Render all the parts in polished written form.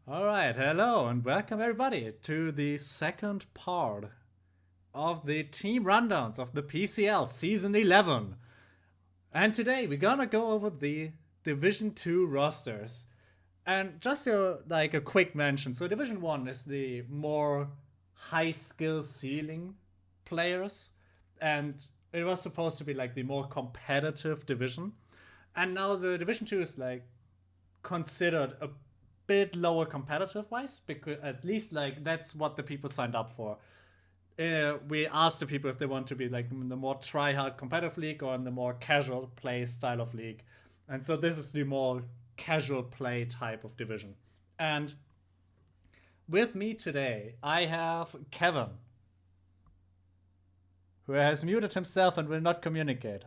All right, hello and welcome everybody to the second part of the team rundowns of the PCL season 11. And today we're gonna go over the Division 2 rosters. And just like a quick mention, so Division 1 is the more high skill ceiling players, and it was supposed to be like the more competitive division. And now the Division 2 is like considered a bit lower competitive wise, because at least like that's what the people signed up for. We asked the people if they want to be like in the more try hard competitive league or in the more casual play style of league. And so this is the more casual play type of division. And with me today, I have Kevin, who has muted himself and will not communicate.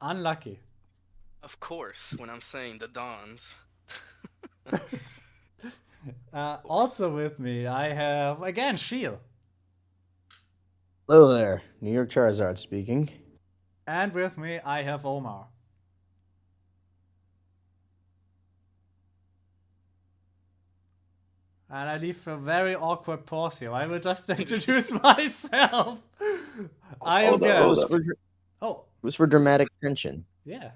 Unlucky. Of course, when I'm saying the Dons. Also with me, I have again Shield. Hello there, New York Charizard speaking. And with me, I have Omar. And I leave a very awkward pause here. I will just introduce myself. I am good. Oh, It was for dramatic tension. yeah.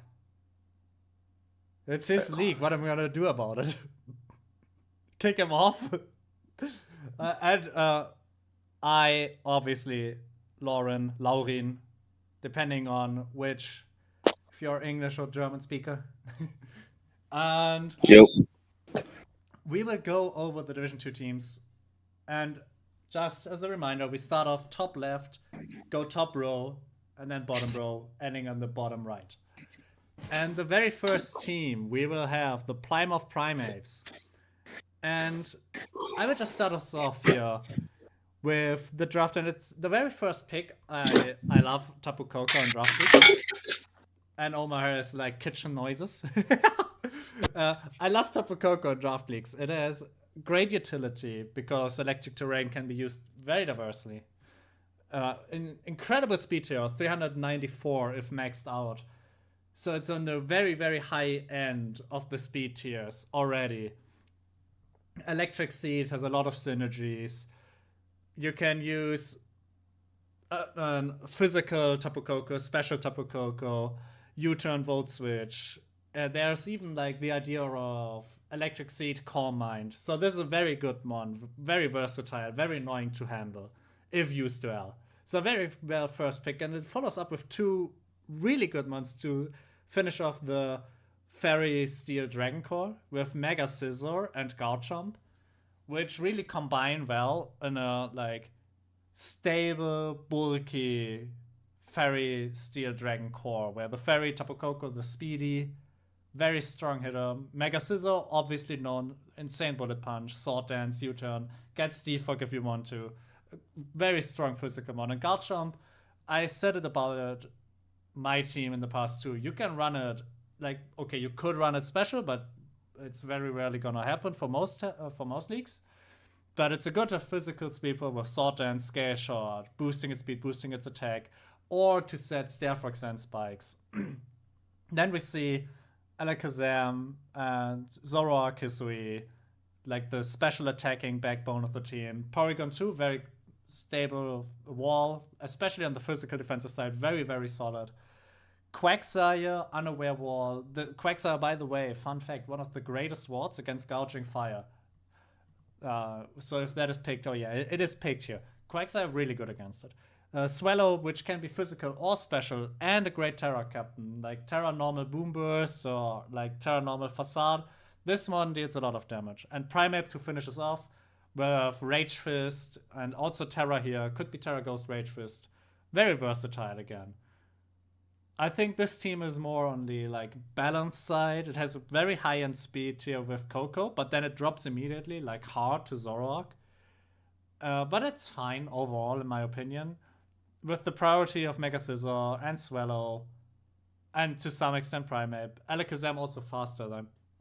It's his league. What am I gonna do about it? Kick him off? And I, obviously, Laurin, depending on which, if you're English or German speaker. And Yep. we will go over the Division 2 teams. And just as a reminder, we start off top left, go top row, and then bottom row, ending on the bottom right. And the very first team, we will have the Plymouth Primates. And I will just start us off here with the draft. And it's the very first pick. I love Tapu Koko and draft picks. And Omar has like kitchen noises. I love Tapu Koko in draft leagues. It has great utility because electric terrain can be used very diversely. Incredible speed tier, 394 if maxed out. So it's on the very, very high end of the speed tiers already. Electric Seed has a lot of synergies. You can use physical Tapu Koko, special Tapu Koko, U-turn Volt Switch. There's even like the idea of Electric Seed Calm Mind. So this is a very good one, very versatile, very annoying to handle if used well. So very well first pick, and it follows up with two really good ones to finish off the Fairy Steel Dragon Core with Mega Scissor and Garchomp, which really combine well in a like stable, bulky Fairy Steel Dragon Core, where the Fairy Tapu Koko, the speedy, very strong hitter. Mega Scissor, obviously known, insane bullet punch, sword dance, U-turn, gets defog if you want to. Very strong physical mon. And Garchomp, I said it about my team in the past too. You can run it like, okay, you could run it special, but it's very rarely gonna happen for most leagues. But it's a good physical sweeper with sword dance, scale shot, boosting its speed, boosting its attack, or to set Stair Frogs and spikes. Then we see Alakazam and Zoroark Hisui, like the special attacking backbone of the team. Porygon 2, very stable wall, especially on the physical defensive side, very, very solid. Quagsire, Unaware Wall. The Quagsire, by the way, fun fact, one of the greatest wards against Gouging Fire. So if that is picked, oh yeah, it is picked here. Quagsire really good against it. Swallow, which can be physical or special, and a great Terra Captain, like Terra Normal Boom Burst or like Terra Normal Facade. This one deals a lot of damage. And Primeape to finish us off with Rage Fist, and also Terra here. Could be Terra Ghost Rage Fist. Very versatile again. I think this team is more on the like balanced side. It has a very high end speed here with Coco, but then it drops immediately, like hard to Zoroark. But it's fine overall, in my opinion. With the priority of Mega Scissor and Swallow, and to some extent Primeape. Alakazam also faster.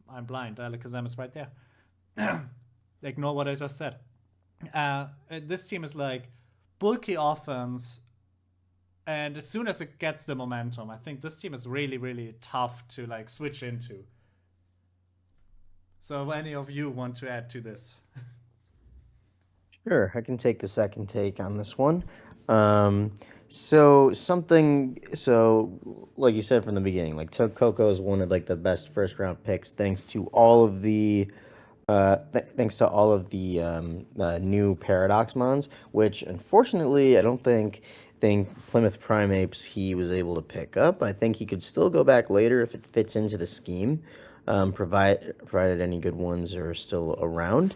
I'm blind. Alakazam is right there. Ignore what I just said. This team is like bulky offense, and as soon as it gets the momentum, I think this team is really, really tough to like switch into. So, any of you want to add to this? Sure, I can take the second take on this one. Um, so like you said from the beginning, like Coco is one of like the best first round picks thanks to all of the new Paradox mons, which unfortunately I don't think Plymouth Primates he was able to pick up. I think he could still go back later if it fits into the scheme, provided any good ones are still around.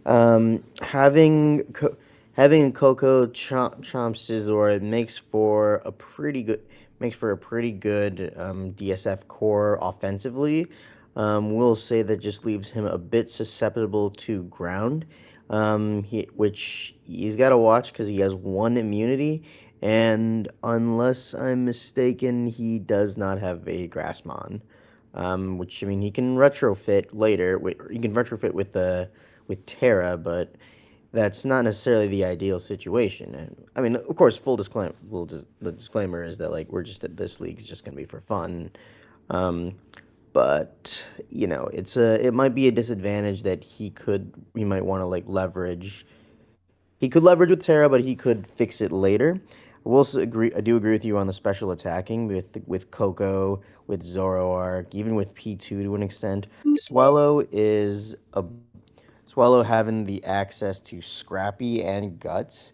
Having Coco Chomp Scizor makes for a pretty good DSF core offensively. We'll say that just leaves him a bit susceptible to ground. Which he's got to watch because he has one immunity, and unless I'm mistaken, he does not have a Grassmon. Which I mean, he can retrofit later. He can retrofit with Terra, but that's not necessarily the ideal situation. And I mean, of course, the disclaimer is that like we're just that this league's just gonna be for fun. Um, but it might be a disadvantage that he might want to like leverage. He could leverage with Terra, but he could fix it later. I do agree with you on the special attacking with Coco, with Zoroark, even with P2 to an extent. Swallow is a Swallow having the access to Scrappy and Guts.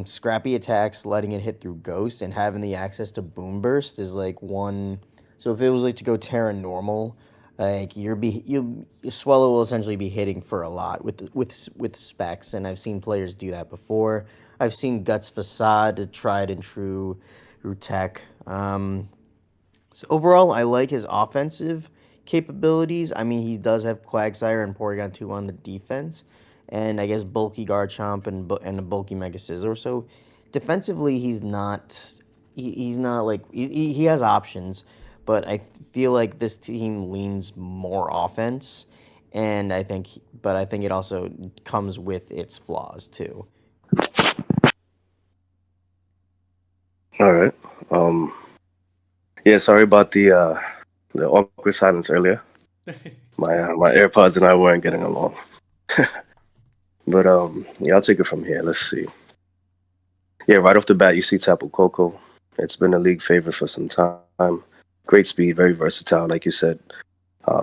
Scrappy attacks, letting it hit through Ghost, and having the access to Boom Burst is like one. So if it was like to go Terra normal, like Swallow will essentially be hitting for a lot with specs, and I've seen players do that before. I've seen Guts Facade tried and true tech. So overall, I like his offensive capabilities. I mean, he does have Quagsire and Porygon 2 on the defense, and I guess bulky Garchomp and a bulky Mega Scizor. So defensively, he's not like he has options, but I feel like this team leans more offense, and I think it also comes with its flaws too. All right. Um, yeah, sorry about the awkward silence earlier. My AirPods and I weren't getting along. But yeah, I'll take it from here. Let's see. Yeah, right off the bat, you see Tapu Koko. It's been a league favorite for some time. Great speed, very versatile, like you said.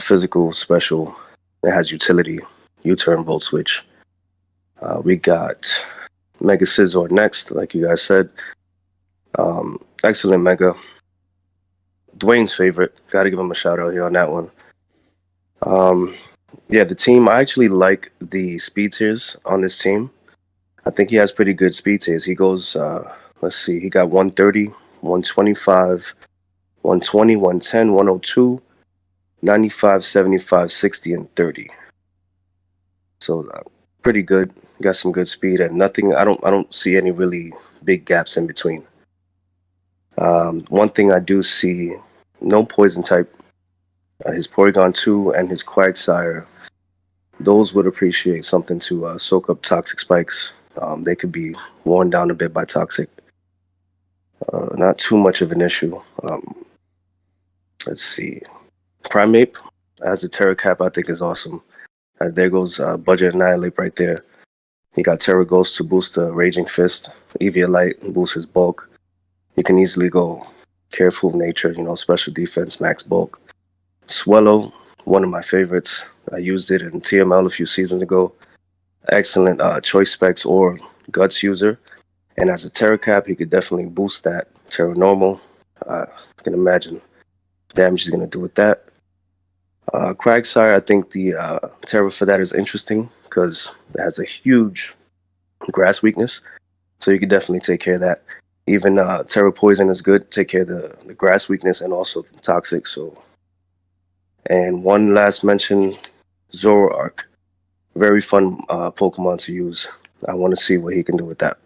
Physical, special. It has utility. U-turn, volt switch. We got Mega Scizor next, like you guys said. Excellent Mega. Dwayne's favorite. Got to give him a shout out here on that one. Um, yeah, the team. I actually like the speed tiers on this team. I think he has pretty good speed tiers. He goes. Let's see. He got 130, 125, 120, 110, 102, 95, 75, 60, and 30. So pretty good. Got some good speed and nothing. I don't see any really big gaps in between. One thing I do see, no poison type. His Porygon 2 and his Quagsire, those would appreciate something to soak up toxic spikes. They could be worn down a bit by toxic. Not too much of an issue. Let's see. Primeape as a Terra Cap, I think is awesome. As there goes Budget Annihilate right there. He got Terra Ghost to boost the Raging Fist, Eviolite boost his bulk. You can easily go Careful Nature, special defense, max bulk. Swellow, one of my favorites. I used it in TML a few seasons ago. Excellent choice specs or guts user. And as a Terra Cap, he could definitely boost that Terra Normal. You can imagine damage he's going to do with that. Quagsire, I think the Terra for that is interesting because it has a huge grass weakness. So you could definitely take care of that. Even Terra Poison is good. Take care of the grass weakness and also the toxic. So, and one last mention, Zoroark. Very fun Pokemon to use. I want to see what he can do with that.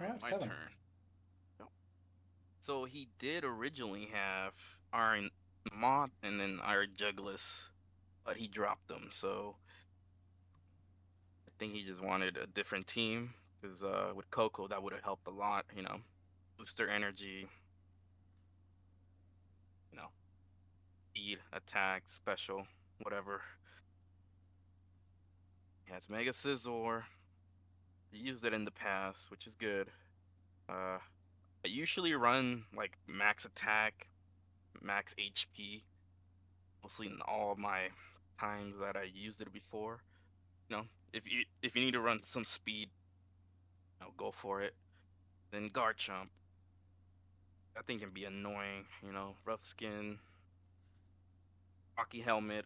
All right, Alright, my Kevin. turn. Yep. So he did originally have Iron Moth and then Iron Juggless, but he dropped them. So I think he just wanted a different team because with Coco that would have helped a lot. Boost their energy. You know, speed, attack, special, whatever. Yeah, it's Mega Scizor. Used it in the past, which is good. I usually run like max attack, max HP, mostly in all of my times that I used it before. You know, if you need to run some speed, go for it. Then guard jump, that thing can be annoying. Rough skin, hockey helmet,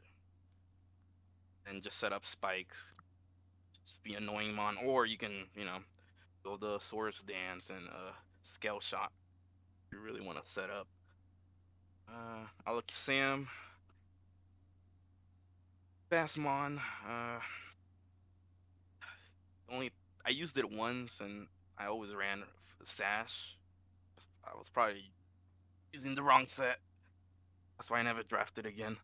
and just set up spikes. Just be annoying mon, or you can go the Source Dance and Scale Shot. If you really want to set up. Sam, Fastmon. Only I used it once, and I always ran Sash. I was probably using the wrong set. That's why I never drafted again.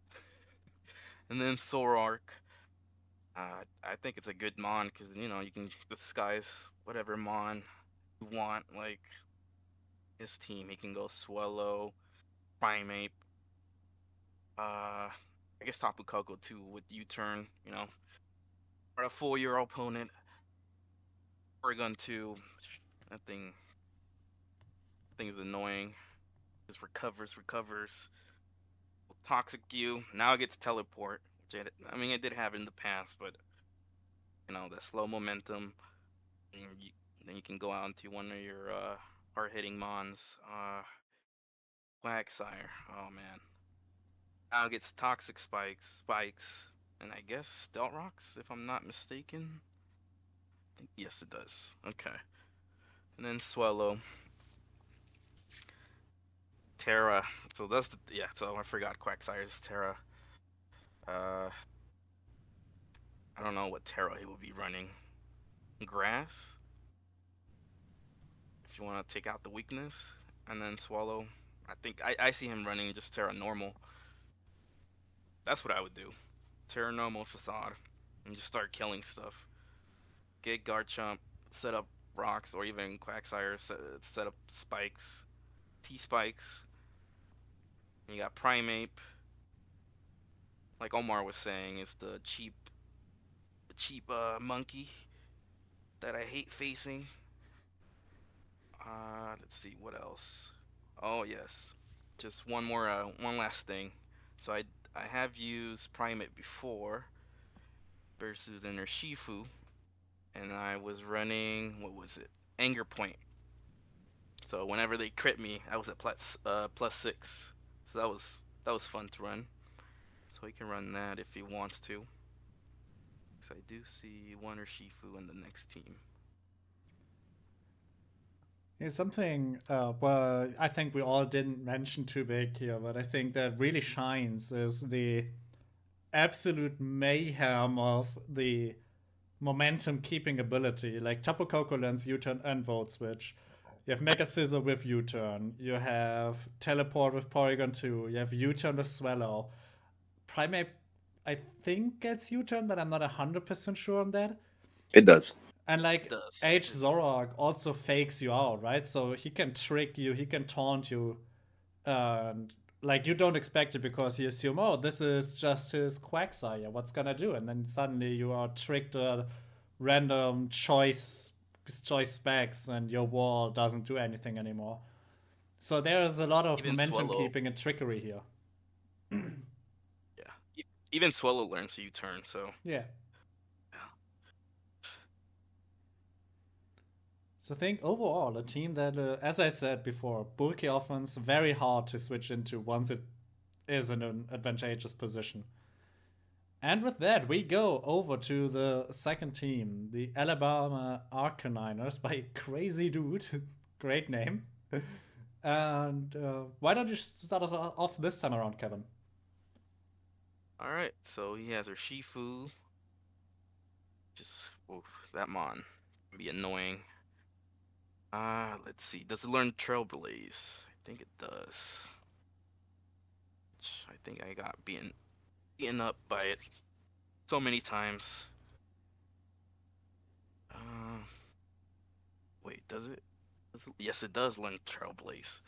And then Sorark. I think it's a good mon because you can disguise whatever mon you want. Like his team, he can go Swallow, Primeape. I guess Tapu Koko too with U-turn. Or a full your opponent. Oregon too. That thing is annoying. Just recovers. Toxic you. Now it gets teleport. Which I did have it in the past, but that slow momentum. And then you can go out into one of your hard hitting mons. Quagsire. Oh man. Now it gets toxic spikes, and I guess Stealth Rocks, if I'm not mistaken. Yes, it does. Okay. And then Swallow. Terra. So so I forgot Quagsire's Terra. Uh, I don't know what Terra he will be running. Grass. If you want to take out the weakness, and then Swallow. I think I see him running just Terra normal. That's what I would do. Terra normal Facade, and just start killing stuff. Get Garchomp, set up rocks, or even Quagsire, set up spikes, T-spikes. You got Primeape. Like Omar was saying, it's the cheap monkey that I hate facing. Let's see what else. Oh yes, just one last thing. So I have used Primate before versus Inner Shifu, and I was running what was it? Anger Point. So whenever they crit me, I was at +6. So that was fun to run. So he can run that if he wants to. Because I do see one Urshifu in the next team. Here's something, well, I think we all didn't mention too big here, but I think that really shines is the absolute mayhem of the momentum keeping ability. Like Tapu Koko learns U-turn and Volt Switch. You have Mega Scissor with U-turn. You have Teleport with Porygon 2. You have U-turn with Swallow. Primeape, I think gets U-turn, but I'm not 100% sure on that. It does. And like does. H Zorog also fakes you out, right? So he can trick you, he can taunt you, and like you don't expect it because you assume, oh, this is just his Quagsire. What's gonna do? And then suddenly you are tricked a random choice specs, and your wall doesn't do anything anymore. So there is a lot of Even momentum Swallow. keeping and trickery here. Yeah. Even Swallow learns U-turn, so. Yeah. So I think overall, a team that, as I said before, bulky offense, very hard to switch into once it is in an advantageous position. And with that, we go over to the second team, the Alabama Arcaniners by Crazy Dude. Great name. And why don't you start off this time around, Kevin? All right, so he has Urshifu. Just that mon can be annoying. Let's see. Does it learn Trailblaze? I think it does. I think I got beaten up by it so many times. Wait, does it? Yes, it does learn Trailblaze.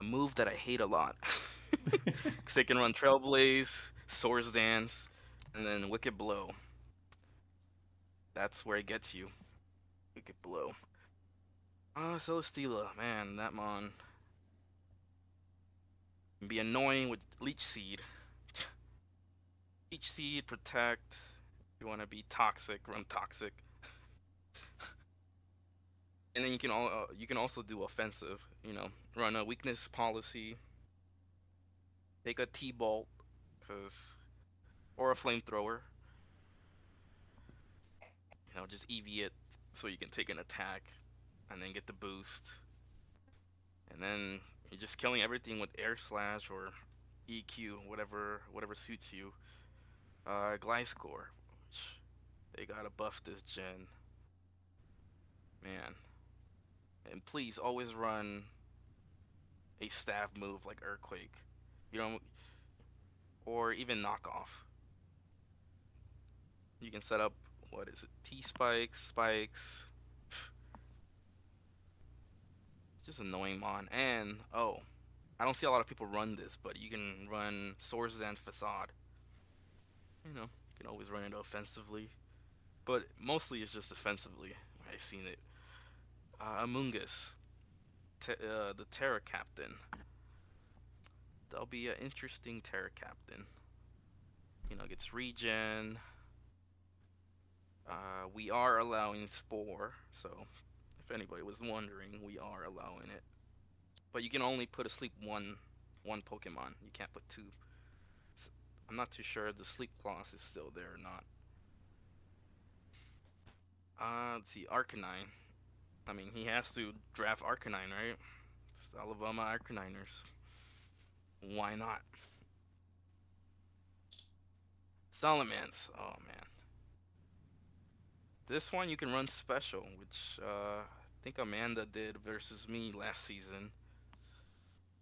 A move that I hate a lot. Because they can run Trailblaze, Swords Dance, and then Wicked Blow. That's where it gets you. Wicked Blow. Celesteela, man, that mon can be annoying with Leech Seed. Leech Seed, Protect. If you want to be toxic, run Toxic. And then you can also do offensive. Run a Weakness Policy. Take a T-Bolt, or a Flamethrower. Just EV it so you can take an attack and then get the boost. And then you're just killing everything with Air Slash or EQ, whatever suits you. Gliscor, which they gotta buff this gen. Man. And please always run a stab move like Earthquake. Or even Knockoff. You can set up, what is it, T-Spikes, Spikes. It's just annoying, mon. And, I don't see a lot of people run this, but you can run Sources and Facade. You can always run it offensively. But mostly it's just defensively. I've seen it. Amoongus. The Terra Captain. That'll be an interesting Terra Captain. Gets regen. We are allowing Spore, so if anybody was wondering, we are allowing it. But you can only put asleep one Pokemon. You can't put two. So I'm not too sure if the sleep clause is still there or not. Let's see, Arcanine. I mean, he has to draft Arcanine, right? It's Alabama Arcaniners. Why not? Salamence. Oh, man. This one you can run special, which I think Amanda did versus me last season.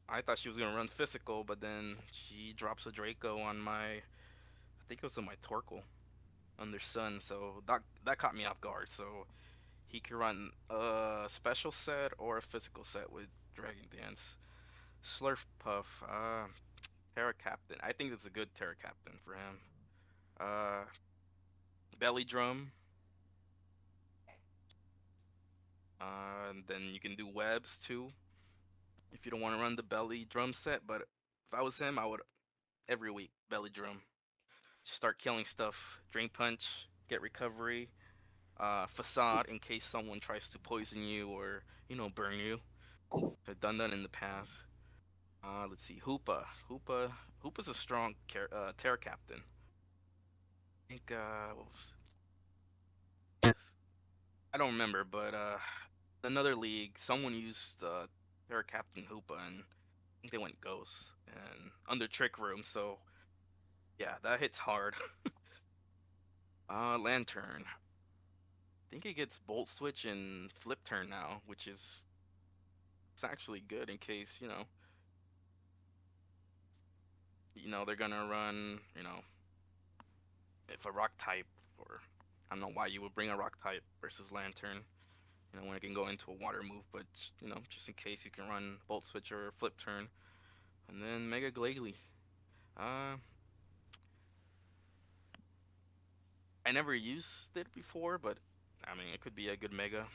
I thought she was going to run physical, but then she drops a Draco on I think it was on my Torkoal under Sun, so that caught me off guard. So he could run a special set or a physical set with Dragon Dance. Slurf Puff, Terra Captain. I think that's a good Terra Captain for him. Belly Drum. And then you can do webs too if you don't want to run the belly drum set. But if I was him, I would every week belly drum. Just start killing stuff. Drain Punch, get recovery. Facade in case someone tries to poison you or burn you. I've done that in the past. Let's see, Hoopa's a strong Terra Captain. I think I don't remember, but another league, someone used Terra Captain Hoopa, and I think they went Ghost and under Trick Room. So yeah, that hits hard. Lantern. I think it gets Bolt Switch and Flip Turn now, which is it's actually good in case they're gonna run if a rock type, or I don't know why you would bring a rock type versus Lantern. When it can go into a water move, but just in case you can run Bolt Switch or Flip Turn. And then Mega Glalie. I never used it before, but I mean it could be a good Mega.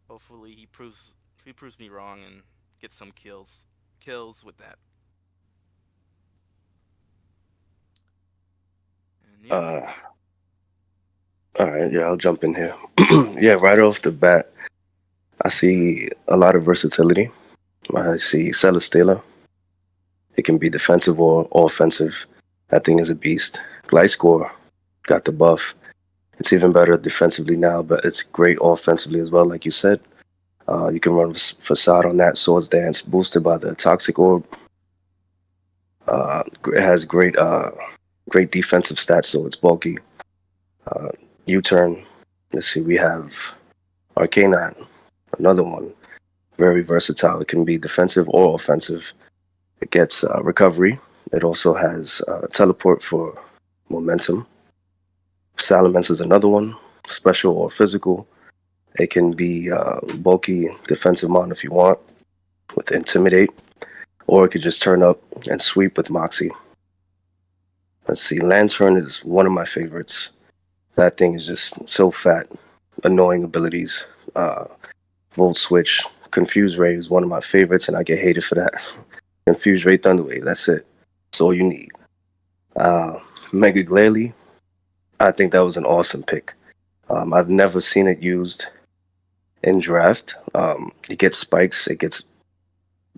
Hopefully he proves me wrong and gets some kills with that. And yeah. All right, yeah, I'll jump in here. Yeah, right off the bat, I see a lot of versatility. I see Celesteela. It can be defensive or offensive. That thing is a beast. Gliscor got the buff. It's even better defensively now, but it's great offensively as well, like you said. You can run Facade on that. Swords Dance, boosted by the Toxic Orb. It has great defensive stats, so it's bulky. U-Turn. Let's see, we have Arcanine, another one. Very versatile. It can be defensive or offensive. It gets recovery. It also has teleport for momentum. Salamence is another one, special or physical. It can be bulky defensive mon if you want, with Intimidate, or it could just turn up and sweep with Moxie. Let's see, Lantern is one of my favorites. That thing is just so fat, annoying abilities. Volt Switch, Confuse Ray is one of my favorites, and I get hated for that. Confuse Ray Thunderwave, that's it. That's all you need. Uh, Mega Glalie, I think that was an awesome pick. I've never seen it used in draft. It gets spikes, it gets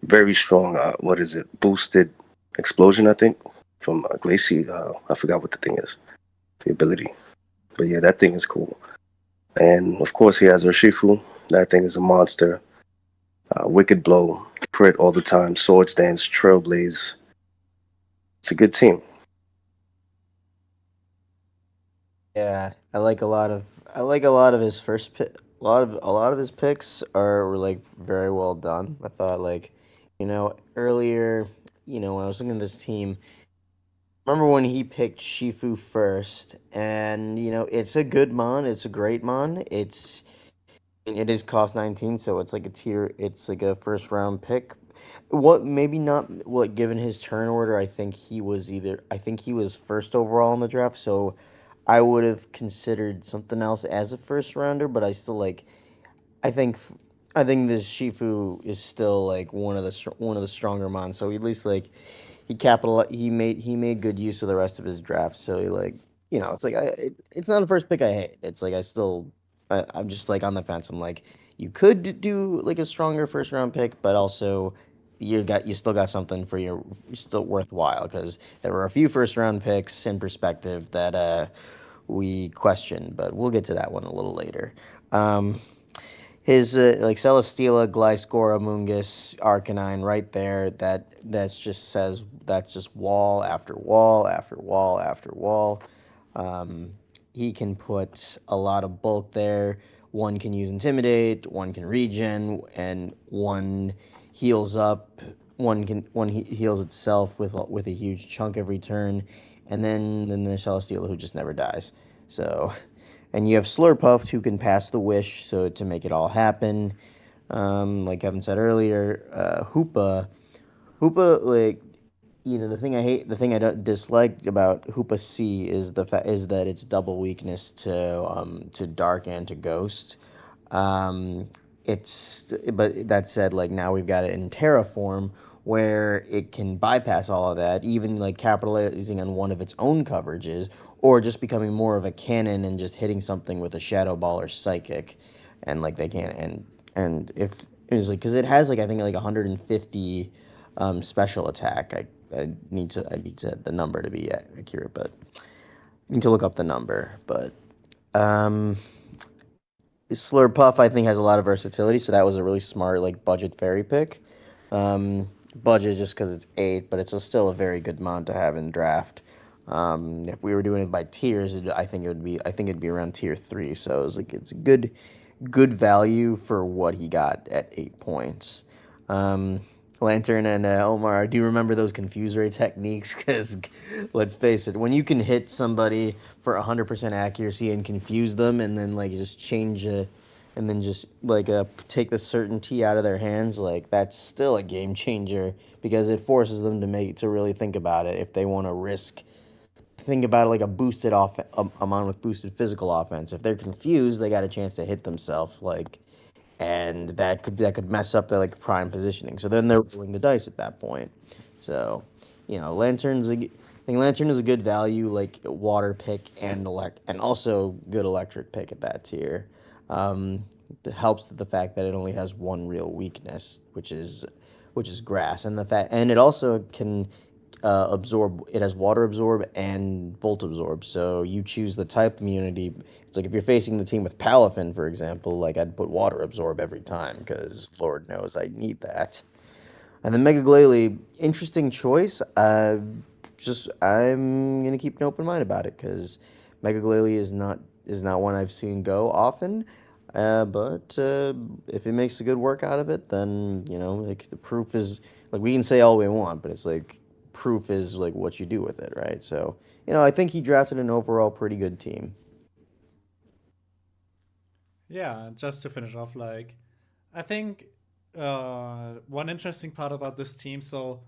very strong. What is it? Boosted explosion, I think, from Glacie. I forgot what the thing is, the ability. But yeah, that thing is cool. And of course, he has Urshifu. That thing is a monster. Wicked Blow, crit all the time, Swords Dance, Trailblaze. It's a good team. Yeah, I like a lot of his first pick. A lot of his picks are like very well done. I thought like, earlier, when I was looking at this team, remember when he picked Shifu first, and it's a good mon, it's a great mon. It is cost 19, so it's like a first round pick. What maybe not what given his turn order, I think he was first overall in the draft, so I would have considered something else as a first rounder, but I think I think this Shifu is still like one of the stronger mons. So at least like he made good use of the rest of his draft. So it's like it's not a first pick I hate. It's like I'm just like on the fence. I'm like you could do like a stronger first round pick, but also you still got something for your still worthwhile because there were a few first round picks in perspective that we question, but we'll get to that one a little later. Um, his like Celesteela, Gliscor, Amoonguss, Arcanine, right there. That's just wall after wall after wall after wall. Um, he can put a lot of bulk there. One can use Intimidate, one can regen, and one heals up. One heals itself with a huge chunk every turn, and then there's Celesteela who just never dies. So and you have Slurpuff who can pass the wish, so to make it all happen. Like Kevin said earlier, Hoopa, like the thing I don't dislike about Hoopa C is that it's double weakness to Dark and to Ghost. Um, but that said, like now we've got it in Terraform where it can bypass all of that, even like capitalizing on one of its own coverages, or just becoming more of a cannon and just hitting something with a Shadow Ball or Psychic, and like they can and if it's like because it has like I think like 150 special attack. I need to the number to be accurate, but I need to look up the number. But um, Slurpuff, I think, has a lot of versatility, so that was a really smart like budget fairy pick. Budget just because it's 8, but it's still a very good mod to have in draft. If we were doing it by tiers, I think it'd be around tier 3. So it's a good value for what he got at 8 points. Um, Lantern and Omar, do you remember those confuse ray techniques? Because let's face it, when you can hit somebody for 100% accuracy and confuse them, and then like just and then just like take the certainty out of their hands, like that's still a game changer because it forces them to really think about it if they want to risk think about it like a boosted off amount with boosted physical offense. If they're confused, they got a chance to hit themselves, and that could mess up their like prime positioning. So then they're rolling the dice at that point. So, I think Lantern is a good value, like water pick and also good electric pick at that tier. It helps the fact that it only has one real weakness, which is grass, and it also can absorb. It has water absorb and volt absorb. So you choose the type immunity. It's like if you're facing the team with Palafin, for example, like I'd put water absorb every time because Lord knows I need that. And then Mega Glalie, interesting choice. Just I'm gonna keep an open mind about it because Mega Glalie is not one I've seen go often. But if it makes a good work out of it, then like the proof is like we can say all we want, but it's like proof is like what you do with it, right? So I think he drafted an overall pretty good team. Yeah, just to finish off, like I think one interesting part about this team. So,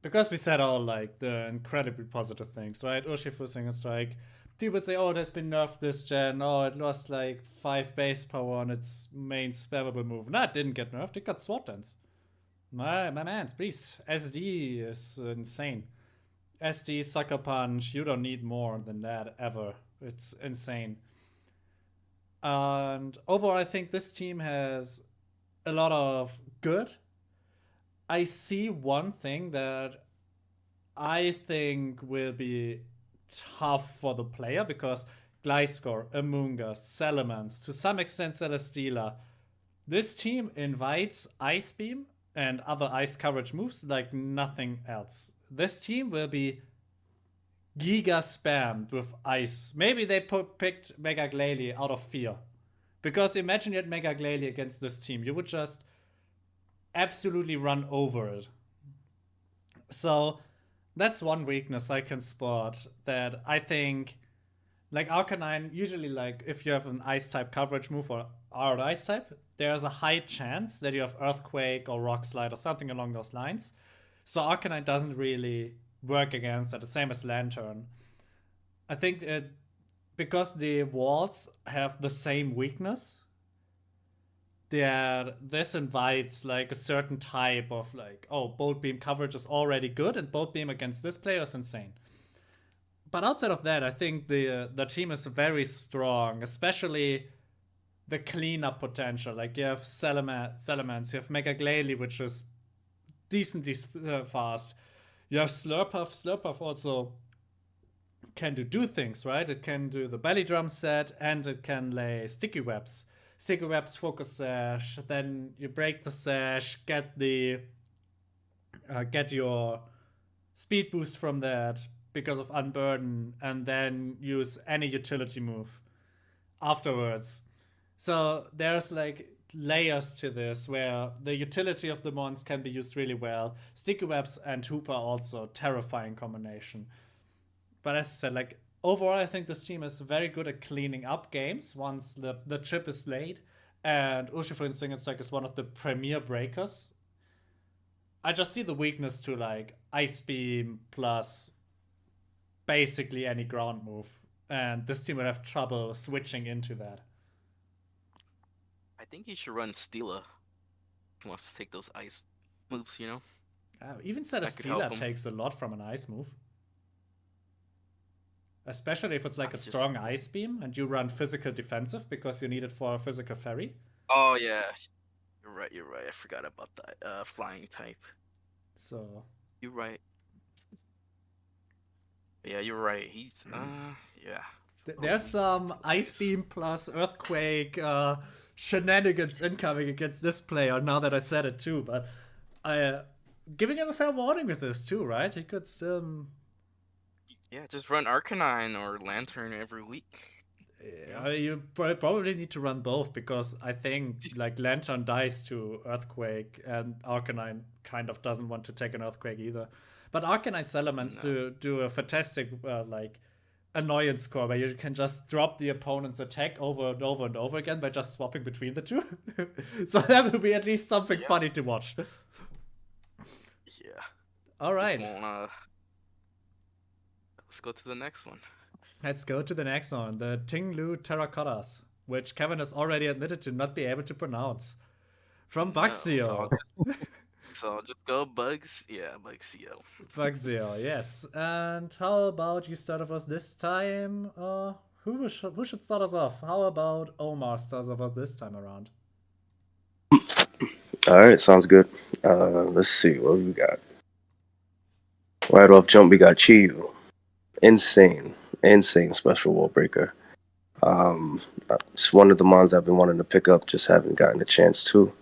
because we said all like the incredibly positive things, right? Urshifu Single Strike. People say, oh, there's been nerfed this gen. Oh, it lost like 5 base power on its main spammable move. No, it didn't get nerfed. It got sword dance. My man, please. SD is insane. SD, Sucker Punch. You don't need more than that ever. It's insane. And overall, I think this team has a lot of good. I see one thing that I think will be tough for the player because Gliscor, Amoonguss, Salamence, to some extent Celesteela, this team invites Ice Beam and other ice coverage moves like nothing else. This team will be giga spammed with ice. Maybe they picked Mega Glalie out of fear. Because imagine you had Mega Glalie against this team. You would just absolutely run over it. So that's one weakness I can spot that I think, like Arcanine, usually like if you have an ice type coverage move or are an ice type, there's a high chance that you have Earthquake or Rock Slide or something along those lines. So Arcanine doesn't really work against that, the same as Lantern. I think because the walls have the same weakness, that this invites like a certain type of like, oh, Bolt Beam coverage is already good and Bolt Beam against this player is insane. But outside of that, I think the team is very strong, especially the cleanup potential. Like you have Salamence, you have Mega Glalie, which is decently fast. You have Slurpuff. Slurpuff also can do things, right? It can do the belly drum set and it can lay sticky webs. Sticky webs, focus sash, then you break the sash, get your speed boost from that because of Unburden, and then use any utility move afterwards. So there's like layers to this where the utility of the mons can be used really well. Sticky webs and Hooper also terrifying combination. But as I said, like overall, I think this team is very good at cleaning up games once the chip is laid. And Urshifu in Single Strike is one of the premier breakers. I just see the weakness to like Ice Beam plus basically any ground move. And this team would have trouble switching into that. I think he should run Steela. He wants to take those ice moves, you know? Even Celesteela takes a lot from an ice move. Especially if it's like a strong ice beam and you run physical defensive because you need it for a physical fairy. Oh, yeah. You're right. I forgot about that flying type. So. You're right. Yeah, you're right. He's, yeah. There's some ice beam plus earthquake shenanigans incoming against this player now that I said it too. But giving him a fair warning with this too, right? He could still... Yeah, just run Arcanine or Lantern every week. Yeah, you probably need to run both because I think like Lantern dies to Earthquake and Arcanine kind of doesn't want to take an Earthquake either. But Arcanine Salamence do a fantastic like annoyance core where you can just drop the opponent's attack over and over and over again by just swapping between the two. So that will be at least something funny to watch. Yeah. All right. Let's go to the next one. Let's go to the next one. The Tinglu Terracottas, which Kevin has already admitted to not be able to pronounce. From Bugseo. So just go Bugs. Yeah, Bugseo. Bugseo, yes. And how about you start off this time? Who should start us off? How about Omar starts off this time around? All right, sounds good. Let's see what we got. Right off jump, we got Chiyu. Insane special wall breaker. It's one of the mons I've been wanting to pick up, just haven't gotten a chance to.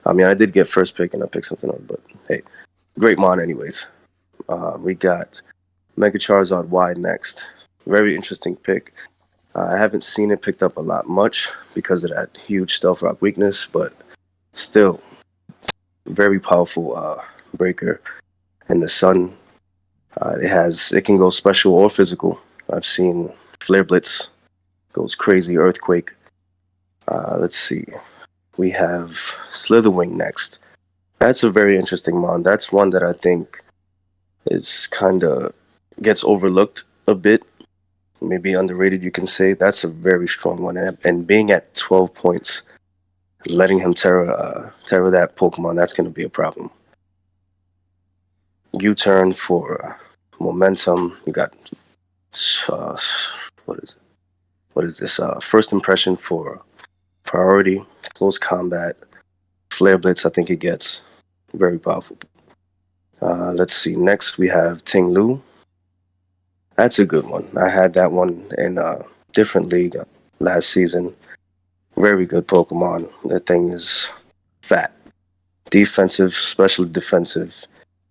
I mean, I did get first pick and I picked something up, but hey, great mon anyways. We got Mega Charizard Y next. Very interesting pick. I haven't seen it picked up a lot much because of that huge Stealth Rock weakness, but still, very powerful breaker. And the sun, it can go special or physical. I've seen Flare Blitz goes crazy, Earthquake. Let's see. We have Slitherwing next. That's a very interesting mon. That's one that I think is kind of gets overlooked a bit, maybe underrated. You can say that's a very strong one, and being at 12 points, letting him terror that Pokemon, that's going to be a problem. U-turn for momentum. You got uh, what is it? What is this? First impression for priority, close combat, flare blitz. I think it gets very powerful. Let's see. Next we have Ting Lu. That's a good one. I had that one in a different league last season. Very good Pokemon. That thing is fat. Defensive, special defensive,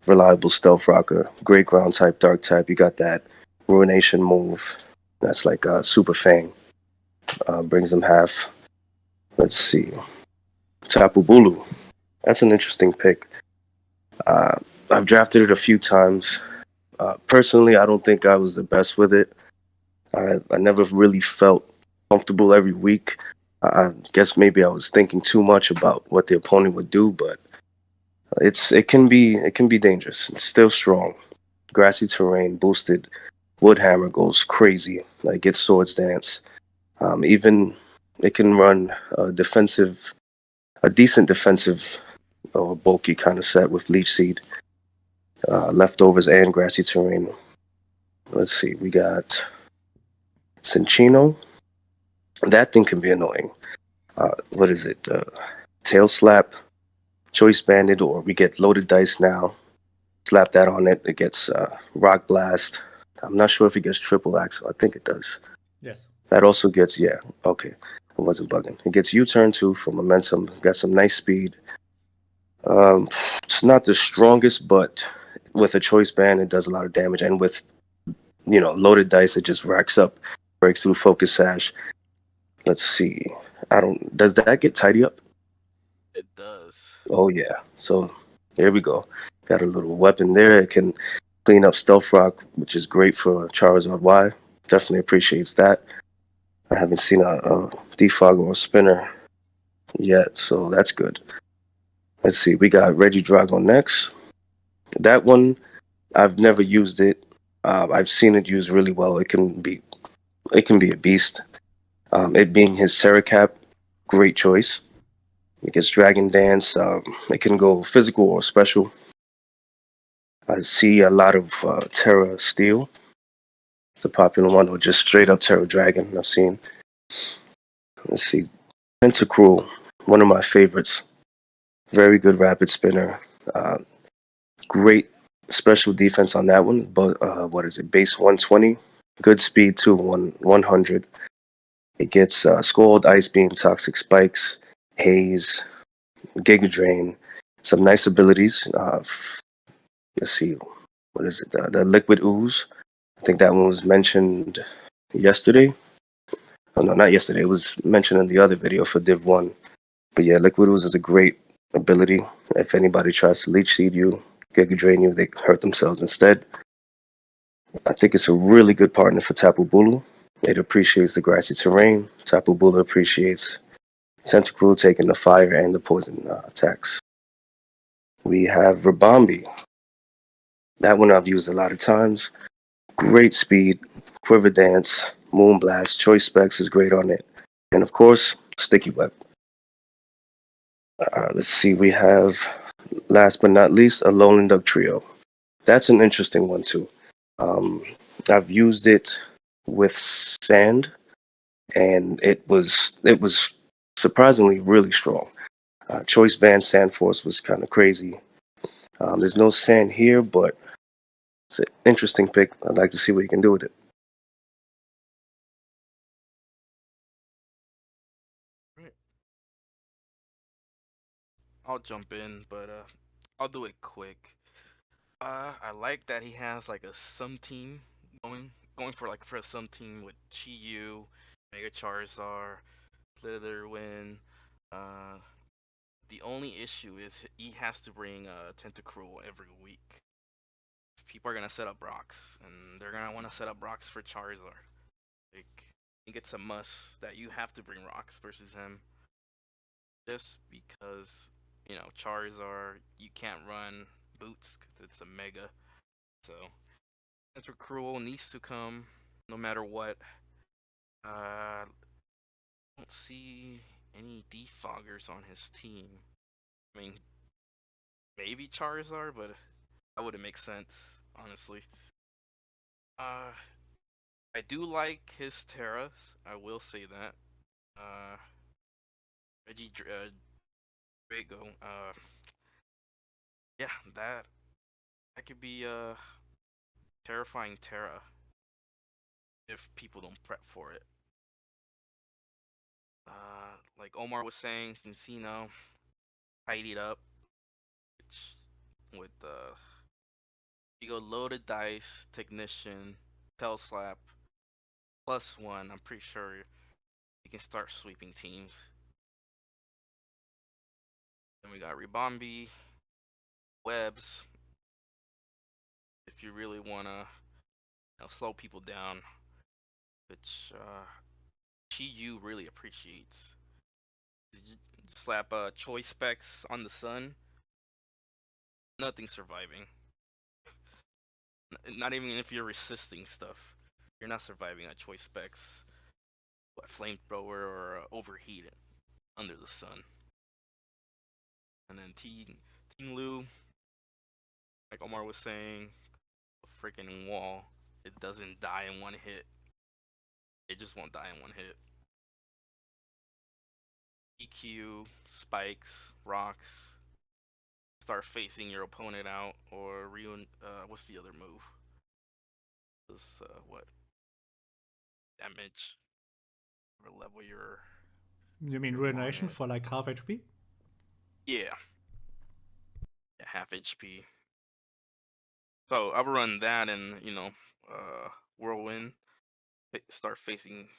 reliable stealth rocker, great ground type, dark type. You got that ruination move. That's like Super Fang. Brings them half. Let's see. Tapu Bulu. That's an interesting pick. Uh, I've drafted it a few times. Personally, I don't think I was the best with it. I never really felt comfortable every week. I guess maybe I was thinking too much about what the opponent would do, but it can be dangerous. It's still strong. Grassy terrain, boosted. Woodhammer goes crazy. Like it's Swords Dance. Even it can run a decent defensive or bulky kind of set with Leech Seed, leftovers, and grassy terrain. Let's see. We got Cinchino. That thing can be annoying. What is it? Tail Slap, Choice Banded, or we get Loaded Dice now. Slap that on it. It gets Rock Blast. I'm not sure if it gets Triple Axle. I think it does. Yes. That also gets, yeah, okay. I wasn't bugging. It gets U-turn too for momentum. Got some nice speed. It's not the strongest, but with a choice band, it does a lot of damage. And with, loaded dice, it just racks up, breaks through focus sash. Let's see. Does that get tidy up? It does. Oh, yeah. So there we go. Got a little weapon there. It can clean up Stealth Rock, which is great for Charizard Y. Definitely appreciates that. I haven't seen a defog or a spinner yet, so that's good. Let's see. We got Regidrago next. That one, I've never used it. I've seen it used really well. It can be a beast. It being his Terracap, great choice. It gets Dragon Dance. It can go physical or special. I see a lot of Terra Steel. It's a popular one, or just straight up Terra Dragon. I've seen. Let's see, Tentacruel, one of my favorites. Very good rapid spinner. Uh, Great special defense on that one. But what is it? Base 120. Good speed too. 100. It gets Scald, Ice Beam, Toxic Spikes, Haze, Giga Drain. Some nice abilities. Let's see. What is it? The Liquid Ooze. I think that one was mentioned yesterday. Oh no, not yesterday. It was mentioned in the other video for Div 1. But yeah, Liquid Ooze is a great ability. If anybody tries to Leech Seed you, Giga Drain you, they hurt themselves instead. I think it's a really good partner for Tapu Bulu. It appreciates the grassy terrain. Tapu Bulu appreciates Tentacruel taking the fire and the poison attacks. We have Rabambi. That one I've used a lot of times. Great speed, Quiver Dance, Moonblast, Choice Specs is great on it. And of course, Sticky Web. Let's see, we have, last but not least, a Lowland Duck Trio. That's an interesting one too. Um, I've used it with sand, and it was surprisingly really strong. Choice Band Sand Force was kind of crazy. There's no sand here, but it's an interesting pick. I'd like to see what you can do with it. Right. I'll jump in, but I'll do it quick. I like that he has like a sum team going for a sum team with Chi-Yu, Mega Charizard, Slitherwin. Uh, the only issue is he has to bring Tentacruel every week. People are gonna set up rocks, and they're gonna want to set up rocks for Charizard. Like, I think it's a must that you have to bring rocks versus him. just because Charizard you can't run boots 'cause it's a mega. So Enter Cruel needs to come no matter what. I don't see any defoggers on his team. I mean, maybe Charizard, but that wouldn't make sense, honestly. Uh, I do like his Terras. I will say that. Uh, Reggie Drago. Yeah, that could be a terrifying Terra if people don't prep for it. Like Omar was saying, Cincino tidied up, which with you go loaded dice, technician, tail slap, +1. I'm pretty sure you can start sweeping teams. Then we got Ribombi, webs. If you really wanna slow people down, which Chi really appreciates. You slap choice specs on the sun, nothing surviving. Not even if you're resisting stuff, you're not surviving a choice specs, flamethrower or overheat under the sun. And then Team Lu, like Omar was saying, a freaking wall. It doesn't die in one hit. It just won't die in one hit. EQ, spikes, rocks. Start facing your opponent out, or ruin. What's the other move? This what damage? Or level your. You mean Your Ruination Mon is- for like half HP? Yeah, half HP. So I've run that and whirlwind. Start facing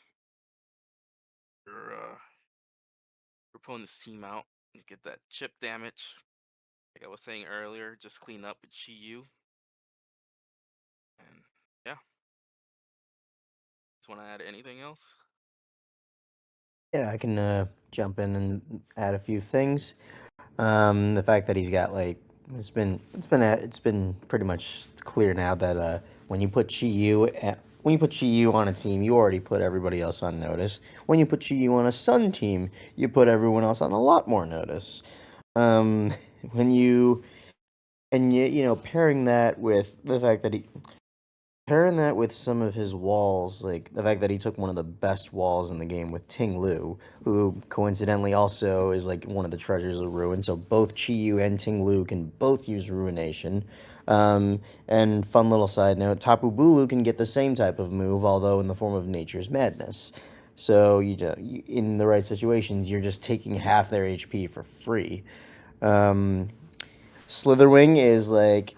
your opponent's team out and get that chip damage. Like I was saying earlier, just clean up with Chi-Yu. And yeah. Just want to add anything else? Yeah, I can jump in and add a few things. The fact that he's got like it's been pretty much clear now that when you put Chi Yu on a team, you already put everybody else on notice. When you put Chi Yu on a Sun team, you put everyone else on a lot more notice. Um, when pairing that with the fact that he pairing that with some of his walls, like the fact that he took one of the best walls in the game with Ting Lu, who coincidentally also is like one of the treasures of ruin. So both Chi Yu and Ting Lu can both use ruination. And fun little side note, Tapu Bulu can get the same type of move, although in the form of Nature's Madness. So in the right situations, you're just taking half their HP for free. Um, Slitherwing is like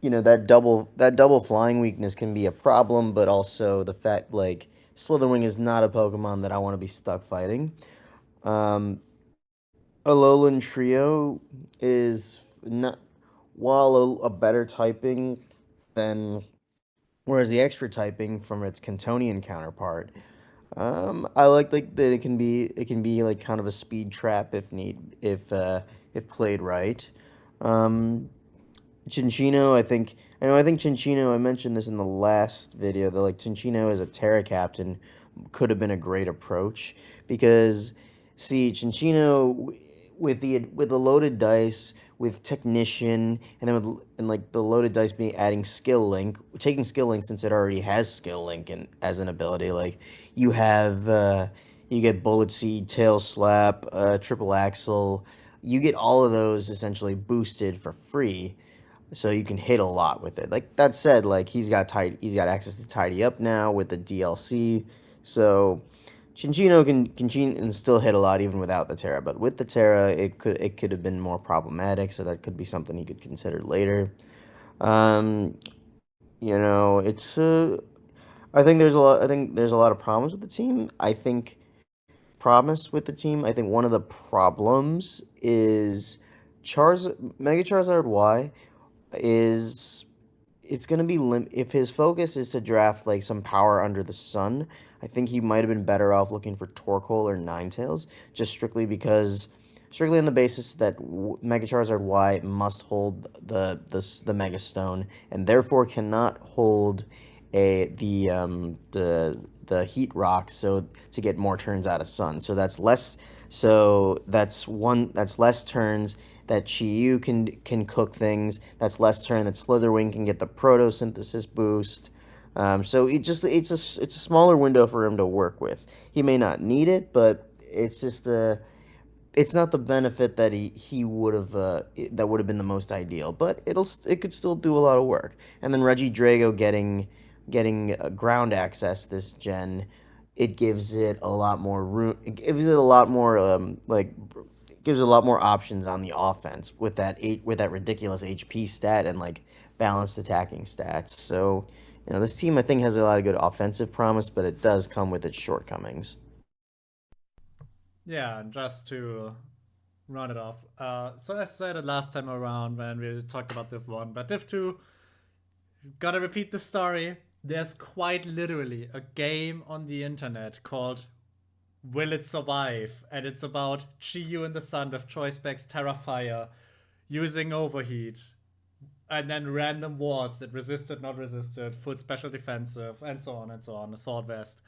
that double flying weakness can be a problem, but also the fact like Slitherwing is not a Pokemon that I want to be stuck fighting. Um, Alolan Trio is not while a better typing than whereas the extra typing from its Cantonian counterpart. I like that it can be like kind of a speed trap if played right. Um, Chinchino, I think Chinchino. I mentioned this in the last video that like Chinchino as a Terra captain could have been a great approach because see Chinchino with the loaded dice with technician and then and like the loaded dice being adding skill link, taking skill link since it already has skill link and as an ability like you have you get bullet seed, tail slap, triple axle. You get all of those essentially boosted for free so you can hit a lot with it. Like that said, like he's got access to tidy up now with the DLC, so Chinchino can still hit a lot even without the Terra. But with the Terra, it could have been more problematic. So that could be something he could consider later. Um, it's I think there's a lot of problems with the team. I think one of the problems is Mega Charizard Y is it's gonna be if his focus is to draft like some power under the sun. I think he might have been better off looking for Torkoal or Ninetales, just strictly because strictly on the basis that Mega Charizard Y must hold the Mega Stone and therefore cannot hold the Heat Rock so to get more turns out of Sun. So that's less. So that's less turns that Chi-Yu can cook things. That's less turn that Slitherwing can get the Protosynthesis boost. So it's a smaller window for him to work with. He may not need it, but it's not the benefit that he would have that would have been the most ideal, but it could still do a lot of work. And then Reggie Drago getting ground access this gen, it gives it a lot more room. It gives it a lot more gives it a lot more options on the offense with that ridiculous HP stat and like balanced attacking stats. So this team I think has a lot of good offensive promise, but it does come with its shortcomings. Yeah, and just to run it off. So I said it last time around when we talked about Div 1, but Div 2, gotta repeat the story. There's quite literally a game on the internet called Will It Survive? And it's about Chi-Yu in the sun with choice specs Terra Fire, using Overheat, and then random wards that resisted, not resisted, full special defensive, and so on and so on. Assault Vest.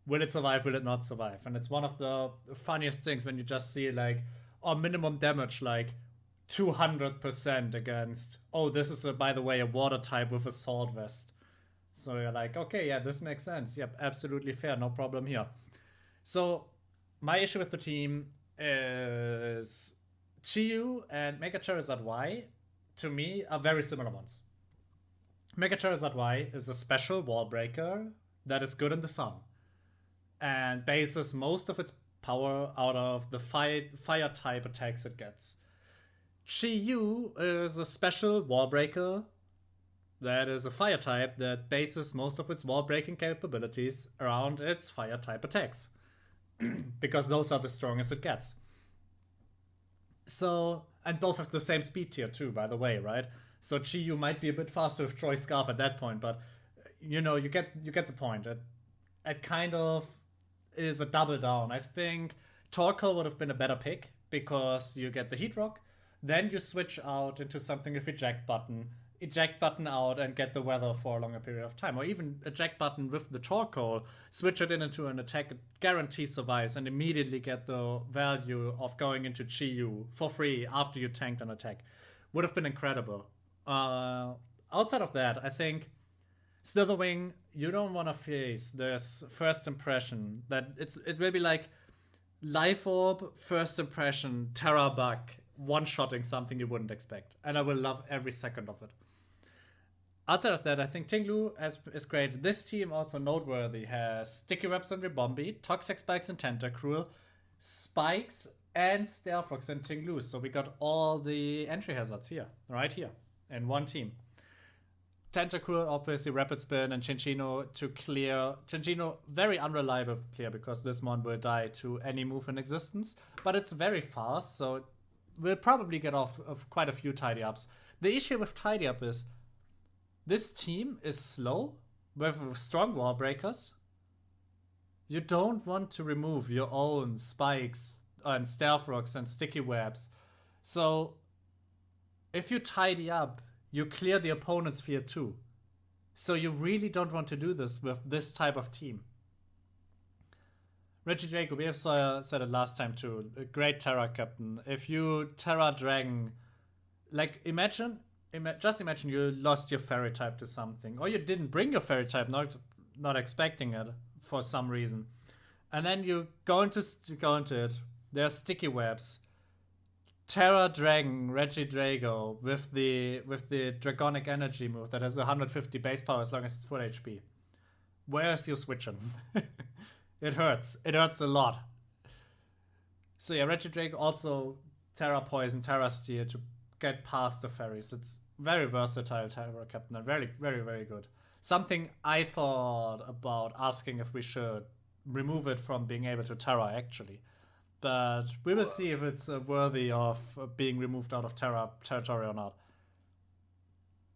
Will it survive? Will it not survive? And it's one of the funniest things when you just see like, minimum damage like 200% against. Oh, this is by the way a water type with Assault Vest. So you're like, okay, yeah, this makes sense. Yep, absolutely fair, no problem here. So my issue with the team is Chi-Yu and Mega Charizard Y, to me, are very similar ones. Mega Charizard Y is a special wall breaker that is good in the sun and bases most of its power out of the fire type attacks it gets. Chi-Yu is a special wall breaker that is a fire type that bases most of its wall breaking capabilities around its fire type attacks. Because those are the strongest it gets. So, and both have the same speed tier too, by the way, right? So Chi-Yu might be a bit faster with Choice Scarf at that point, but you get the point. It kind of is a double down. I think Torkoal would have been a better pick because you get the Heat Rock, then you switch out into something with eject button out and get the weather for a longer period of time. Or even eject button with the Torkoal, switch it into an attack, guarantee survives, and immediately get the value of going into Chi-Yu for free after you tanked an attack. Would have been incredible. Outside of that, I think Slitherwing, you don't want to face this first impression that it will be like Life Orb, first impression, Terra Bug, one-shotting something you wouldn't expect. And I will love every second of it. Outside of that, I think Tinglu is great. This team, also noteworthy, has Sticky Webs and Ribombee, Toxic Spikes and Tentacruel, Spikes and Stealth Rocks and Tinglu. So we got all the entry hazards here, right here, in one team. Tentacruel, obviously, Rapid Spin, and Cinccino to clear. Cinccino, very unreliable clear because this one will die to any move in existence. But it's very fast, so we'll probably get off of quite a few tidy ups. The issue with tidy up is this team is slow with strong wall breakers. You don't want to remove your own spikes and stealth rocks and sticky webs. So if you tidy up, you clear the opponent's fear too. So you really don't want to do this with this type of team. Reggie Draco, we have said it last time too. A great Terra captain. If you Terra Dragon, like just imagine you lost your fairy type to something, or you didn't bring your fairy type, not expecting it for some reason, and then you go into it. There's sticky webs. Terra Dragon, Reggie Drago with the Dragonic Energy move that has 150 base power as long as it's full HP. Where's your switching? It hurts. It hurts a lot. So yeah, Reggie Drago also Terra Poison, Terra Steel to get past the fairies. It's very versatile Terra Captain and very, very, very good. Something I thought about asking if we should remove it from being able to Terra actually. But we will see if it's worthy of being removed out of Terra territory or not.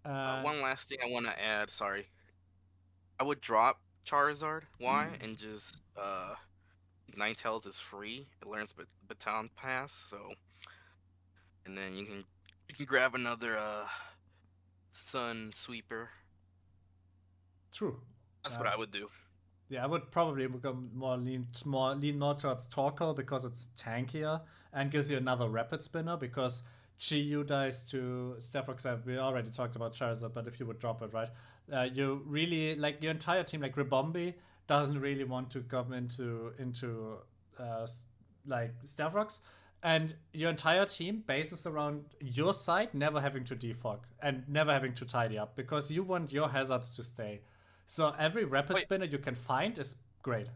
One last thing I want to add. Sorry, I would drop Charizard Y and just Ninetales is free. It learns Baton Pass, so and then you can grab another Sun Sweeper. True. That's what I would do. Yeah, I would probably become lean more towards Torkoal because it's tankier and gives you another rapid spinner because Chi-Yu dies to Stephrox. We already talked about Charizard, but if you would drop it, right? You really like your entire team, like Ribombi doesn't really want to come into uh, like Stephrox, and your entire team bases around your side never having to defog and never having to tidy up because you want your hazards to stay. So every rapid Wait, spinner you can find is great.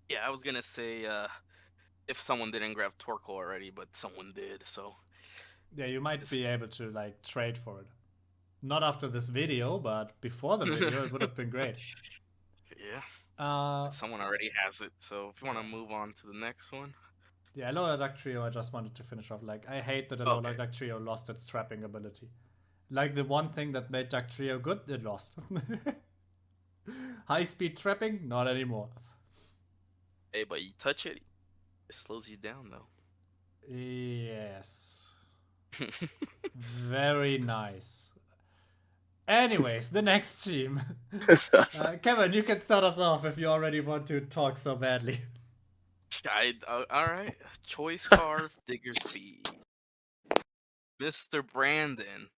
yeah, I was gonna say if someone didn't grab Torkoal already, but someone did, so Yeah, you might it's be able to like trade for it. Not after this video, but before the video, it would have been great. yeah, Uh, but someone already has it. So if you want yeah. to move on to the next one, Yeah, Alola Duck Trio, I just wanted to finish off. Like, I hate that okay. Alola Duck Trio lost its trapping ability. Like, the one thing that made Duck Trio good, it lost. High speed trapping, not anymore. Hey, but you touch it, it slows you down though. Yes. Very nice. Anyways, the next team. Kevin, you can start us off if you already want to talk so badly. All right, choice carve Diggersby, Mr. Brandon.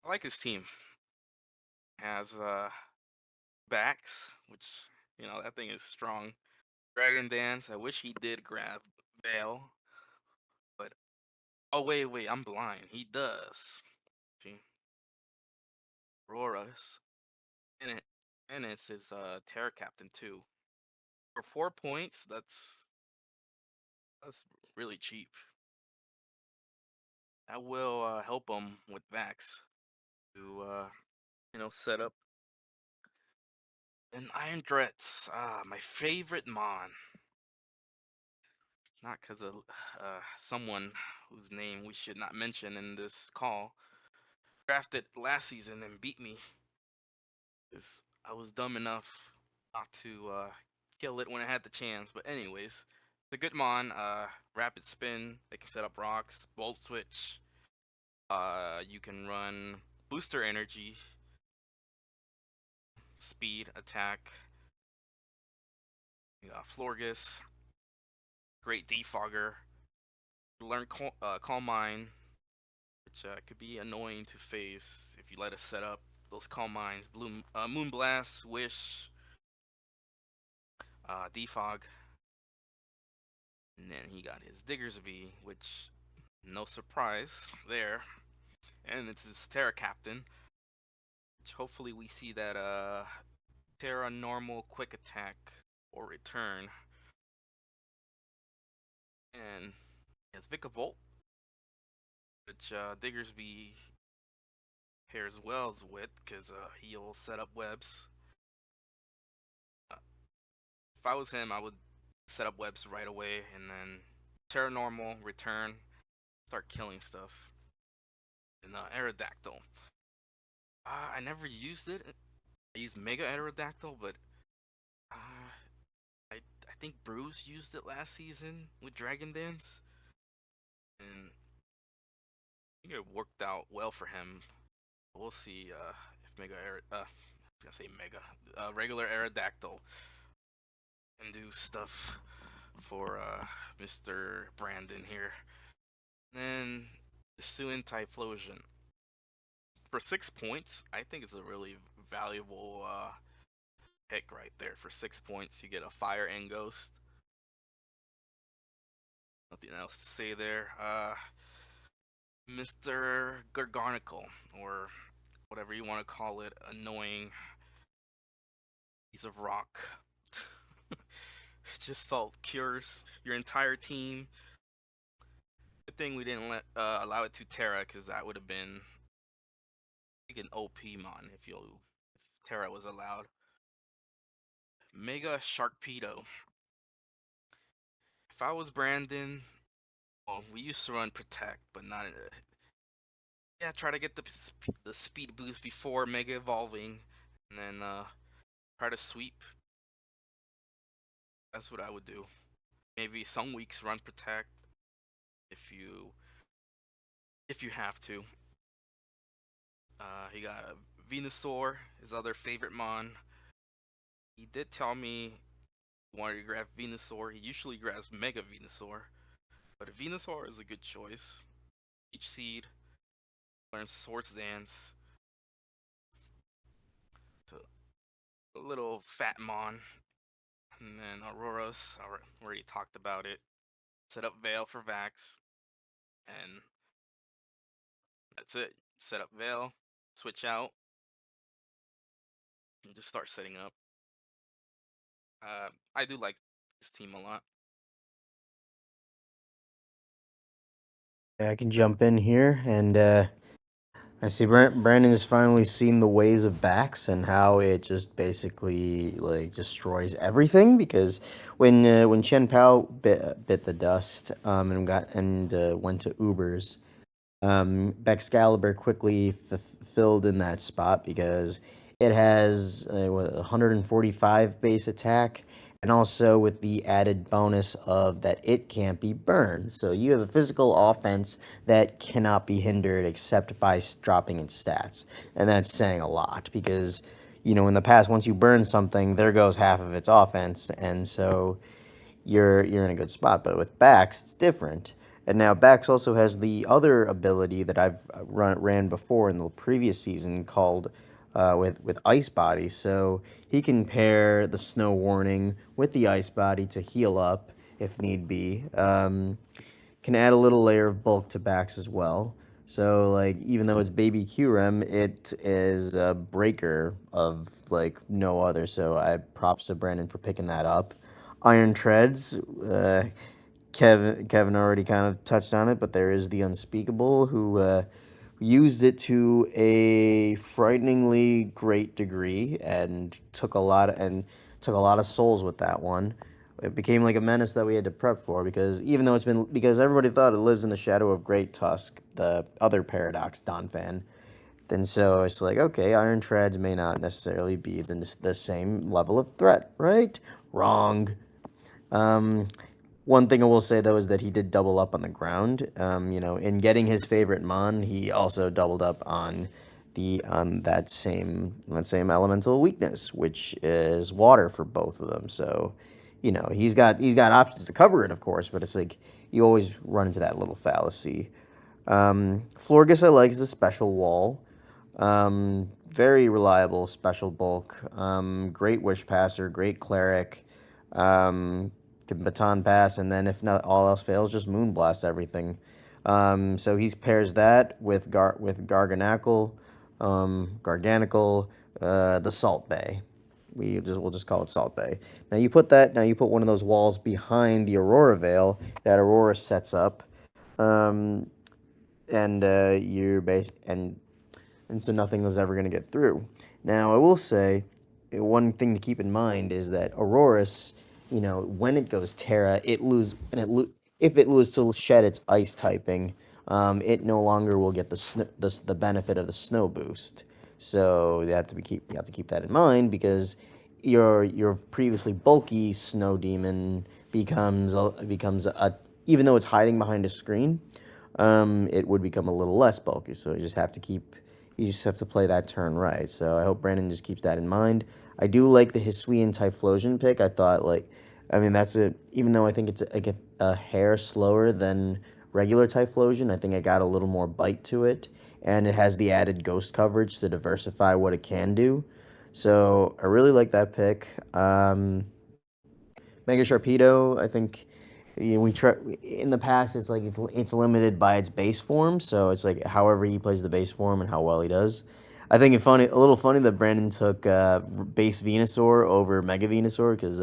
I like his team. Has backs, which that thing is strong. Dragon Dance. I wish he did grab Veil, but oh wait, I'm blind. He does. See, Aurora's and it's his Terra Captain too. For 4 points, that's really cheap. That will help him with Vax to set up. And Iron Threats, my favorite Mon. Not because of someone whose name we should not mention in this call. Drafted last season and beat me. Because I was dumb enough not to kill it when I had the chance. But anyways, the good Mon, rapid spin, they can set up rocks, volt switch. You can run booster energy, speed, attack. You got Florgus, great defogger. Learn Calm Mind, which could be annoying to face if you let us set up those Calm Minds. Moonblast, Wish, Defog. And then he got his Diggersby, which, no surprise there. And it's his Terra Captain, which hopefully we see that Terra normal quick attack or return. And he has Vikavolt, which Diggersby pairs well with, because he'll set up webs. If I was him, I would set up webs right away and then Terra normal, return, start killing stuff. And Aerodactyl. I never used it. I used Mega Aerodactyl, but I think Bruce used it last season with Dragon Dance, and I think it worked out well for him. We'll see if I was gonna say Mega, regular Aerodactyl can do stuff for Mr. Brandon here. And then the Suin Typhlosion. For 6 points, I think it's a really valuable pick right there. For 6 points, you get a Fire and Ghost. Nothing else to say there. Mr. Gargarnacle, or whatever you want to call it, annoying piece of rock. Just all cures your entire team. Good thing we didn't allow it to Terra, because that would have been like an OP mon if Terra was allowed. Mega Sharkpedo. If I was Brandon, well, we used to run Protect, but not. Yeah, try to get the speed boost before Mega Evolving, and then try to sweep. That's what I would do. Maybe some weeks run protect if you have to. He got a Venusaur, his other favorite mon. He did tell me he wanted to grab Venusaur. He usually grabs Mega Venusaur, but a Venusaur is a good choice. Each seed learns Swords Dance. So a little fat mon, and then Aurora's. I already talked about it. Set up Veil for Vax, and that's it. Set up Veil, switch out, and just start setting up. I do like this team a lot. Yeah, I can jump in here, and I see Brandon has finally seen the ways of backs and how it just basically like destroys everything. Because when Chen Pao bit the dust and went to Ubers, Excalibur quickly filled in that spot because it has 145 base attack, and also with the added bonus of that it can't be burned. So you have a physical offense that cannot be hindered except by dropping its stats, and that's saying a lot because in the past, once you burn something, there goes half of its offense, and so you're in a good spot. But with Bax, it's different. And now Bax also has the other ability that I've ran before in the previous season called with Ice Body. So he can pair the Snow Warning with the Ice Body to heal up if need be. Can add a little layer of bulk to Bax as well. So like even though it's baby QREM, it is a breaker of like no other. So I props to Brandon for picking that up. Iron Treads. Kevin already kind of touched on it, but there is the Unspeakable who used it to a frighteningly great degree and took a lot of souls with that one. It became like a menace that we had to prep for because even though because everybody thought it lives in the shadow of Great Tusk, the other Paradox Donphan. Then so it's like, okay, Iron Treads may not necessarily be the same level of threat, right? Wrong. Um, One thing I will say though is that he did double up on the ground. In getting his favorite mon, he also doubled up on that same elemental weakness, which is water for both of them. So, he's got options to cover it, of course, but it's like you always run into that little fallacy. Florgus I like is a special wall. Very reliable special bulk. Great wish passer, great cleric. Can baton pass, and then if not all else fails, just moonblast everything. So he pairs that with Garganical, the Salt Bay. We'll just call it Salt Bay. Now you put one of those walls behind the Aurora Veil that Aurora sets up, um, and you're based and so nothing was ever going to get through. Now, I will say, one thing to keep in mind is that Aurorus, when it goes Terra, if it loses to shed its ice typing, it no longer will get the benefit of the snow boost. So you have to keep that in mind because your previously bulky snow demon becomes a even though it's hiding behind a screen, it would become a little less bulky. So you just have to play that turn right. So I hope Brandon just keeps that in mind. I do like the Hisuian Typhlosion pick. I thought even though I think it's a hair slower than regular Typhlosion, I think I got a little more bite to it, and it has the added ghost coverage to diversify what it can do. So I really like that pick. Mega Sharpedo, I think we try in the past. It's like it's limited by its base form, so it's like however he plays the base form and how well he does. I think a little funny that Brandon took base Venusaur over Mega Venusaur because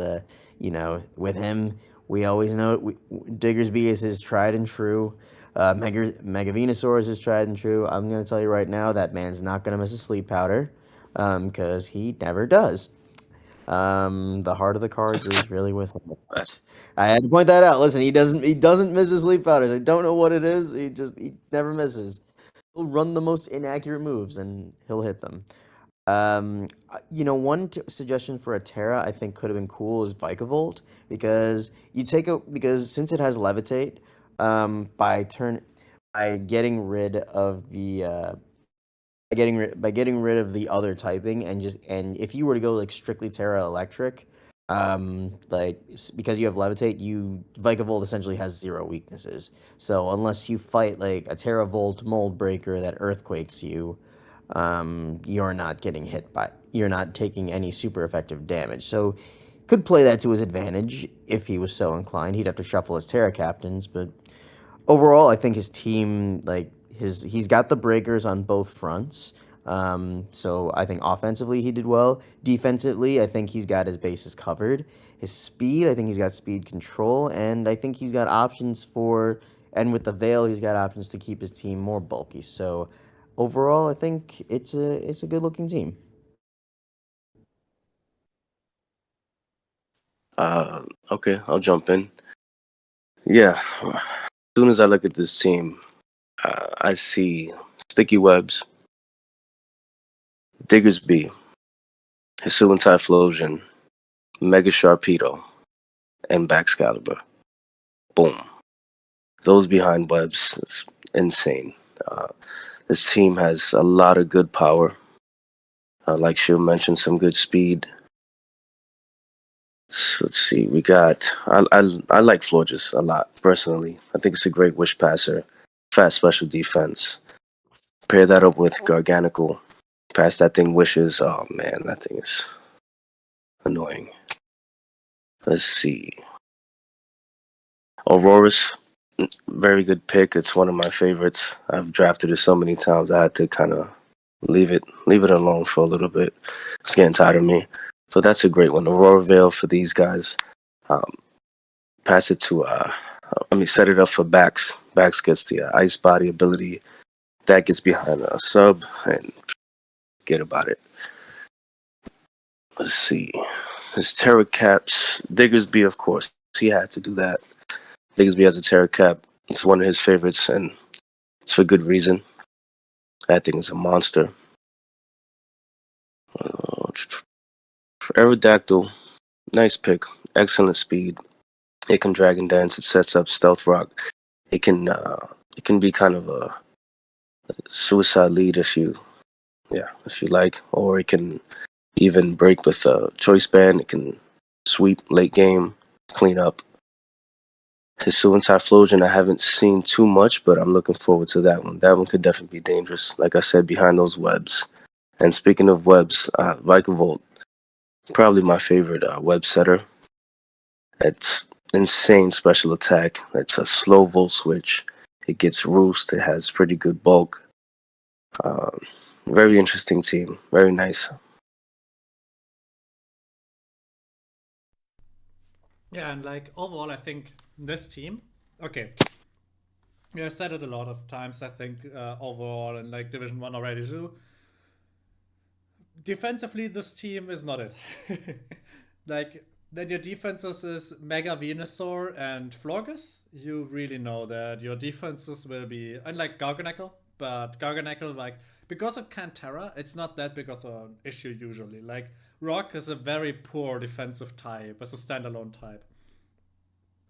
with him we always know Diggersby is his tried and true. Mega Venusaur is his tried and true. I'm gonna tell you right now that man's not gonna miss a sleep powder, because he never does. The heart of the cards is really with him. I had to point that out. Listen, he doesn't miss his sleep powders. I don't know what it is. He never misses. He'll run the most inaccurate moves and he'll hit them. One suggestion for a Terra I think could have been cool is Vikavolt because because since it has Levitate, by turn by getting rid of the by getting rid of the other typing and if you were to go like strictly Terra Electric, because you have Levitate, Vikavolt essentially has zero weaknesses. So unless you fight like a Terra Volt Mold Breaker that earthquakes you, you're not taking any super effective damage. So could play that to his advantage if he was so inclined. He'd have to shuffle his Terra captains, but overall, I think his team, he's got the breakers on both fronts. So I think offensively he did well. Defensively, I think he's got his bases covered. His speed, I think he's got speed control, and I think he's got and with the Veil, he's got options to keep his team more bulky. So overall, I think it's a good looking team. Okay, I'll jump in. Yeah, as soon as I look at this team, I see Sticky Webs, Diggersby, Hisuian Typhlosion, Mega Sharpedo, and Baxcalibur. Boom. Those behind Webs, it's insane. This team has a lot of good power. Like Shield mentioned, some good speed. Let's see. I like Florges a lot personally. I think it's a great wish passer, fast special defense. Pair that up with Garganical. Pass that thing wishes. Oh man, that thing is annoying. Let's see. Aurora's very good pick. It's one of my favorites. I've drafted it so many times. I had to kind of leave it alone for a little bit. It's getting tired of me. So that's a great one. Aurora Veil for these guys. Pass it to set it up for Bax. Bax gets the ice body ability. That gets behind a sub and get about it. Let's see. His Terra Caps. Diggersby, of course. He had to do that. Diggersby has a Terra Cap. It's one of his favorites, and it's for good reason. That thing is a monster. For Aerodactyl, nice pick. Excellent speed. It can Dragon Dance. It sets up Stealth Rock. It can be kind of a suicide lead if you like, or it can even break with a Choice Band. It can sweep late game, clean up. Hisuian Typhlosion, I haven't seen too much, but I'm looking forward to that one. That one could definitely be dangerous, like I said, behind those webs. And speaking of webs, Vikavolt, probably my favorite web setter. It's insane special attack. It's a slow volt switch. It gets roost. It has pretty good bulk. Very interesting team. Very nice. Yeah, and like overall, I think this team, okay, yeah, I said it a lot of times. I think overall in like Division 1 already too. Defensively, this team is not it. Like, then your defenses is Mega Venusaur and Florges. You really know that your defenses will be, unlike Garganacl, but Garganacl, like, because it can't Terra, it's not that big of an issue usually. Like, Rock is a very poor defensive type as a standalone type.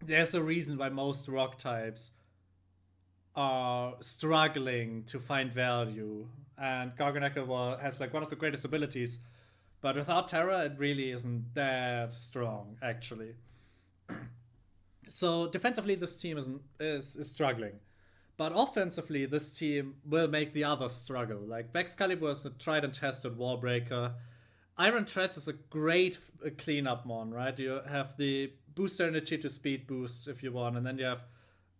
There's a reason why most Rock types are struggling to find value. And Garganacl has like one of the greatest abilities, but without Terra, it really isn't that strong, actually. So defensively, this team is struggling. But offensively, this team will make the others struggle. Like, Baxcalibur is a tried and tested wall breaker. Iron Treads is a great cleanup mon, right? You have the booster energy to speed boost if you want, and then you have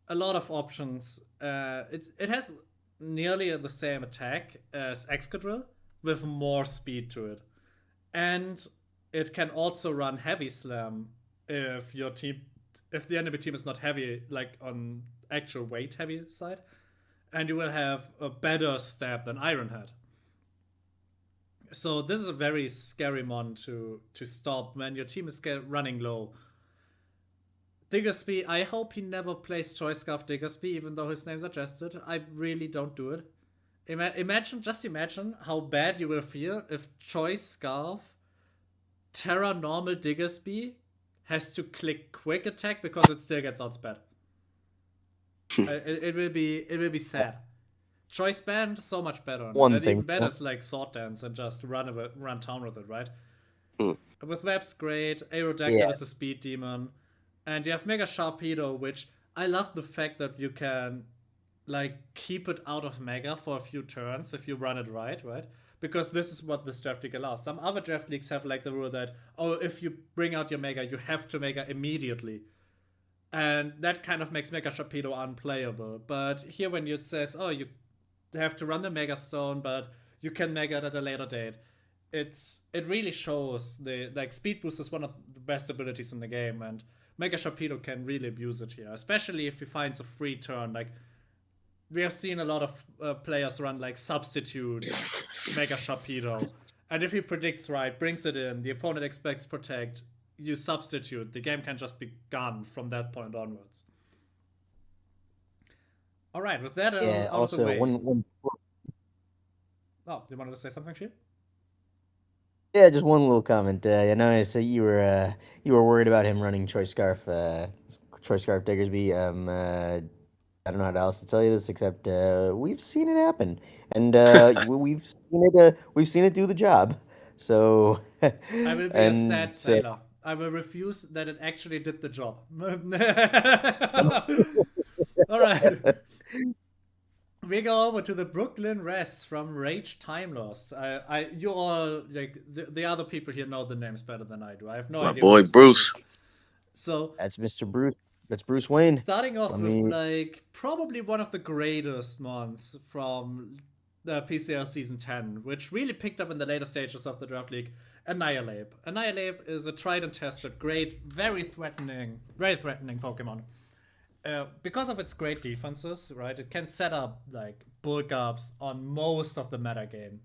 a lot of options. It has nearly the same attack as Excadrill with more speed to it. And it can also run Heavy Slam if the enemy team is not heavy, like on actual weight heavy side, and you will have a better stab than Ironhead. So this is a very scary mon to stop when your team is running low. Diggersby, I hope he never plays Choice Scarf Diggersby, even though his name's adjusted. I really don't do it. Imagine how bad you will feel if Choice Scarf Terra normal Diggersby has to click quick attack because it still gets outsped. It will be sad. Choice Band so much better, One and thing. even better is like Sword Dance and just run town with it, right? Mm. With Web's great, Aerodactyl Yeah. is a speed demon, and you have Mega Sharpedo, which I love the fact that you can like keep it out of Mega for a few turns if you run it right? Because this is what this draft league allows. Some other draft leagues have like the rule that, oh, if you bring out your Mega, you have to Mega immediately. And that kind of makes Mega Sharpedo unplayable. But here when it says, oh, you have to run the Mega Stone, but you can Mega it at a later date, it really shows the like Speed Boost is one of the best abilities in the game, and Mega Sharpedo can really abuse it here, especially if he finds a free turn. Like we have seen a lot of players run like substitute Mega Sharpedo, and if he predicts right, brings it in, the opponent expects protect, you substitute, the game can just be gone from that point onwards. All right, with that Yeah. out of the Also, way. one. Oh, you wanted to say something, Shi? Yeah, just one little comment. I noticed that you were worried about him running Choice Scarf Diggersby. I don't know how else to tell you this except we've seen it happen, and we've seen it do the job. So, I will be a and sad sailor. I will refuse that it actually did the job. All right. We go over to the Brooklyn Rest from Rage Time Lost. You all like the other people here know the names better than I do. I have no My idea boy who this person Bruce. is. So that's Mr. Bruce. That's Bruce Wayne. starting off Let with me. like probably one of the greatest mons from the PCL season 10, which really picked up in the later stages of the draft league. Annihilate. Annihilate is a tried and tested, great, very threatening Pokemon. Because of its great defenses, right, it can set up like bulk ups on most of the meta game.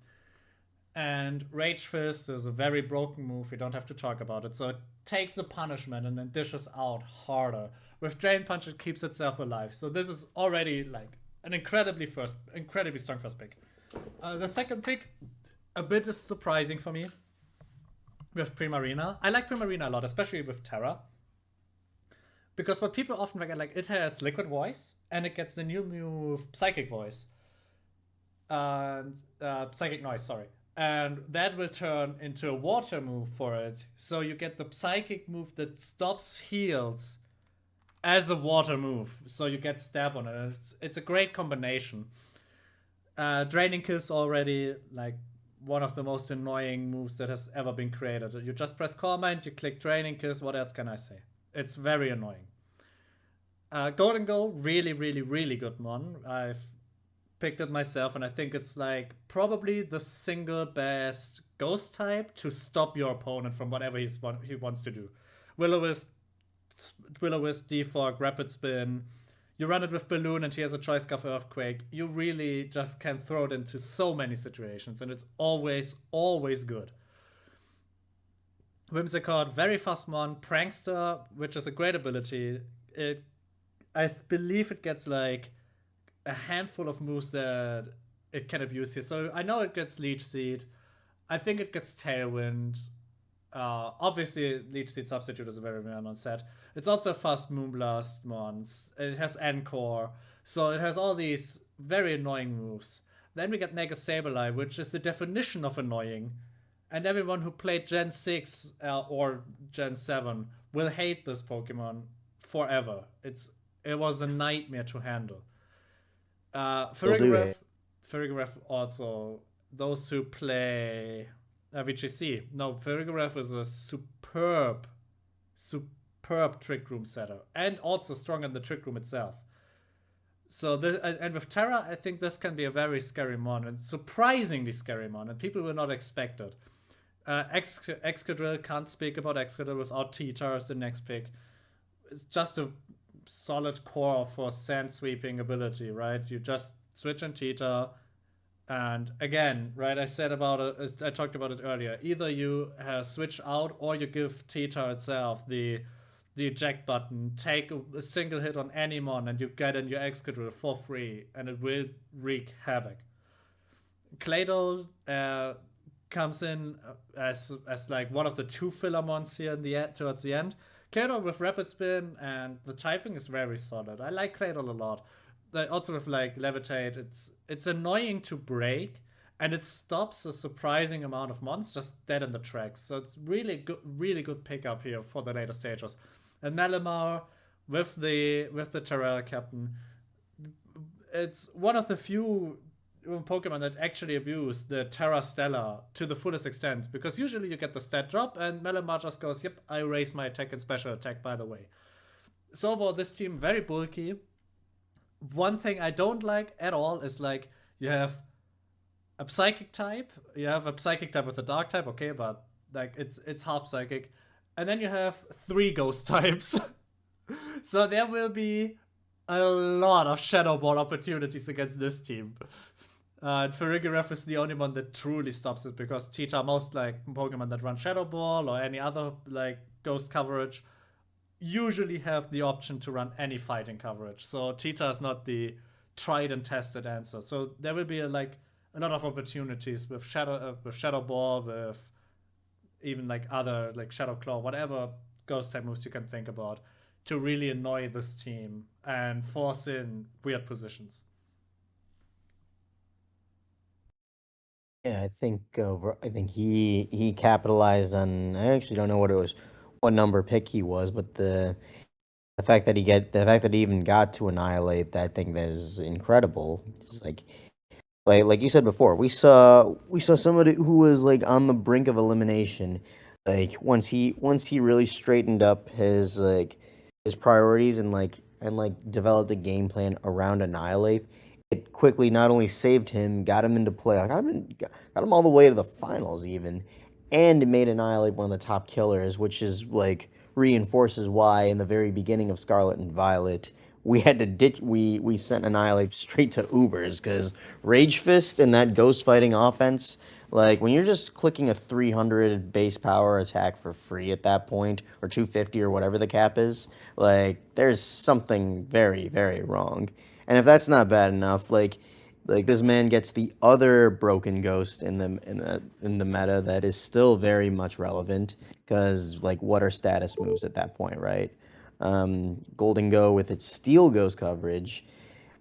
And Rage Fist is a very broken move. We don't have to talk about it. So it takes the punishment and then dishes out harder. With Drain Punch, it keeps itself alive. So this is already like an incredibly strong first pick. The second pick, a bit is surprising for me. With Primarina, I like Primarina a lot, especially with Terra. Because what people often forget, like it has Liquid Voice and it gets the new move Psychic Voice. And Psychic Noise, sorry. And that will turn into a water move for it. So you get the Psychic move that stops heals as a water move. So you get stab on it. And it's a great combination. Draining Kiss already, like, one of the most annoying moves that has ever been created. You just press Core Mind, you click Draining Kiss, what else can I say? It's very annoying. Golden Go, really, really, really good mon. I've picked it myself, and I think it's like probably the single best ghost type to stop your opponent from whatever he wants to do. Will-O-Wisp, Defog, Rapid Spin. You run it with Balloon and he has a Choice Scarf Earthquake. You really just can throw it into so many situations, and it's always, always good. Whimsicott, very fast mon. Prankster, which is a great ability. I believe it gets like a handful of moves that it can abuse here. So I know it gets Leech Seed. I think it gets Tailwind. Obviously, Leech Seed Substitute is a very well-known set. It's also a fast Moonblast mons. It has Encore. So it has all these very annoying moves. Then we get Mega Sableye, which is the definition of annoying. And everyone who played Gen 6 or Gen 7 will hate this Pokemon forever. It was a nightmare to handle. Farigiraf also, those who play VGC. No, Farigiraf is a superb Trick Room setter. And also strong in the Trick Room itself. So, and with Terra, I think this can be a very scary mon. And surprisingly scary mon. And people will not expect it. Excadrill, can't speak about Excadrill without T-Tar as the next pick. It's just a solid core for sand sweeping ability, right? You just switch on T-Tar, and again, right, I talked about it earlier. Either you switch out or you give T-Tar itself the eject button, take a single hit on any mon, and you get in your Excadrill for free, and it will wreak havoc. Claydol comes in as like one of the 2 filler mons here in the towards the end. Claydol with rapid spin and the typing is very solid. I like Claydol a lot. Also with like levitate, it's annoying to break, and it stops a surprising amount of mons just dead in the tracks. So it's really good pickup here for the later stages. And Malamar with the Terrell Captain, it's one of the few Pokemon that actually abuse the Terra Stella to the fullest extent, because usually you get the stat drop and Malamar just goes, yep, I raise my attack and special attack, by the way. So overall, this team very bulky. One thing I don't like at all is like you have a psychic type, with a dark type, okay, but like it's half psychic, and then you have 3 ghost types. So there will be a lot of Shadow Ball opportunities against this team. And Farigiraf is the only one that truly stops it, because Tita, most like Pokemon that run Shadow Ball or any other like ghost coverage, usually have the option to run any fighting coverage. So Tita is not the tried and tested answer. So there will be a lot of opportunities with Shadow Ball, with even like other like Shadow Claw, whatever ghost type moves you can think about, to really annoy this team and force in weird positions. Yeah, I think he capitalized on. I actually don't know what number pick he was, but the fact that he even got to annihilate, I think that is incredible. It's like you said before, we saw somebody who was like on the brink of elimination. Like once he really straightened up his priorities and developed a game plan around Annihilate, it quickly not only saved him, got him into play, got him all the way to the finals even, and it made Annihilate one of the top killers, which is like reinforces why in the very beginning of Scarlet and Violet we had to ditch we sent Annihilate straight to Ubers, because Rage Fist and that ghost fighting offense, like when you're just clicking a 300 base power attack for free at that point, or 250 or whatever the cap is, like there's something very, very wrong. And if that's not bad enough, like this man gets the other broken ghost in the meta that is still very much relevant, because like what are status moves at that point, right? Golden Go with its Steel Ghost coverage.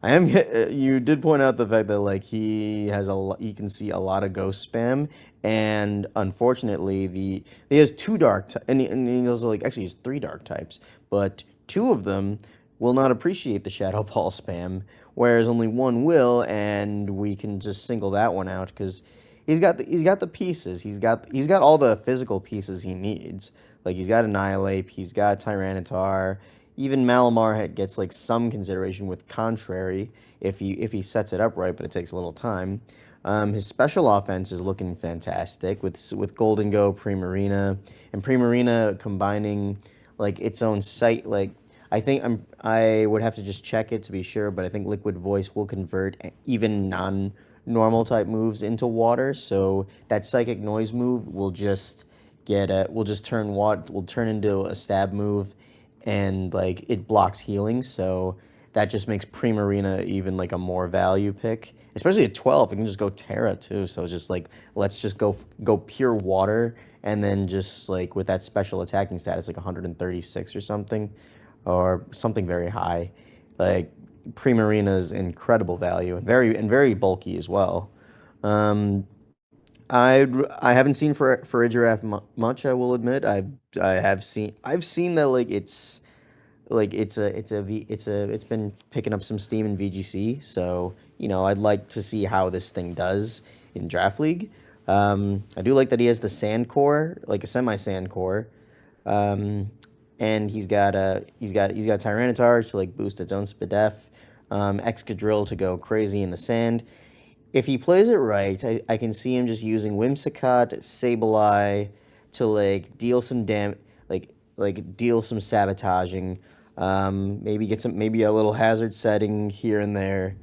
You did point out the fact that like he can see a lot of ghost spam, and unfortunately he has 2 dark and he also like actually has 3 dark types, but 2 of them will not appreciate the Shadow Ball spam, whereas only 1 will, and we can just single that one out because he's got the pieces. He's got all the physical pieces he needs. Like he's got Annihilate, he's got Tyranitar. Even Malamar gets like some consideration with Contrary if he sets it up right, but it takes a little time. His special offense is looking fantastic with Golden Go, Primarina, and Primarina combining like its own sight. Like I would have to just check it to be sure, but I think Liquid Voice will convert even non-normal type moves into water. So that Psychic Noise move will just turn into a stab move, and like it blocks healing, so that just makes Primarina even like a more value pick, especially at 12. It can just go Terra too, so it's just like let's just go pure water, and then just like with that special attacking status like 136 or something very high, like Primarina's incredible value and very bulky as well. I haven't seen for a giraffe much. I will admit. I've seen that like it's it's been picking up some steam in VGC. So I'd like to see how this thing does in Draft League. I do like that he has the Sand Core, like a semi-Sand Core, and he's got Tyranitar to like boost its own Spadef, Excadrill to go crazy in the sand. If he plays it right, I can see him just using Whimsicott, Sableye to like deal some deal some sabotaging. Maybe a little hazard setting here and there.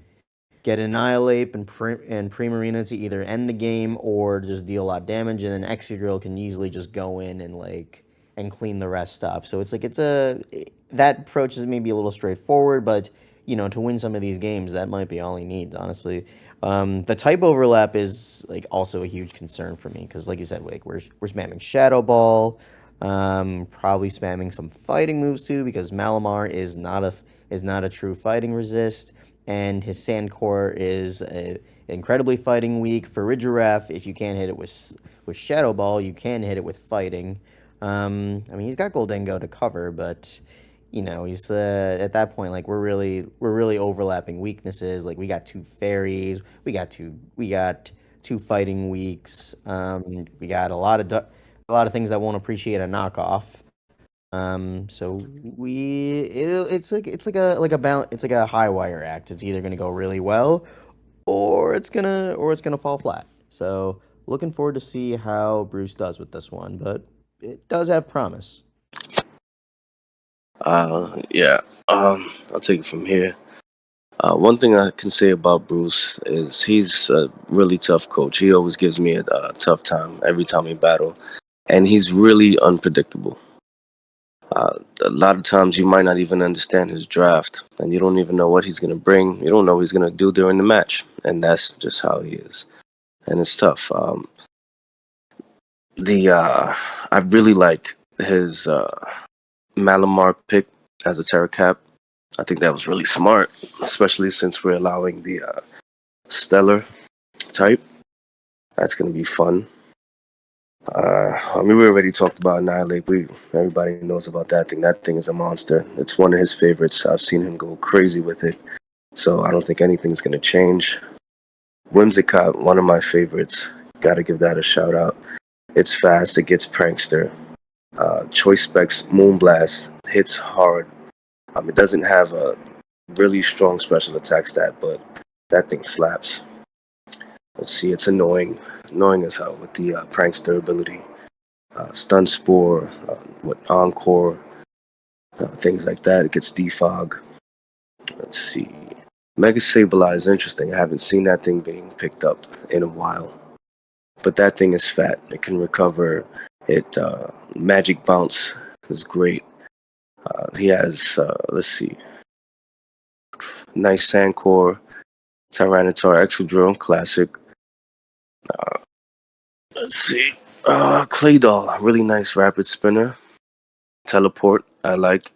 Get Annihilate and Primarina to either end the game or just deal a lot of damage, and then Excadrill can easily just go in and clean the rest up. So that approach is maybe a little straightforward, but to win some of these games, that might be all he needs, honestly. The type overlap is like also a huge concern for me because, like you said, like we're spamming Shadow Ball, probably spamming some fighting moves too because Malamar is not a true fighting resist, and his Sand Core is incredibly fighting weak. For Ridgiraf, if you can't hit it with Shadow Ball, you can hit it with fighting. I mean, he's got Goldengo to cover, but he's at that point like we're really overlapping weaknesses. Like we got two fairies, we got two fighting weeks. We got a lot of things that won't appreciate a knockoff. So it's like a balance. It's like a high wire act. It's either gonna go really well, or it's gonna fall flat. So looking forward to see how Bruce does with this one, but it does have promise. Yeah. I'll take it from here. One thing I can say about Bruce is he's a really tough coach. He always gives me a tough time every time we battle, and he's really unpredictable. A lot of times you might not even understand his draft, and you don't even know what he's gonna bring. You don't know what he's gonna do during the match, and that's just how he is, and it's tough. The I really like his Malamar pick as a Terra Cap. I think that was really smart, especially since we're allowing the Stellar type. That's gonna be fun. I mean, we already talked about Annihilate. Everybody knows about that thing. That thing is a monster. It's one of his favorites. I've seen him go crazy with it. So I don't think anything's gonna change. Whimsicott, one of my favorites. Got to give that a shout out. It's fast. It gets prankster. Choice specs Moonblast hits hard. It doesn't have a really strong special attack stat, but that thing slaps. Let's see, it's annoying as hell with the prankster ability. Stun Spore, what Encore, things like that. It gets defog. Let's see. Mega Sableye is interesting. I haven't seen that thing being picked up in a while. But that thing is fat. It can recover. It Magic Bounce is great. He has let's see, nice Sandcore, Tyranitar Exodrill, classic. Let's see, Claydol, really nice rapid spinner. Teleport, I like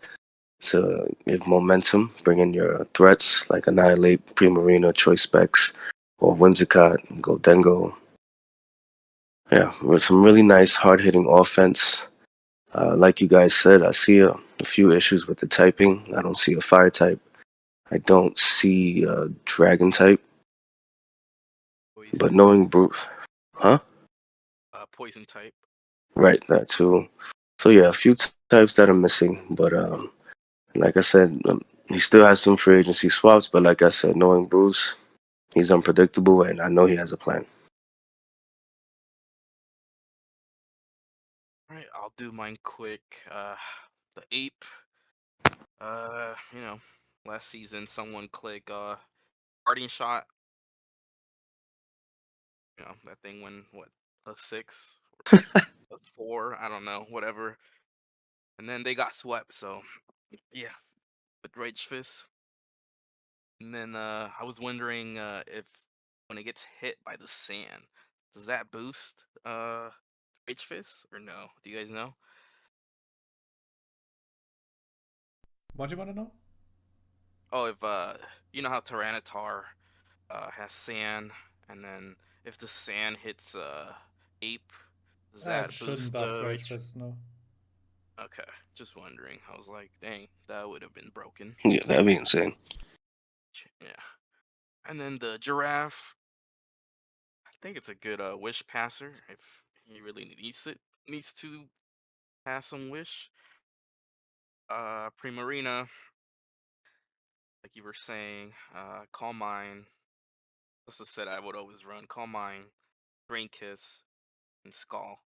to give momentum, bring in your threats like Annihilate, Primarina, Choice Specs, or Whimsicott, Goldengo. Yeah, with some really nice hard hitting offense. Like you guys said, I see a few issues with the typing. I don't see a fire type. I don't see a dragon type. Poison. But knowing Bruce, huh? Poison type. Right, that too. So yeah, a few types that are missing. But like I said, he still has some free agency swaps. But like I said, knowing Bruce, he's unpredictable, and I know he has a plan. All right, I'll do mine quick. The ape. You know, last season someone click Guardian Shot. You know that thing went what +6, +4. I don't know, whatever. And then they got swept. So yeah, with Rage Fist. And then I was wondering if when it gets hit by the sand, does that boost Rage Fist or no? Do you guys know? What do you want to know? Oh, if you know how Tyranitar has sand, and then if the sand hits ape, does It that shouldn't boost buff Rage Rage? Fist, no. Okay, just wondering. I was like, dang, that would have been broken. Yeah, that'd be insane. Yeah. And then the giraffe, I think it's a good wish passer if he really needs to pass some wish. Primarina, like you were saying, Calm Mind. That's the set I would always run. Calm Mind, Drain Kiss, and Skull.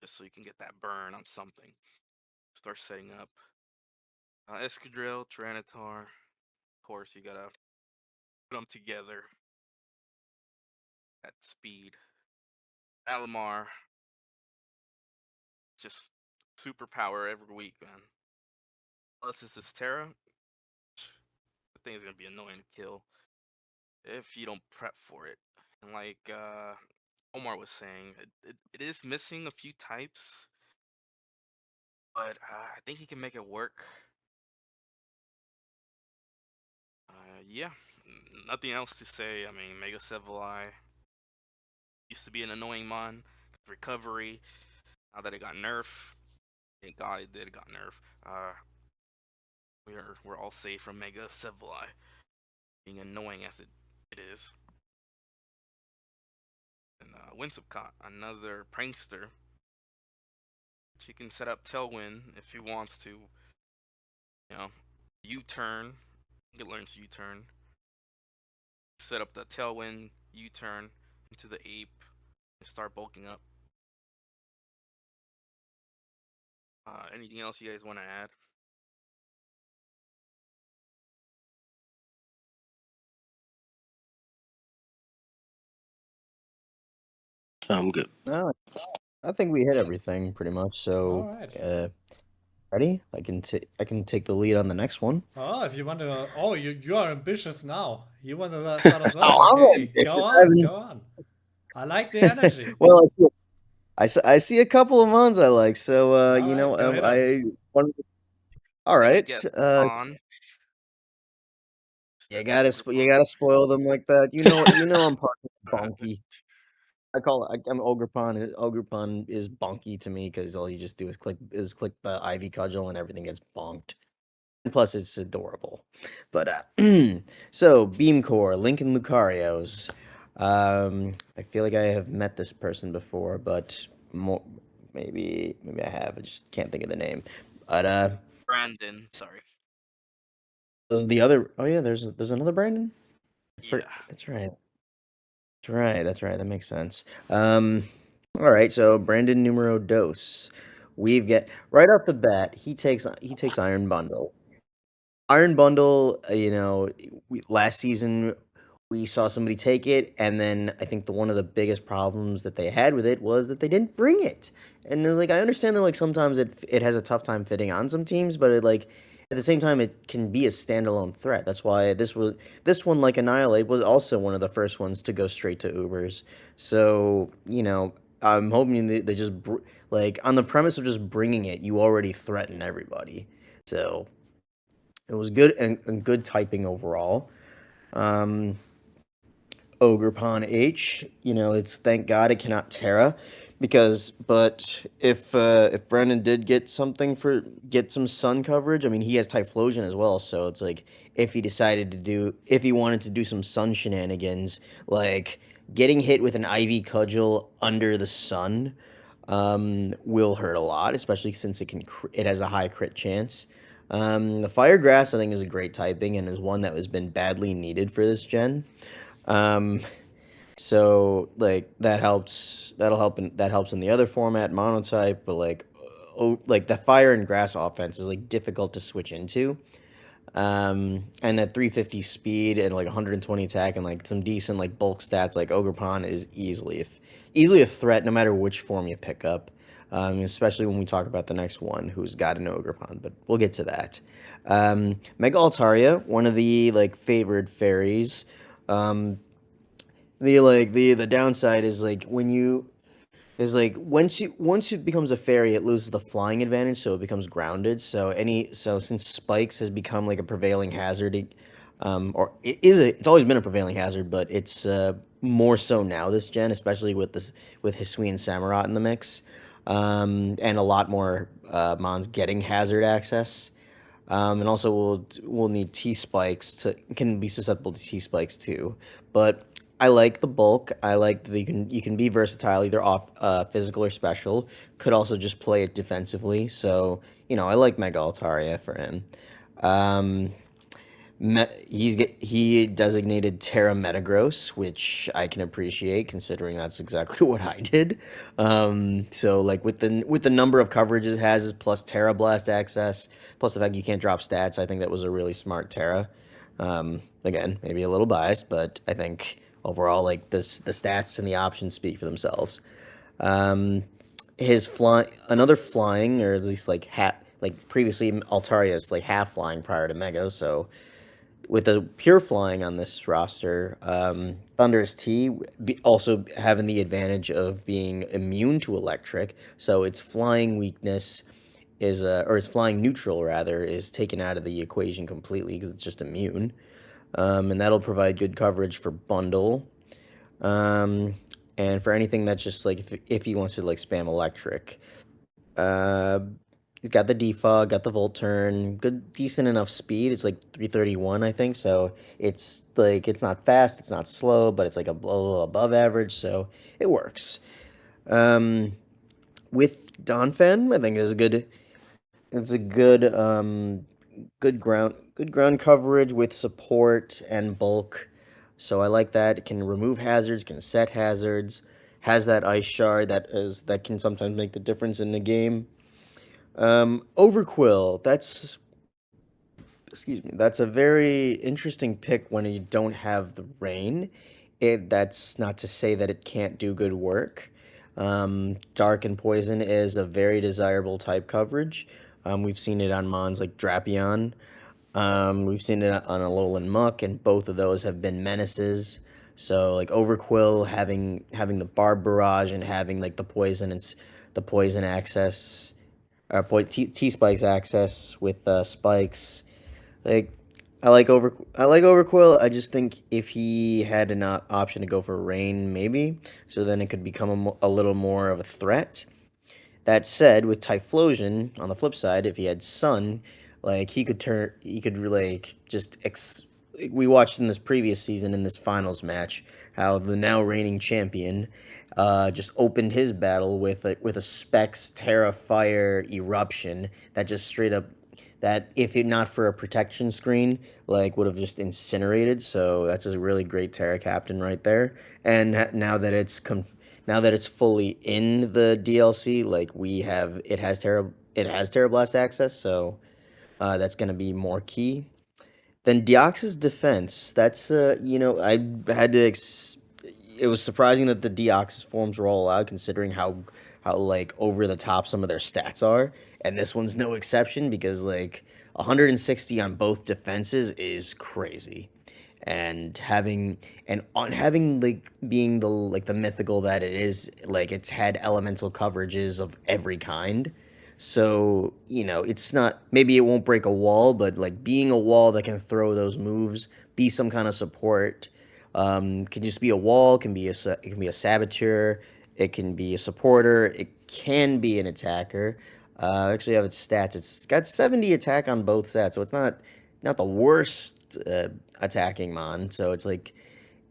Just so you can get that burn on something. Start setting up. Escadrille, Tyranitar. Of course, you gotta put them together at speed. Alamar, just superpower every week, man. Plus, this is Terra. The thing is gonna be annoying to kill. if you don't prep for it. And like Omar was saying, it is missing a few types, but I think he can make it work. Yeah, nothing else to say. I mean, Mega Sevali used to be an annoying mon. Recovery, now that it got nerfed, thank God it did. It got nerfed. We're all safe from Mega Sevali being annoying as it is. And Winsupcott, another prankster. He can set up Tailwind if he wants to. You know, U-turn. He learns U-turn. Set up the Tailwind, U-turn into the ape, and start bulking up. Anything else you guys want to add? I'm good. No, I think we hit everything pretty much. All So, right. ready? I can take the lead on the next one. Oh, if you want to, oh, you are ambitious now. You want to start us off? Oh, I'm Okay, ambitious. go I on, haven't- go on. I like the energy. well, I see a couple of mons I like. So, All right, go hit us. All Let me right. guess, Stefan. You gotta spoil them like that. You know I'm part of bonky. I'm Ogrepon. Ogrepon is bonky to me because all you just do is click the Ivy Cudgel and everything gets bonked. And plus, it's adorable. But so Beam Core, Lincoln Lucarios. I feel like I have met this person before, but more maybe I have. I just can't think of the name. But Brandon, sorry. those are the other. Oh yeah, there's another Brandon. Yeah. That's right. That's right. That makes sense. All right. So Brandon numero dos. We've got right off the bat. He takes Iron Bundle. Iron Bundle. Last season we saw somebody take it, and then I think one of the biggest problems that they had with it was that they didn't bring it. And like I understand that like sometimes it has a tough time fitting on some teams, but at the same time it can be a standalone threat. That's why this one like Annihilate was also one of the first ones to go straight to Ubers. So I'm hoping they just like on the premise of just bringing it, you already threaten everybody. So it was good and good typing overall. Um, Ogrepon H. It's thank God it cannot Terra, but if Brennan did get some sun coverage, I mean he has Typhlosion as well, so it's like if he wanted to do some sun shenanigans, like getting hit with an Ivy Cudgel under the sun, will hurt a lot, especially since it has a high crit chance. The Fire Grass I think is a great typing and is one that has been badly needed for this gen. Um, so like that helps in the other format monotype, but like the fire and grass offense is like difficult to switch into. And at 350 speed and like 120 attack and like some decent like bulk stats, like Ogrepon is easily a threat no matter which form you pick up. Especially when we talk about the next one who's got an Ogrepon, but we'll get to that. Mega Altaria, one of the like favored fairies. Um, the downside is like once it becomes a fairy, it loses the flying advantage, so it becomes grounded. So since spikes has become like a prevailing hazard, or it's always been a prevailing hazard, but it's more so now this gen, especially with Hisui and Samurott in the mix, and a lot more mons getting hazard access. And also we'll need T spikes can be susceptible to T spikes too. But I like the bulk. I like that you can be versatile, either off physical or special. Could also just play it defensively. So I like Mega Altaria for him. Um, he designated Terra Metagross, which I can appreciate considering that's exactly what I did. So like with the number of coverages it has plus Terra Blast access, plus the fact you can't drop stats, I think that was a really smart Terra. Again, maybe a little biased, but I think overall like the stats and the options speak for themselves. Um, another flying, or at least like previously Altaria's like half flying prior to Mega, so with a pure flying on this roster, Thunderous T also having the advantage of being immune to electric, so its flying weakness is or its flying neutral rather is taken out of the equation completely because it's just immune, and that'll provide good coverage for bundle, um, and for anything that's just like if he wants to like spam electric. Uh, he's got the defog, got the volt turn, good, decent enough speed. It's like 331, I think. So it's like it's not fast, it's not slow, but it's like a little above average. So it works. Um, with Donphan, I think is a good. It's a good ground coverage with support and bulk. So I like that. It can remove hazards, can set hazards, has that ice shard that can sometimes make the difference in the game. Overquill, that's a very interesting pick when you don't have the rain. That's not to say that it can't do good work. Dark and Poison is a very desirable type coverage. We've seen it on Mons like Drapion. We've seen it on Alolan Muck, and both of those have been menaces. So like Overquill having the Barb Barrage and having like the poison access, T spikes access with spikes. Like I like Overquill. I just think if he had an option to go for Rain, maybe, so then it could become a little more of a threat. That said, with Typhlosion on the flip side, if he had Sun, like he could like we watched in this previous season in this finals match how the now reigning champion just opened his battle with a Specs Terra Fire Eruption that just straight up that if it not for a protection screen like would have just incinerated. So that's a really great Terra Captain right there. And now that it's fully in the DLC, like it has Terra Blast access, so that's gonna be more key. Then Deoxys defense. That's I had to. It was surprising that the Deoxys forms were all allowed, considering how like over the top some of their stats are, and this one's no exception because like 160 on both defenses is crazy, and having like being the mythical that it is, like it's had elemental coverages of every kind. So, it's not, maybe it won't break a wall, but like being a wall that can throw those moves, be some kind of support. Can just be a wall, it can be a saboteur, it can be a supporter, it can be an attacker. I actually have its stats. It's got 70 attack on both sets, so it's not the worst attacking mon. So it's like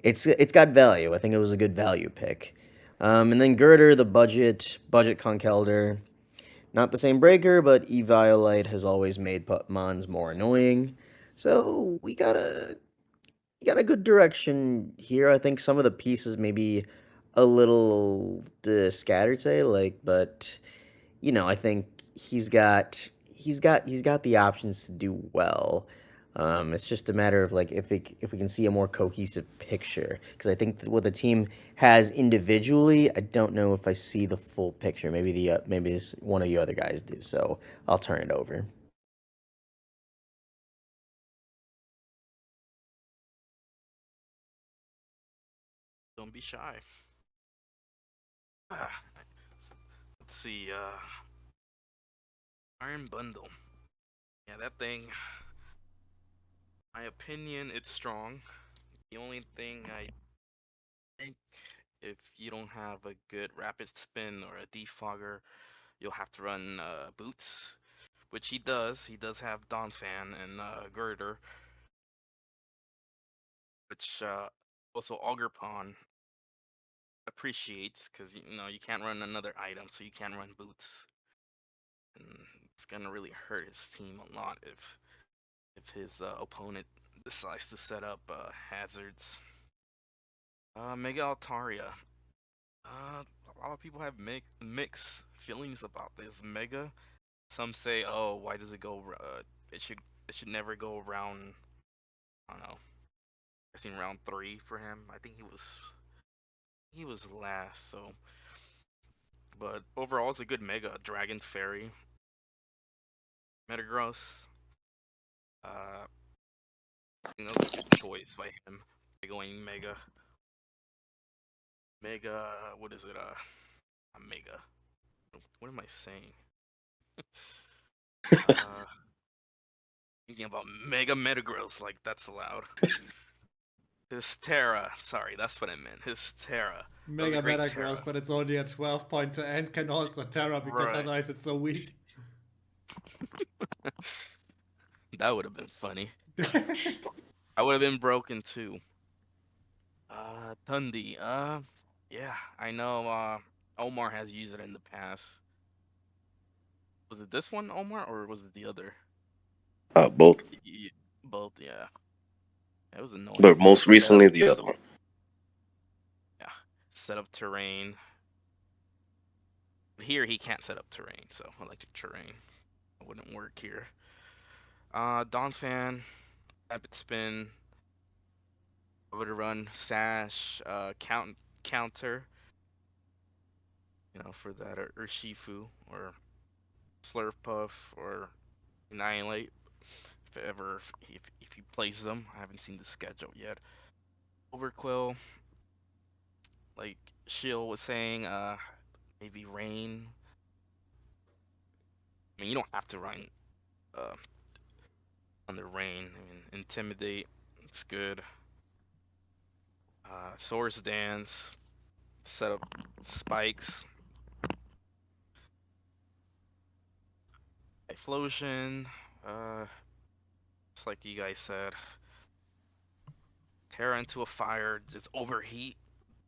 it's got value. I think it was a good value pick. And then Girder, the budget Conkelder. Not the same breaker, but Eviolite has always made Mons more annoying. So we got a good direction here. I think some of the pieces maybe a little scattered, say, like, but I think he's got the options to do well. It's just a matter of like if we can see a more cohesive picture, because I think that what the team has individually, I don't know if I see the full picture. Maybe one of you other guys do. So I'll turn it over. Don't be shy. Ah, let's see. Iron Bundle. Yeah, that thing. My opinion, it's strong. The only thing I think, if you don't have a good rapid spin or a defogger, you'll have to run boots, which he does. He does have Donphan and Girder, which also Augerpawn appreciates because you can't run another item, so you can't run boots, and it's gonna really hurt his team a lot if his opponent decides to set up hazards. Mega Altaria. A lot of people have mixed feelings about this Mega. Some say, "Oh, why does it go? It should never go around. I don't know. I seen round 3 for him. I think he was last. So, but overall, it's a good Mega. Dragon Fairy, Metagross. Uh, I think that was a good choice by him by going Mega. Mega, what is it? A Mega. What am I saying? Thinking about Mega Metagross, like that's allowed. Hystera, sorry, that's what I meant. Hystera. That was a Mega great Metagross, Terra. but it's only a 12 pointer and can also Terra because Right. otherwise it's so weak. That would have been funny. I would have been broken too. Tundi. Yeah, I know. Omar has used it in the past. Was it this one, Omar, or was it the other? Both, Both, yeah. That was annoying. but most Set up, recently the other one. yeah. Set up terrain. But here he can't set up terrain, so electric terrain wouldn't work here. Donphan, rapid spin, over to run, sash, counter. You know, for that, or Shifu, or Slurf Puff, or Annihilate. If he plays them, I haven't seen the schedule yet. Overquill, like Shill was saying, maybe Rain. I mean, you don't have to run uh under Rain. I mean, Intimidate, it's good. Source Dance, set up spikes. Explosion, just like you guys said. Terra into a fire, just overheat.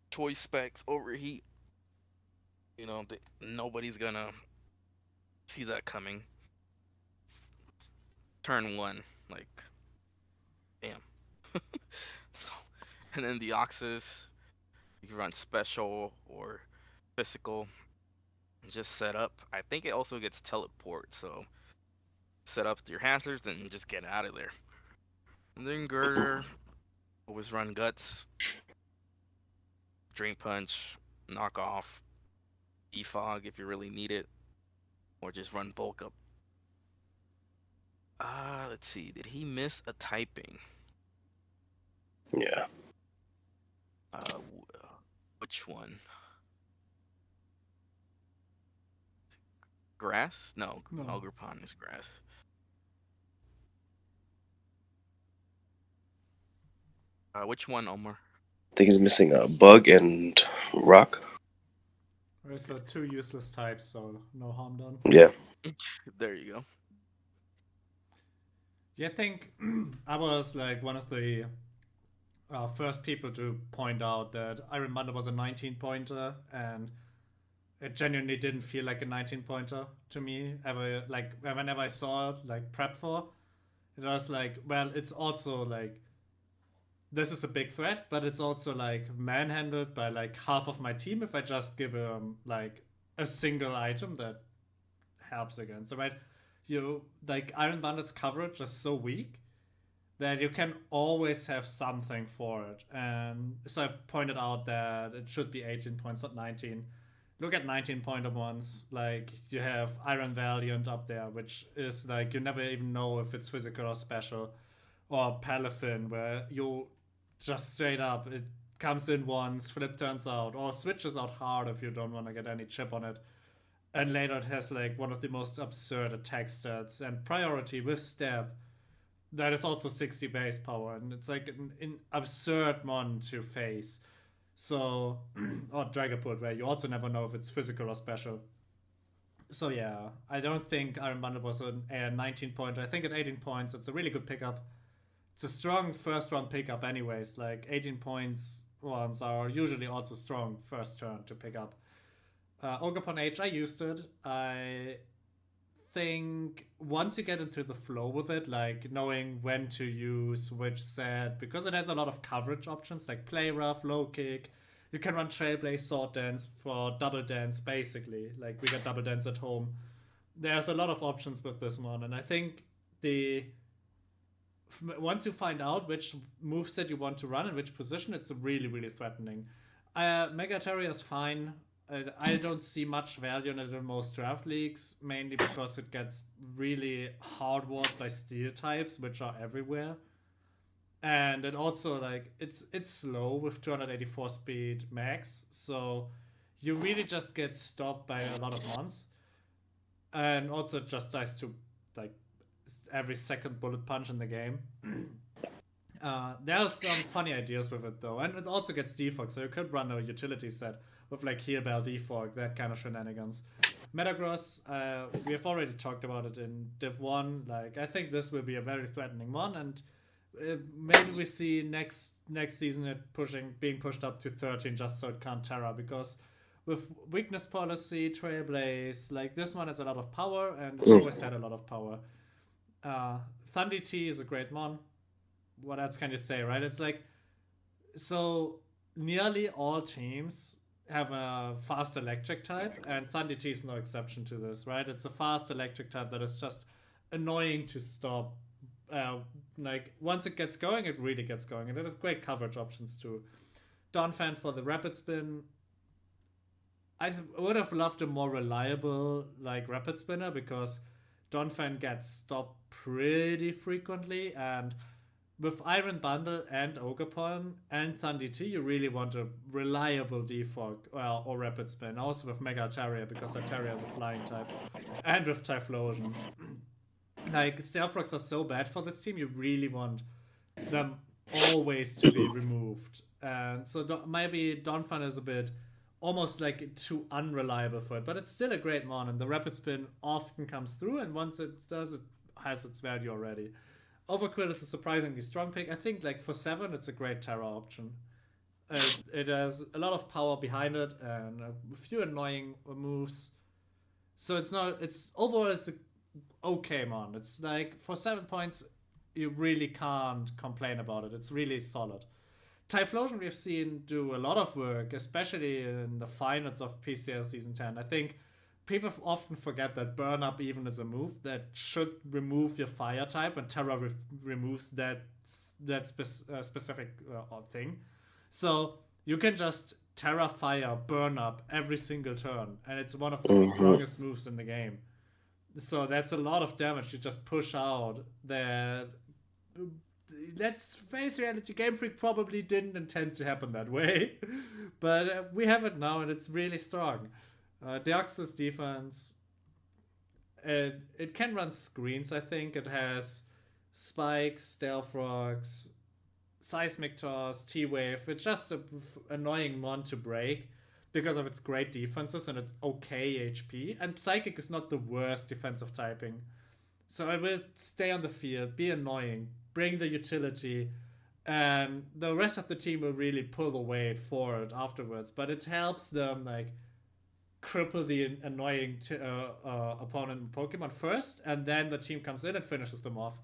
Choice specs, overheat. You know, nobody's gonna see that coming. Turn 1, like, damn. So, and then the Oxys, you can run special or physical. Just set up. I think it also gets teleport, so set up your hazards and just get out of there. And then Girder, always run guts, Drain Punch, knock off, defog if you really need it, or just run bulk up. Let's see. Did he miss a typing? Yeah. Which one? Grass? No, No. Ogerpon is grass. Which one, Omar? I think he's missing a bug and rock. There's two useless types, so no harm done. Yeah. There you go. Yeah, I think I was like one of the first people to point out that Iron Mother was a 19 pointer, and it genuinely didn't feel like a 19 pointer to me ever. Like whenever I saw it, like prep for, it was like, well, it's also like this is a big threat, but it's also like manhandled by like half of my team if I just give him like a single item that helps against. So right, you like Iron Bandit's coverage is so weak that you can always have something for it. And so I pointed out that it should be 18 points, not 19. Look at 19 pointer ones. Like you have Iron Valiant up there, which is like you never even know if it's physical or special. Or Palafin, where you just straight up, it comes in once, flip turns out, or switches out hard if you don't want to get any chip on it. And later it has like one of the most absurd attack stats and priority with stab that is also 60 base power, and it's like an absurd mon to face. So, or Dragapult, where you also never know if it's physical or special. So yeah, I don't think Iron Bundle was a 19 pointer. I think at 18 points, it's a really good pickup. It's a strong first round pickup, anyways. Like 18 points ones are usually also strong first turn to pick up. Ogre H, I used it. I think once you get into the flow with it, like knowing when to use which set, because it has a lot of coverage options like play rough, low kick. You can run Trailblaze, Sword Dance for double dance, basically. Like we get double dance at home. There's a lot of options with this one, and I think the once you find out which moveset you want to run in which position, it's really, really threatening. Mega Terry is fine. I don't see much value in it in most draft leagues, mainly because it gets really hard-walled by steel types, which are everywhere. and it also like it's slow with 284 speed max, so you really just get stopped by a lot of mons, and also it just dies to like every second bullet punch in the game. There are some funny ideas with it though, and it also gets defog, so you could run a utility set with like heal bell defog, that kind of shenanigans. Metagross, we have already talked about it in Div 1. Like, I think this will be a very threatening one, and maybe we see next season it being pushed up to 13 just so it can't Terra, because with weakness policy, Trailblaze, like this one has a lot of power and it always had a lot of power. Thunder T is a great mon. What else can you say, right? It's like, so nearly all teams have a fast electric type, and Thunder T is no exception to this, right? It's a fast electric type that is just annoying to stop. Like, once it gets going, it really gets going, and it has great coverage options too. Donphan for the rapid spin. I would have loved a more reliable like rapid spinner, because Donphan gets stopped pretty frequently, and with Iron Bundle and Ogerpon and Thunder T, you really want a reliable defog or rapid spin. Also with Mega Altaria, because Altaria is a flying type, and with Typhlosion. Like, Stealth Rocks are so bad for this team, you really want them always to be removed. And so maybe Donphan is a bit almost like too unreliable for it, but it's still a great mon, and the rapid spin often comes through, and once it does, it has its value already. Overquill is a surprisingly strong pick. I think like for 7, it's a great Terra option. It has a lot of power behind it and a few annoying moves. So it's overall it's a okay mon. It's like for 7 points, you really can't complain about it. It's really solid. Typhlosion we've seen do a lot of work, especially in the finals of PCL Season 10. I think people often forget that Burn Up even is a move that should remove your fire type, and Terra removes that specific thing. So you can just Terra Fire Burn Up every single turn, and it's one of the strongest moves in the game. So that's a lot of damage you just push out. That, let's face reality, Game Freak probably didn't intend to happen that way, but we have it now, and it's really strong. Deoxys defense, it can run screens, I think. It has spikes, stealth rocks, seismic toss, T-wave. It's just an annoying mon to break because of its great defenses and its okay HP. And Psychic is not the worst defensive typing. So it will stay on the field, be annoying, bring the utility, and the rest of the team will really pull the weight for it afterwards. But it helps them like cripple the annoying opponent in Pokemon first, and then the team comes in and finishes them off.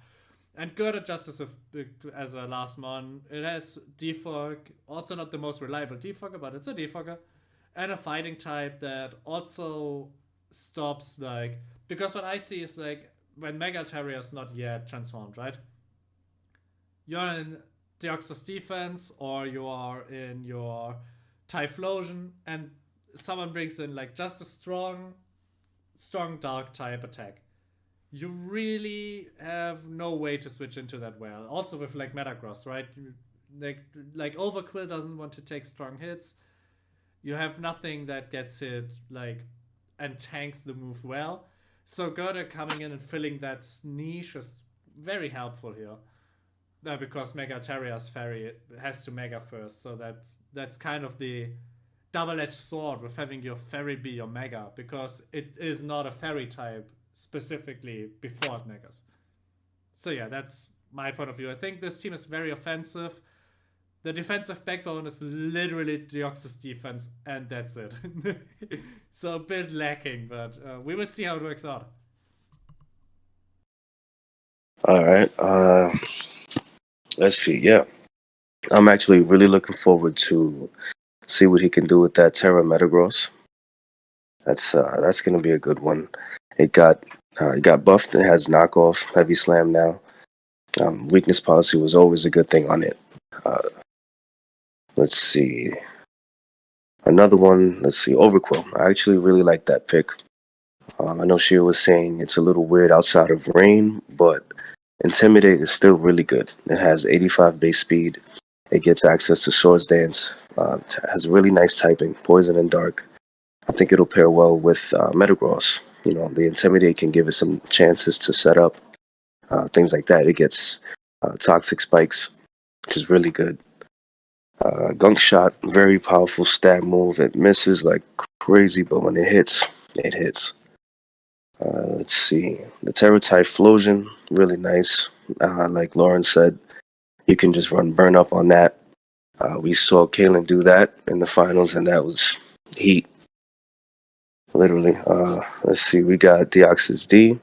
And Gerda just as a last mon, it has defog, also not the most reliable defogger, but it's a defogger, and a fighting type that also stops, like, because what I see is like when Mega Altaria is not yet transformed, right? You're in Deoxys defense, or you are in your Typhlosion, and someone brings in like just a strong dark type attack. You really have no way to switch into that well. Also with like Metagross, right? Like Overquill doesn't want to take strong hits. You have nothing that gets hit like and tanks the move well. So Gerda coming in and filling that niche is very helpful here. Because Mega Altaria's fairy has to Mega first, so that's kind of the double-edged sword with having your fairy be your Mega, because it is not a fairy type specifically before it Megas. So yeah, that's my point of view. I think this team is very offensive. The defensive backbone is literally Deoxys defense, and that's it. So a bit lacking, but we will see how it works out. All right. Let's see. Yeah, I'm actually really looking forward to see what he can do with that Terra Metagross. That's gonna be a good one. It got buffed and has knockoff heavy slam now. Weakness policy was always a good thing on it. Let's see. Another one. Let's see. Overquill. I actually really like that pick. I know Shia was saying it's a little weird outside of rain, but Intimidate is still really good. It has 85 base speed. It gets access to Swords Dance. Has really nice typing, Poison and Dark. I think it'll pair well with Metagross. The Intimidate can give it some chances to set up, things like that. It gets Toxic Spikes, which is really good. Gunk Shot, very powerful stab move. It misses like crazy, but when it hits, it hits. Let's see. The Terror Typhlosion, really nice. Like Lauren said, you can just run Burn Up on that. We saw Kalen do that in the finals, and that was heat. Literally. Let's see. We got Deoxys D.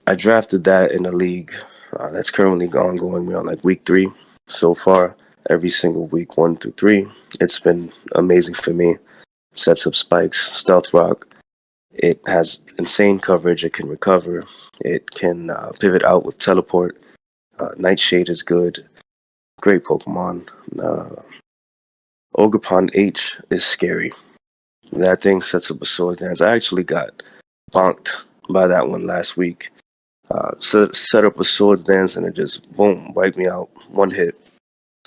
I drafted that in a league that's currently ongoing. We're on like week 3 so far. Every single week, 1 through 3. It's been amazing for me. Sets up spikes, stealth rock. It has insane coverage. It can recover. It can pivot out with teleport. Nightshade is good. Great Pokemon. Ogerpon H is scary. That thing sets up a Swords Dance. I actually got bonked by that one last week. Set up a Swords Dance and it just, boom, wiped me out. One hit.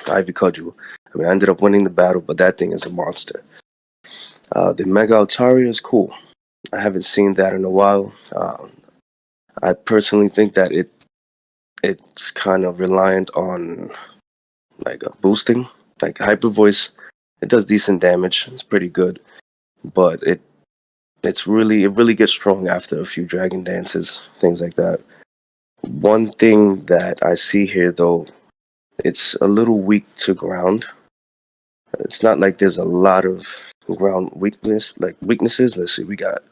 Ivy Cudgel. I ended up winning the battle, but that thing is a monster. The Mega Altaria is cool. I haven't seen that in a while. I personally think that it's kind of reliant on like a boosting, like Hyper Voice. It does decent damage. It's pretty good, but it really gets strong after a few Dragon Dances, things like that. One thing that I see here though, it's a little weak to ground. It's not like there's a lot of ground weaknesses. Let's see, we got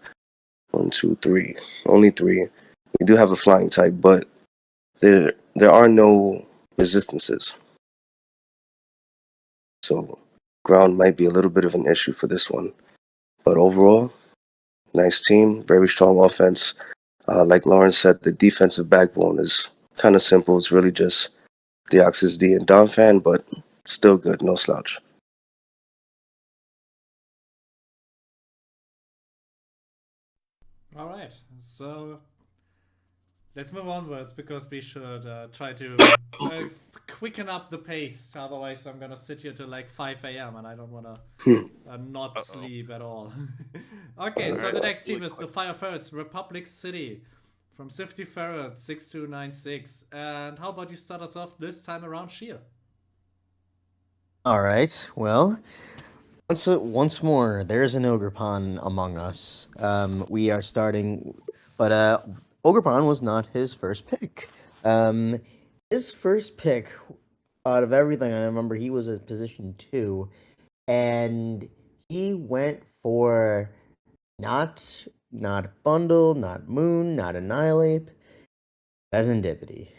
1, 2, 3, only 3. We do have a flying type, but there are no resistances. So ground might be a little bit of an issue for this one. But overall, nice team, very strong offense. Like Lauren said, the defensive backbone is kind of simple. It's really just Deoxys D and Donphan, but still good, no slouch. All right, so let's move onwards because we should try to quicken up the pace. Otherwise, I'm gonna sit here till like 5 a.m. and I don't wanna not sleep at all. Okay, so Alright, the let's next do team it is the quick. Fire Ferrets, Republic City, from Sifty Ferret 6296. And how about you start us off this time around, Sheer? All right. Well, once more, there's an Ogrepon among us. We are starting, but Ogrepon was not his first pick. Um, his first pick out of everything, I remember he was at position 2, and he went for not Bundle, not Moon, not Annihilate, Serendipity.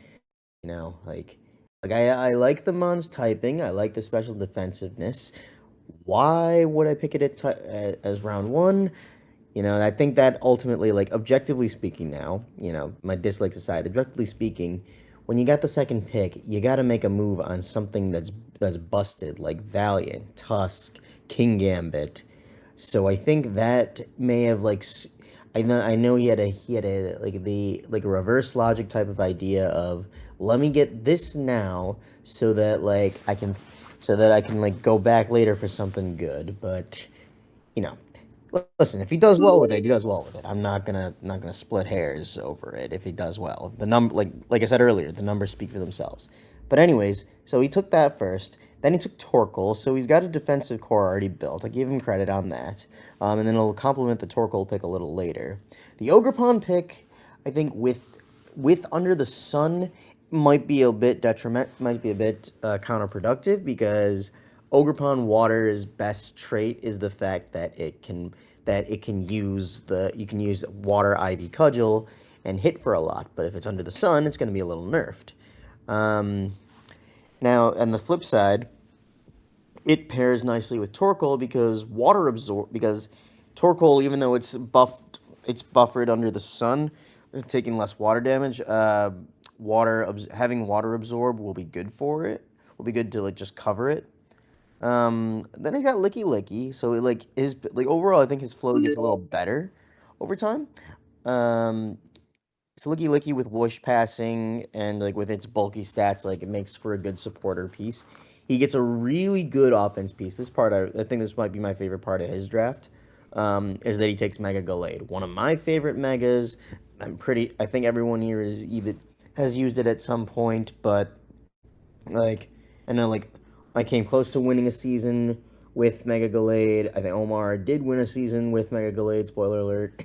I like the Mon's typing. I like the special defensiveness. Why would I pick it as round 1? I think that ultimately, like, objectively speaking now, my dislikes aside, objectively speaking, when you got the second pick, you got to make a move on something that's busted, like Valiant, Tusk, King Gambit. So I think that may have I know he had a like a reverse logic type of idea of, let me get this now so that I can like go back later for something good. But you know, listen, if he does well with it, he does well with it. I'm not gonna split hairs over it if he does well. The number, like I said earlier, the numbers speak for themselves. But anyways, so he took that first. Then he took Torkoal, so he's got a defensive core already built. I give him credit on that. And then he'll complement the Torkoal pick a little later. The Ogrepon pick, I think, with Under the Sun, might be a bit counterproductive, because Ogrepon Water's best trait is the fact that you can use Water Ivy Cudgel and hit for a lot. But if it's Under the Sun, it's going to be a little nerfed. Now, on the flip side, it pairs nicely with Torkoal because Torkoal, even though it's buffered Under the Sun, taking less water damage. Having water absorb will be good for it. Will be good to like just cover it. Then he got Licky Licky, so overall, I think his flow gets a little better over time. Um, it's looky licky with whoosh passing and like with its bulky stats, like it makes for a good supporter piece. He gets a really good offense piece. This part, I think this might be my favorite part of his draft, is that he takes Mega Gallade, one of my favorite megas. I think everyone here is either has used it at some point, but like, I know, like, I came close to winning a season with Mega Gallade. I think Omar did win a season with Mega Gallade. Spoiler alert.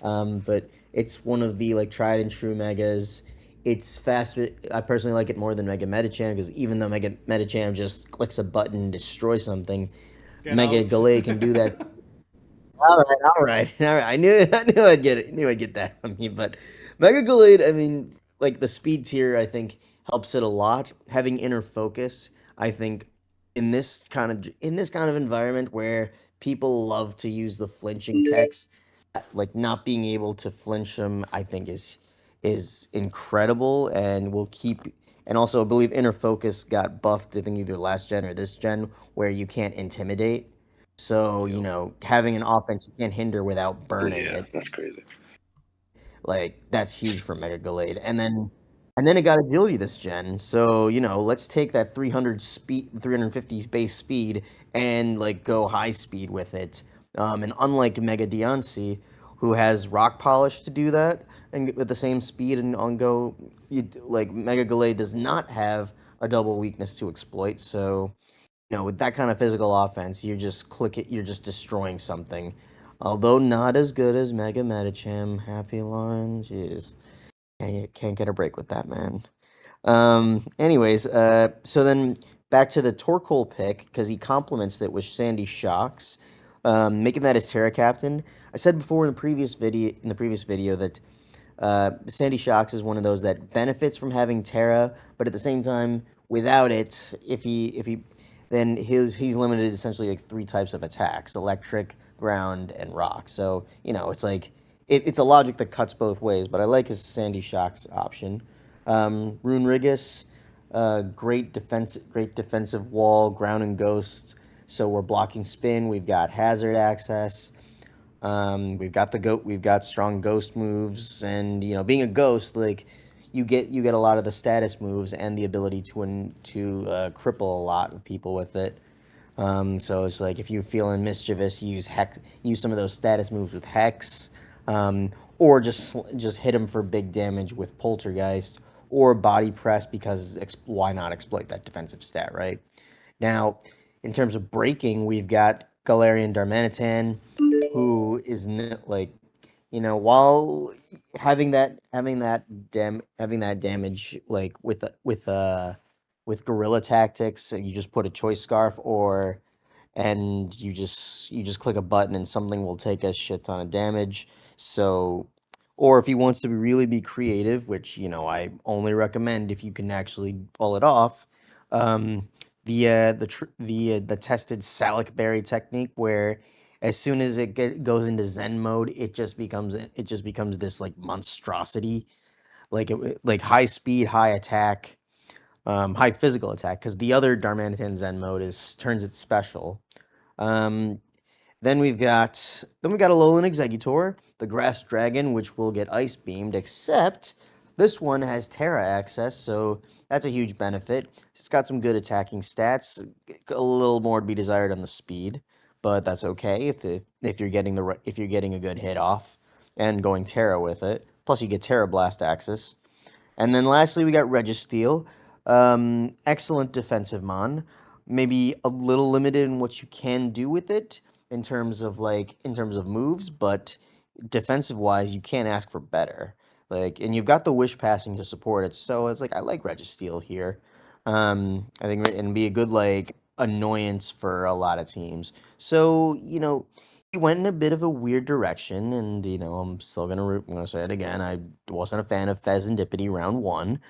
But it's one of the like tried and true megas. It's faster. I personally like it more than Mega Medicham because even though Mega Medicham just clicks a button and destroys something, Get Mega out. Gallade can do that. All right. I knew I'd get it. Knew I'd get that from you. But Mega Gallade, I mean, like the speed tier, I think helps it a lot. Having inner focus, I think, in this kind of environment where people love to use the flinching techs, like not being able to flinch them, I think is incredible and will keep. And also, I believe inner focus got buffed. I think either last gen or this gen, where you can't intimidate. So, Yep. having an offense you can't hinder without burning Yeah, it, that's crazy. like that's huge for Mega Gallade. And then it got agility this gen. So, let's take that 300 speed 350 base speed and like go high speed with it. And unlike Mega Deoncy, who has rock polish to do that and with the same speed and on go, like Mega Gallade does not have a double weakness to exploit. So, with that kind of physical offense, you just click it, you're just destroying something. Although not as good as Mega Medicham, Happy Lauren, jeez. Can't get a break with that, man. Anyways, so then back to the Torkoal pick, because he complements it with Sandy Shocks, making that his Terra Captain. I said before in the previous video that Sandy Shocks is one of those that benefits from having Terra, but at the same time, without it, if he then he's limited essentially like three types of attacks: electric, ground, and rock. So it's like it's a logic that cuts both ways. But I like his Sandy Shocks option. Rune Rigus, great defensive wall, ground and ghost. So we're blocking spin. We've got hazard access. We've got strong ghost moves, and being a ghost, like you get a lot of the status moves and the ability to cripple a lot of people with it. So it's like if you're feeling mischievous, use some of those status moves with Hex, or just hit them for big damage with Poltergeist or Body Press because why not exploit that defensive stat, right? Now, in terms of breaking, we've got Galarian Darmanitan, who is like, while having that damage like with Gorilla Tactics, you just put a choice scarf and you just click a button and something will take a shit ton of damage. So, or if he wants to really be creative, which I only recommend if you can actually pull it off, um, the tested Salic Berry technique, where as soon as goes into Zen mode, it just becomes this like monstrosity, like high speed, high attack, high physical attack. Because the other Darmanitan Zen mode is turns it special. Um, then we got Alolan Exeggutor, the Grass Dragon, which will get Ice Beamed, except this one has Terra access, so that's a huge benefit. It's got some good attacking stats, a little more to be desired on the speed, but that's okay if you're getting a good hit off and going Terra with it. Plus, you get Terra Blast access. And then lastly, we got Registeel. Excellent defensive mon. Maybe a little limited in what you can do with it in terms of moves, but defensive wise, you can't ask for better. Like, and you've got the wish passing to support it, so it's like I like Registeel here. I think and be a good like annoyance for a lot of teams. So he went in a bit of a weird direction, and I'm gonna say it again. I wasn't a fan of Fezandipity round one.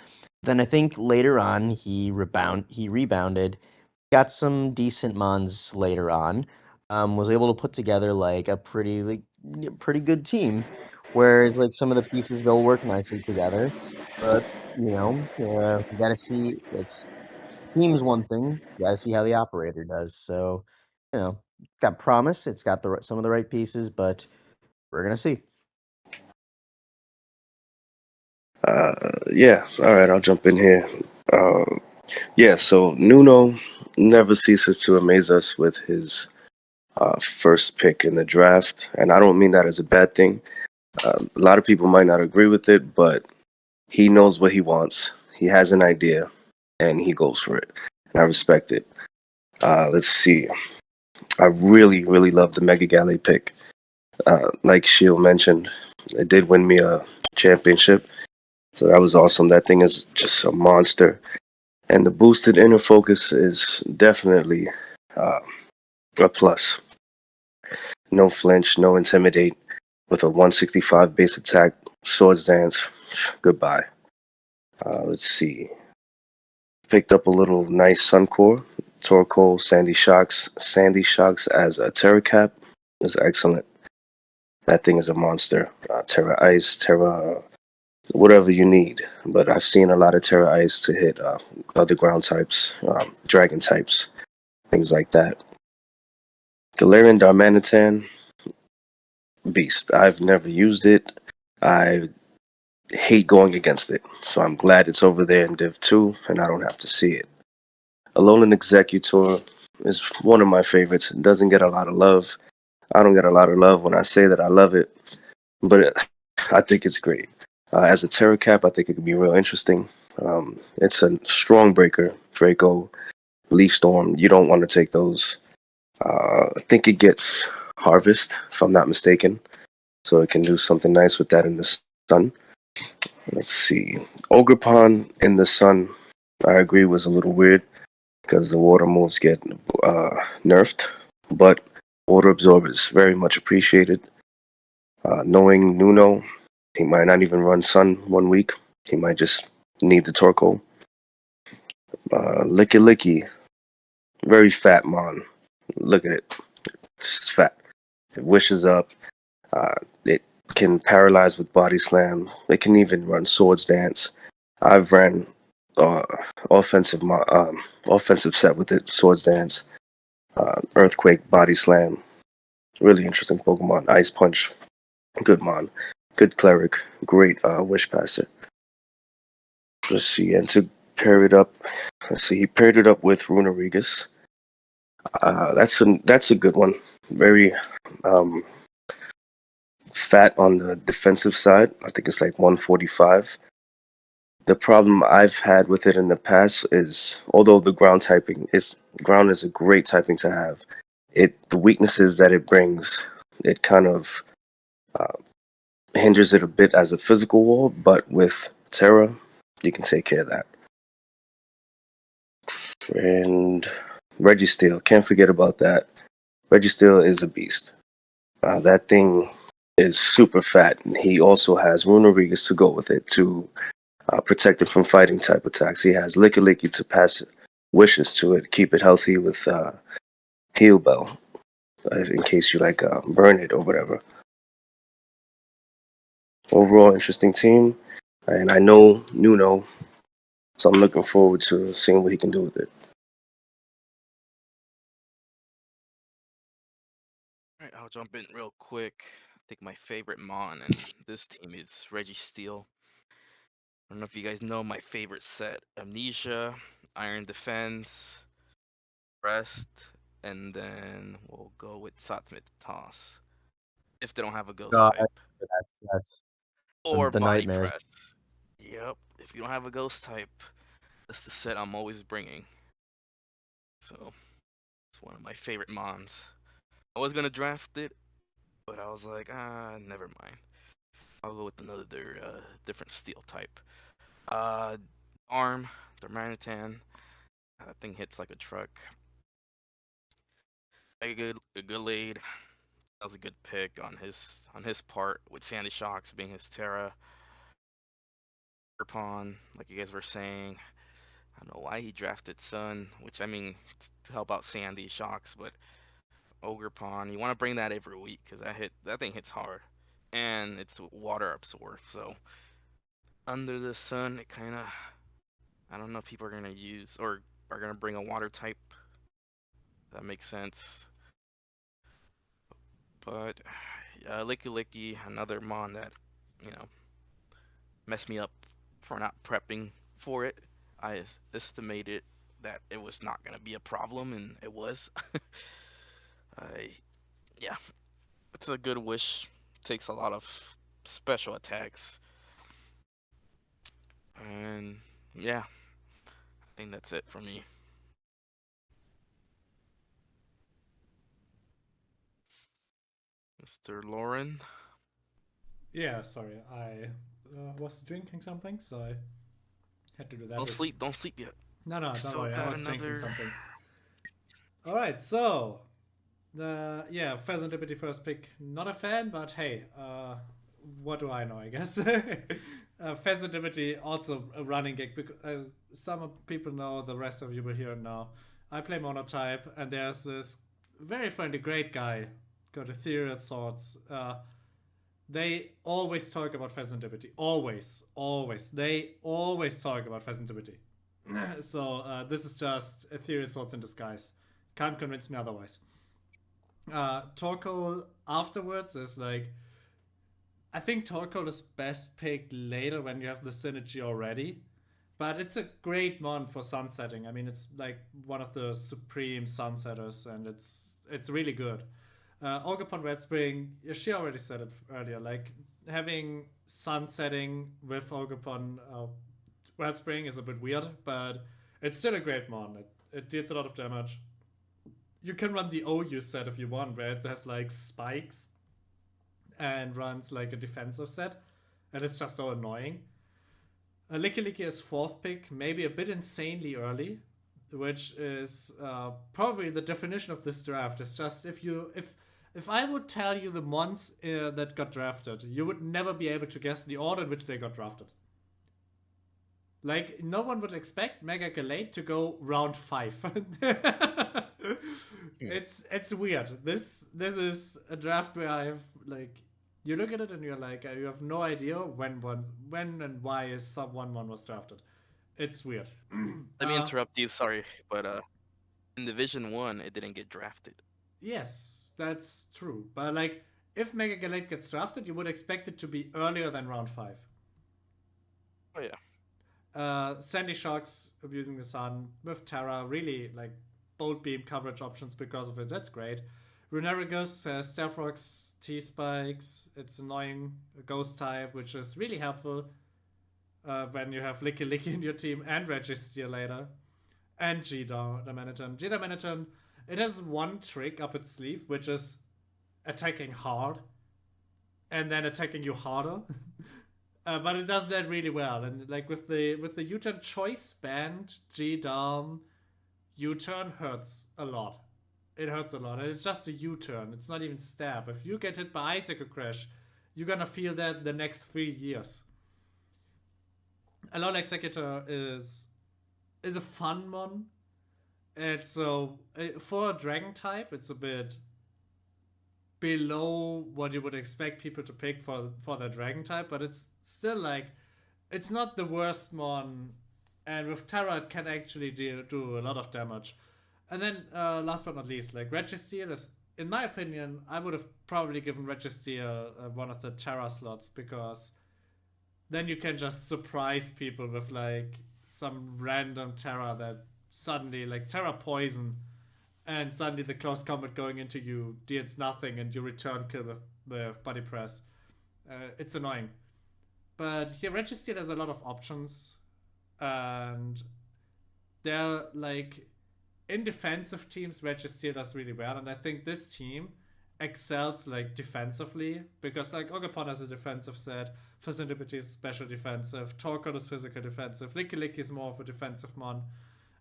Then I think later on he rebounded, got some decent mons later on, was able to put together like a pretty good team, whereas like some of the pieces they'll work nicely together, but you gotta see it's team is one thing, you gotta see how the operator does. So it's got promise, it's got some of the right pieces, but we're gonna see. Yeah, all right, I'll jump in here. Yeah, so Nuno never ceases to amaze us with his first pick in the draft, and I don't mean that as a bad thing. A lot of people might not agree with it, but he knows what he wants. He has an idea, and he goes for it. And I respect it. Let's see. I really, really love the Mega Galley pick. Like Shield mentioned, it did win me a championship, so that was awesome. That thing is just a monster. And the boosted inner focus is definitely uh, a plus. No flinch, no intimidate. With a 165 base attack, swords dance, goodbye. Let's see. Picked up a little nice Suncore. Torkoal, Sandy Shocks. Sandy Shocks as a Terra Cap is excellent. That thing is a monster. Terra Ice, Terra whatever you need. But I've seen a lot of Terra Ice to hit other ground types, dragon types, things like that. Galarian Darmanitan, beast. I've never used it. I hate going against it, so I'm glad it's over there in Div 2 and I don't have to see it. Alolan Executor is one of my favorites. It doesn't get a lot of love. I don't get a lot of love when I say that I love it, but I think it's great. As a Terra Cap, I think it could be real interesting. It's a strong breaker. Draco, Leaf Storm, you don't want to take those. I think it gets Harvest, if I'm not mistaken, so it can do something nice with that in the sun. Let's see. Ogerpon in the sun, I agree, was a little weird because the water moves get nerfed, but water absorb is very much appreciated. Knowing Nuno, he might not even run sun 1 week. He might just need the Torkoal. Licky Licky, very fat mon. Look at it. It's fat. It wishes up. It can paralyze with body slam. It can even run swords dance. I've ran uh, offensive offensive set with it. Swords dance, earthquake, body slam. Really interesting Pokemon. Ice punch, good mon, good cleric, great wish passer. Let's see, and to pair it up, let's see, he paired it up with Runerigus. That's a good one. Very fat on the defensive side. I think it's like 145. The problem I've had with it in the past is, although the ground is a great typing to have, the weaknesses that it brings, it kind of uh, hinders it a bit as a physical wall. But with Terra, you can take care of that. And Registeel, can't forget about that. Registeel is a beast. That thing is super fat, and he also has Runerigus to go with it to protect it from fighting type attacks. He has Licky Licky to pass wishes to it, keep it healthy with Heal Bell, in case you like burn it or whatever. Overall, interesting team, and I know Nuno, so I'm looking forward to seeing what he can do with it. Alright, I'll jump in real quick. I think my favorite Mon in this team is Registeel. I don't know if you guys know my favorite set: Amnesia, Iron Defense, Rest, and then we'll go with Satmit Toss. If they don't have a ghost God, type. that's Or the Body nightmares. Press. Yep, if you don't have a ghost type, that's the set I'm always bringing. So, it's one of my favorite Mons. I was gonna draft it, but I was like, never mind. I'll go with another different steel type. Arm, Darmanitan. That thing hits like a truck. A good lead. That was a good pick on his part, with Sandy Shocks being his Terra. Pawn, like you guys were saying. I don't know why he drafted Sun, which I mean to help out Sandy Shocks, but Ogre Pawn, you want to bring that every week because that thing hits hard, and it's water absorb. So under the sun, it kind of, I don't know if people are gonna use or are gonna bring a water type. That makes sense. But Licky Licky, another mon that, you know, messed me up for not prepping for it. I estimated that it was not gonna be a problem, and it was. I Yeah, it's a good wish. Takes a lot of special attacks, and yeah, I think that's it for me. Mr. Lauren. Yeah, sorry, I was drinking something, so I had to do that. Don't sleep yet. No, don't Still worry, I got was drinking another. something. All right, so Pheasant Liberty first pick. Not a fan, but hey, what do I know? I guess Pheasant Liberty also a running gig because some people know, the rest of you will hear it now. I play monotype, and there's this very friendly, great guy got ethereal swords. They always talk about Pheasant Liberty. Always, always. They always talk about Pheasant Liberty. So this is just ethereal swords in disguise. Can't convince me otherwise. Torkoal afterwards is like, I think Torkoal is best picked later when you have the synergy already. But it's a great mon for sunsetting. I mean, it's like one of the supreme sunsetters, and it's really good. Ogerpon Red Spring, she already said it earlier. Like having sunsetting with Ogerpon Red Spring is a bit weird, but it's still a great mon. It deals a lot of damage. You can run the OU set if you want, where it has like spikes and runs like a defensive set, and it's just all annoying. Licky Licky is fourth pick, maybe a bit insanely early, which is probably the definition of this draft. It's just if I would tell you the mons that got drafted, you would never be able to guess the order in which they got drafted. Like, no one would expect Mega Galate to go round 5. It's weird. This is a draft where I have like, you look at it and you're like, you have no idea when and why is someone one was drafted. It's weird. Let me interrupt you. Sorry, but in Division 1, it didn't get drafted. Yes, that's true. But like, if Mega Galate gets drafted, you would expect it to be earlier than round 5. Oh yeah. Sandy Shocks abusing the sun with Terra, really like bolt beam coverage options because of it. That's great. Runerigus has Staff Rocks, T-Spikes. It's annoying ghost type, which is really helpful when you have Licky Licky in your team and Registeer later. And G-Damaneton. G-Damaneton, it has one trick up its sleeve, which is attacking hard and then attacking you harder. But it does that really well. And like with the U-turn choice band, G-Dam, U-turn hurts a lot. It hurts a lot. And it's just a U-turn. It's not even stab. If you get hit by Icicle Crash, you're gonna feel that the next 3 years. Alone Executor is a fun one. It's for a dragon type, it's a bit below what you would expect people to pick for their dragon type, but it's still like, it's not the worst one, and with Terra it can actually do a lot of damage. And then last but not least, like Registeel is, in my opinion, I would have probably given Registeel one of the Terra slots, because then you can just surprise people with like some random Terra that suddenly, like Terra Poison, and suddenly the close combat going into you deals nothing and you return kill with Body Press. It's annoying. But here, Registeel has a lot of options, and they're like, in defensive teams, Registeel does really well, and I think this team excels like defensively, because like Ogerpon has a defensive set, Pheasant Liberty is special defensive, Torkoal is physical defensive, Licky Licky is more of a defensive mon,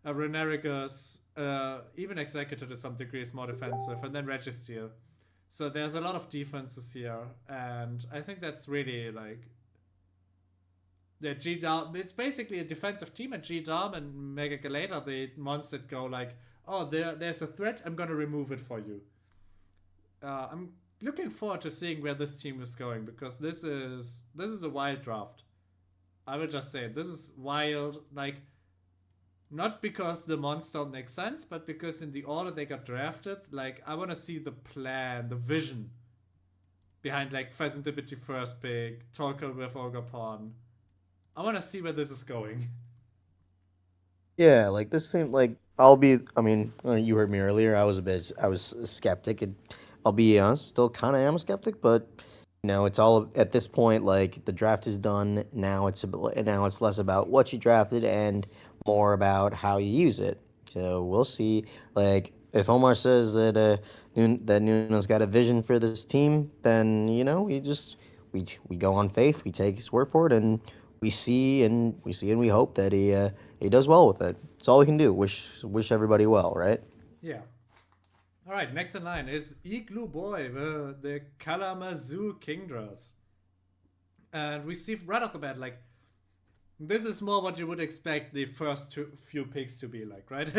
Renerigus, even Executor to some degree is more defensive, and then Registeel. So there's a lot of defenses here, and I think that's really like, the G-Dam, it's basically a defensive team, and G-Dam and Mega Galate are the ones that go like, oh, there's a threat, I'm gonna remove it for you. I'm looking forward to seeing where this team is going, because this is a wild draft. I will just say, this is wild, like, not because the mons don't make sense, but because in the order they got drafted, like, I want to see the plan, the vision behind like Pheasant Liberty first pick, Torkoal with Ogerpon, I want to see where this is going. Yeah, like this seemed like I mean, you heard me earlier. I was a skeptic, and I'll be honest, still kind of am a skeptic, but it's all at this point. Like the draft is done now. Now it's less about what you drafted and more about how you use it. So we'll see. Like if Omar says that that Nuno's got a vision for this team, then we go on faith. We take his word for it, and we we hope that he does well with it. It's all we can do. Wish everybody well, right? Yeah. All right, next in line is Igloo Boy, the Kalamazoo Kingdras. And we see right off the bat, like, this is more what you would expect the first few picks to be like, right?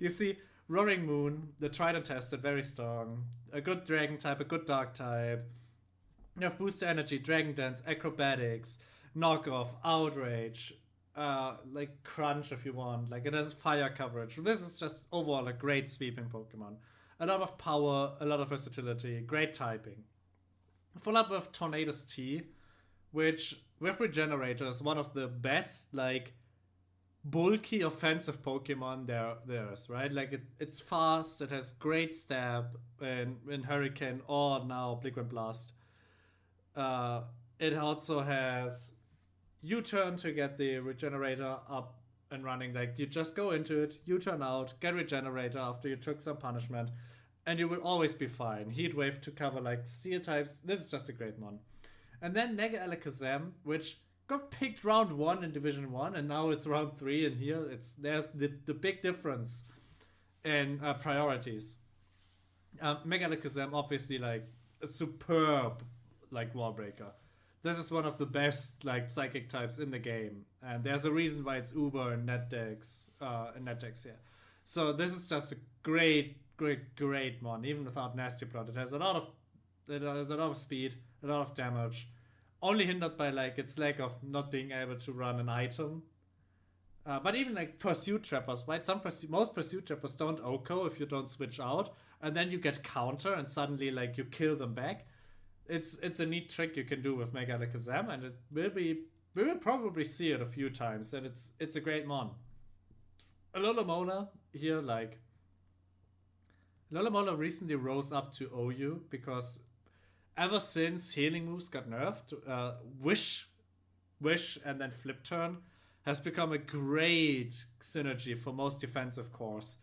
You see Roaring Moon, the tried and tested, very strong. A good dragon type, a good dark type. You have booster energy, dragon dance, acrobatics, knockoff, outrage, like crunch if you want. Like it has fire coverage. This is just overall a great sweeping Pokemon. A lot of power, a lot of versatility, great typing. Follow up with Tornadus T, which with Regenerator is one of the best like bulky offensive Pokemon there is, right? Like it's fast, it has great stab in Hurricane or now Blick Blast. It also has U-turn to get the Regenerator up and running. Like you just go into it, U-turn out, get Regenerator after you took some punishment, and you will always be fine. Heat Wave to cover like Steel types. This is just a great one. And then Mega Alakazam, which got picked round 1 in Division 1, and now it's round 3 in here. There's the big difference in priorities. Mega Alakazam, obviously, like a superb like wall breaker. This is one of the best like psychic types in the game, and there's a reason why it's Uber and NetDex here. So this is just a great one, even without Nasty Plot. It has a lot of speed, a lot of damage, only hindered by like its lack of not being able to run an item. But even like Pursuit Trappers, right? Most Pursuit Trappers don't OHKO if you don't switch out, and then you get counter and suddenly like you kill them back. It's a neat trick you can do with Mega Alakazam, and we will probably see it a few times, and it's a great mon. Alola here, like Alola recently rose up to OU because ever since healing moves got nerfed, Wish, and then Flip Turn has become a great synergy for most defensive cores.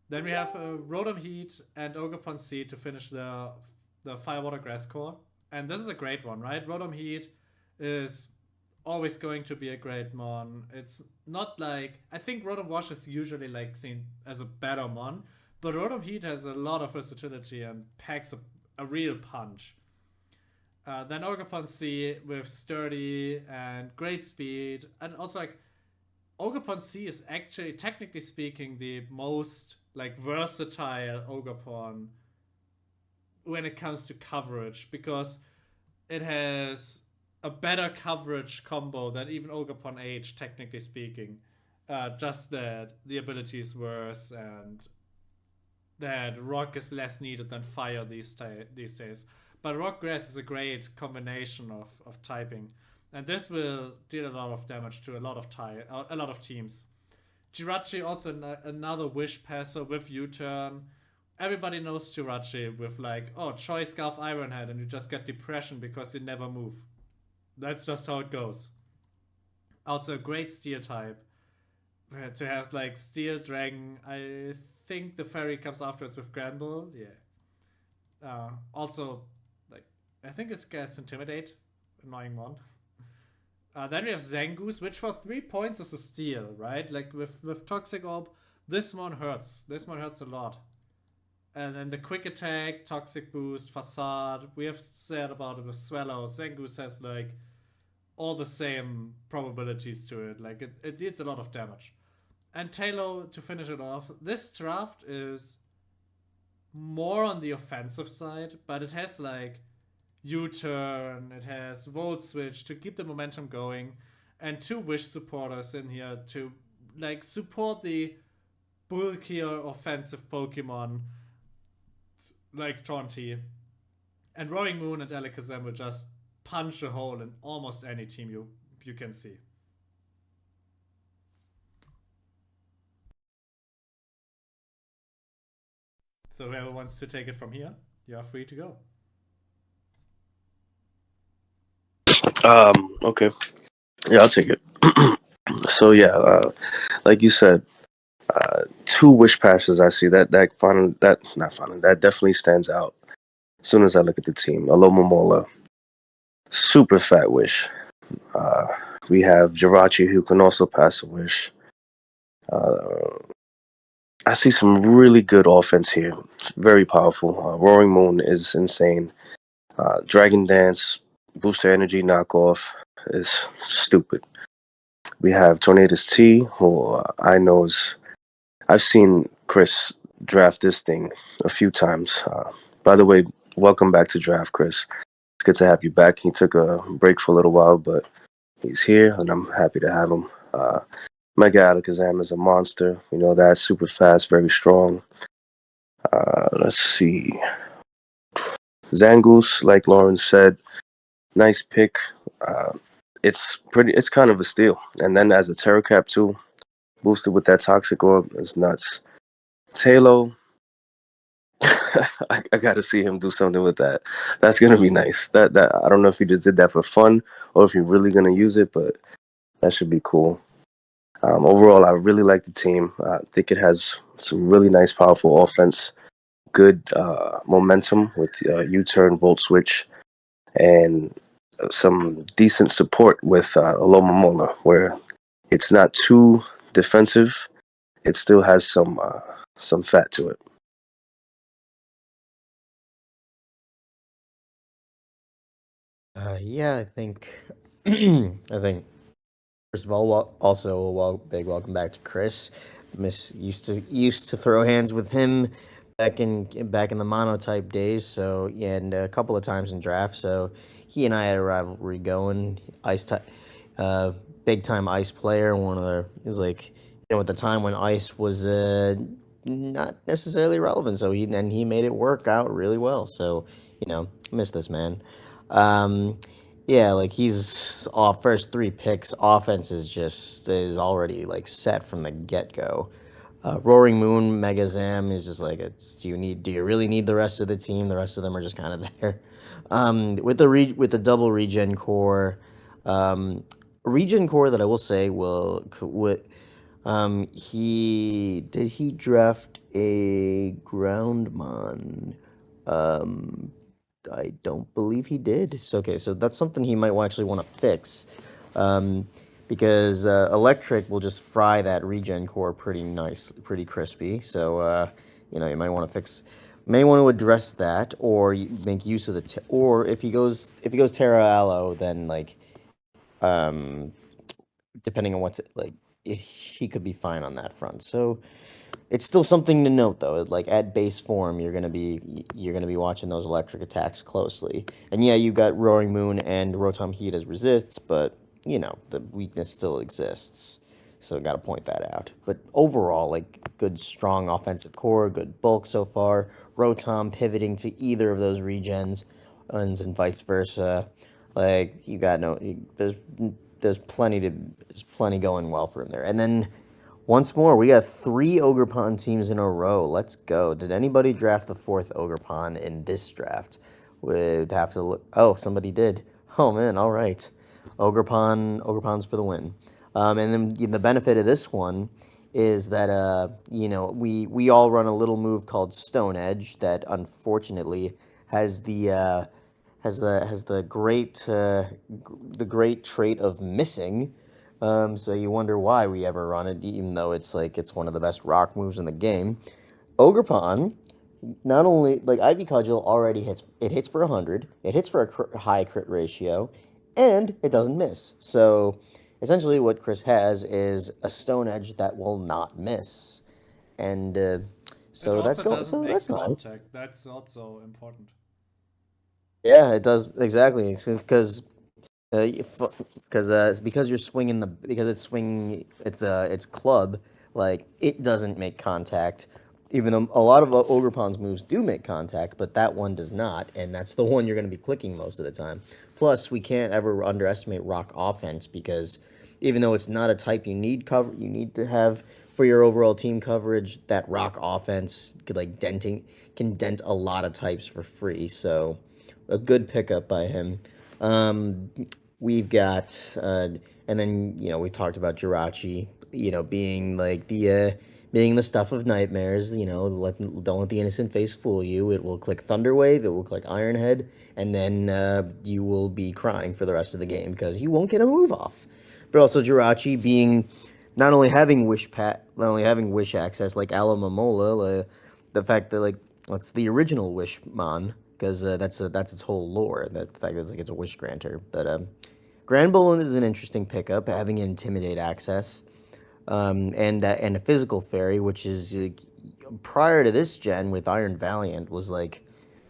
Then we have Rotom Heat and Ogerpon Seed to finish the Fire Water Grass core. And this is a great one, right? Rotom Heat is always going to be a great mon. It's not like, I think Rotom Wash is usually like seen as a better mon, but Rotom Heat has a lot of versatility and packs a real punch. Then Ogerpon C with sturdy and great speed, and also like Ogerpon C is actually, technically speaking, the most like versatile Ogerpon when it comes to coverage, because it has a better coverage combo than even Ogerpon H, technically speaking. Just that the ability is worse and that Rock is less needed than Fire these days. But Rock Grass is a great combination of typing, and this will deal a lot of damage to a lot of teams. Jirachi also another Wish passer with U-turn. Everybody knows Jirachi with like, oh, Choice Scarf Iron Head, and you just get depression because you never move. That's just how it goes. Also a great Steel type. To have like Steel Dragon, I think the fairy comes afterwards with Granbull. Yeah. Also, like, I think it's gets Intimidate. Annoying one. Then we have Zangoose, which for 3 points is a steal, right? Like with Toxic Orb, this one hurts. This one hurts a lot. And then the Quick Attack, Toxic Boost, Facade. We have said about it with Swallow. Zangoose has like all the same probabilities to it. Like it deals a lot of damage. And Taylor, to finish it off, this draft is more on the offensive side, but it has like U-turn, it has Volt Switch to keep the momentum going, and 2 Wish supporters in here to like support the bulkier offensive Pokemon like Tronti. And Roaring Moon and Alakazam will just punch a hole in almost any team you you can see. So whoever wants to take it from here, you are free to go. Okay. Yeah, I'll take it. So yeah, like you said, two wish passes. I see that definitely stands out. As soon as I look at the team, Aloma Mola, super fat wish. Uh, we have Jirachi who can also pass a wish. Uh, I see some really good offense here. Very powerful. Roaring Moon is insane. Dragon Dance, Booster Energy knockoff is stupid. We have Tornadoes T, who I know is. I've seen Chris draft this thing a few times. By the way, welcome back to Draft, Chris. It's good to have you back. He took a break for a little while, but he's here, and I'm happy to have him. Mega Alakazam is a monster. You know that. Super fast, very strong. Let's see. Zangoose, like Lauren said, nice pick. Uh, It's kind of a steal. And then as a Terra Cap too, boosted with that Toxic Orb is nuts. Talo, I gotta see him do something with that. That's gonna be nice. That I don't know if he just did that for fun or if he's really gonna use it, but that should be cool. Overall, I really like the team. I think it has some really nice, powerful offense, good momentum with U-turn, Volt Switch, and some decent support with Aloma Mola, where it's not too defensive. It still has some fat to it. Yeah, I think I think first of all, also big welcome back to Chris. Miss used to throw hands with him back in the monotype days. So yeah, and a couple of times in draft. So he and I had a rivalry going. Uh, Big time ice player. One of the it was like at the time when ice was not necessarily relevant. So he made it work out really well. So miss this man. Um, yeah, like he's off first three picks. Offense is already like set from the get go. Roaring Moon, Mega Zam is just like do you really need the rest of the team? The rest of them are just kind of there. With the double regen core that I will say he draft a Groundmon. Um, I don't believe he did. So okay, so that's something he might actually want to fix, um, because electric will just fry that regen core pretty nice, pretty crispy. So you might want to may want to address that, or make use of or if he goes Terra Aloe, then um, depending on what's like, he could be fine on that front. So it's still something to note, though. Like at base form, you're gonna be watching those electric attacks closely. And yeah, you got Roaring Moon and Rotom Heat as resists, but the weakness still exists. So got to point that out. But overall, like good, strong offensive core, good bulk so far. Rotom pivoting to either of those regens, and vice versa. Like you got no, there's plenty going well for him there. And then once more, we got 3 Ogerpon teams in a row. Let's go. Did anybody draft the 4th Ogerpon in this draft? Would have to look. Oh, somebody did. Oh man, all right. Ogerpons for the win. And then the benefit of this one is that we all run a little move called Stone Edge that unfortunately has the great trait of missing. So you wonder why we ever run it, even though it's one of the best rock moves in the game. Ogerpon, not only like Ivy Cudgel already hits for 100, it hits for a high crit ratio, and it doesn't miss. So essentially, what Chris has is a Stone Edge that will not miss, and It so also that's going. doesn't So make that's nice. contact. That's also important. Yeah, it does exactly because you're swinging because it's swinging it's club, like it doesn't make contact, even though a lot of Ogerpon's moves do make contact, but that one does not, and that's the one you're going to be clicking most of the time. Plus, we can't ever underestimate rock offense because even though it's not a type you need to have for your overall team coverage, that rock offense can dent a lot of types for free. So, a good pickup by him. Um, we've got, and then we talked about Jirachi, being like being the stuff of nightmares. Don't let the innocent face fool you. It will click Thunderwave, it will click Ironhead, and then you will be crying for the rest of the game because you won't get a move off. But also Jirachi being not only having wish access like Alamamola, the fact that it's the original wish mon because that's its whole lore. That the fact that it's a wish granter. But Grand Bullet is an interesting pickup, having intimidate access, and a physical fairy, which is prior to this gen with Iron Valiant was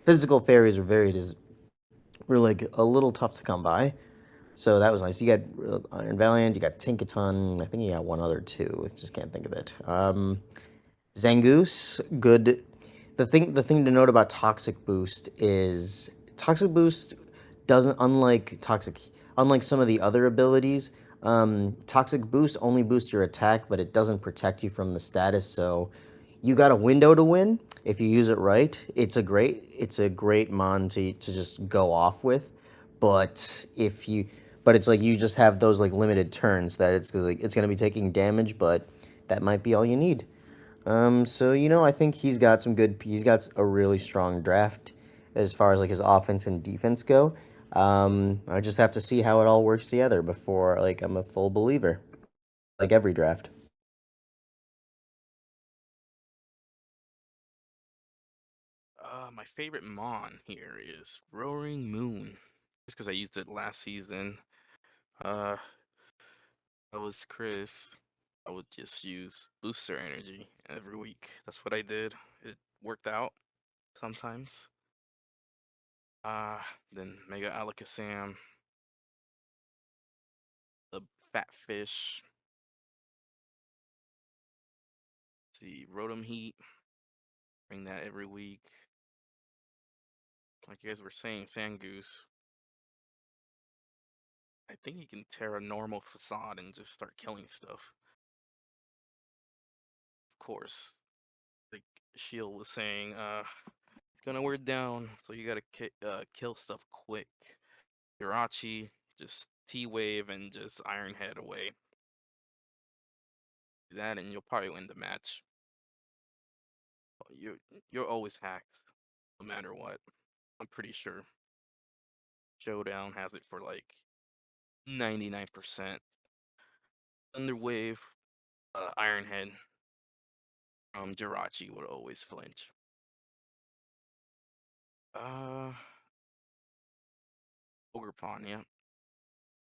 physical fairies were a little tough to come by. So that was nice. You got Iron Valiant, you got Tinkaton. I think you got one other too. I just can't think of it. Zangoose, good. The thing to note about Toxic Boost is Toxic Boost doesn't unlike some of the other abilities. Toxic Boost only boosts your attack, but it doesn't protect you from the status. So you got a window to win if you use it right. It's a great mon to just go off with, but it's like you just have those limited turns that it's gonna be taking damage, but that might be all you need. So I think he's got a really strong draft as far as his offense and defense go. I just have to see how it all works together before I'm a full believer, like every draft. My favorite Mon here is Roaring Moon. Just because I used it last season. Uh, I was Chris. I would just use booster energy every week. That's what I did. It worked out sometimes. Then Mega Alakazam, the Fat Fish. See, Rotom Heat. Bring that every week. Like you guys were saying, Sangoose. I think he can tear a normal facade and just start killing stuff. Of course, like Shield was saying, gonna wear down, so you gotta kill stuff quick. Jirachi, just T-Wave and just Iron Head away. Do that and you'll probably win the match. You're always hacked, no matter what. I'm pretty sure. Showdown has it for 99%. Thunderwave, Iron Head, Jirachi would always flinch. Uh, Ogre yeah.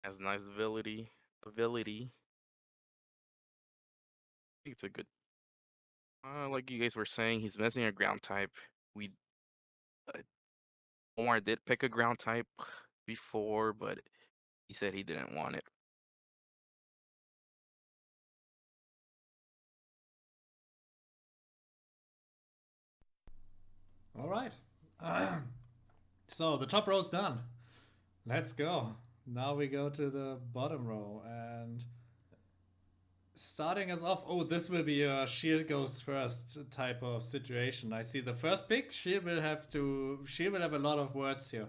Has nice ability. I think it's a good. Like you guys were saying, he's missing a ground type. We uh, Omar did pick a ground type before, but he said he didn't want it. All right. So the top row's done. Let's go. Now we go to the bottom row and starting us off. Oh, this will be a shield goes first type of situation. I see the first pick. Shield will have a lot of words here.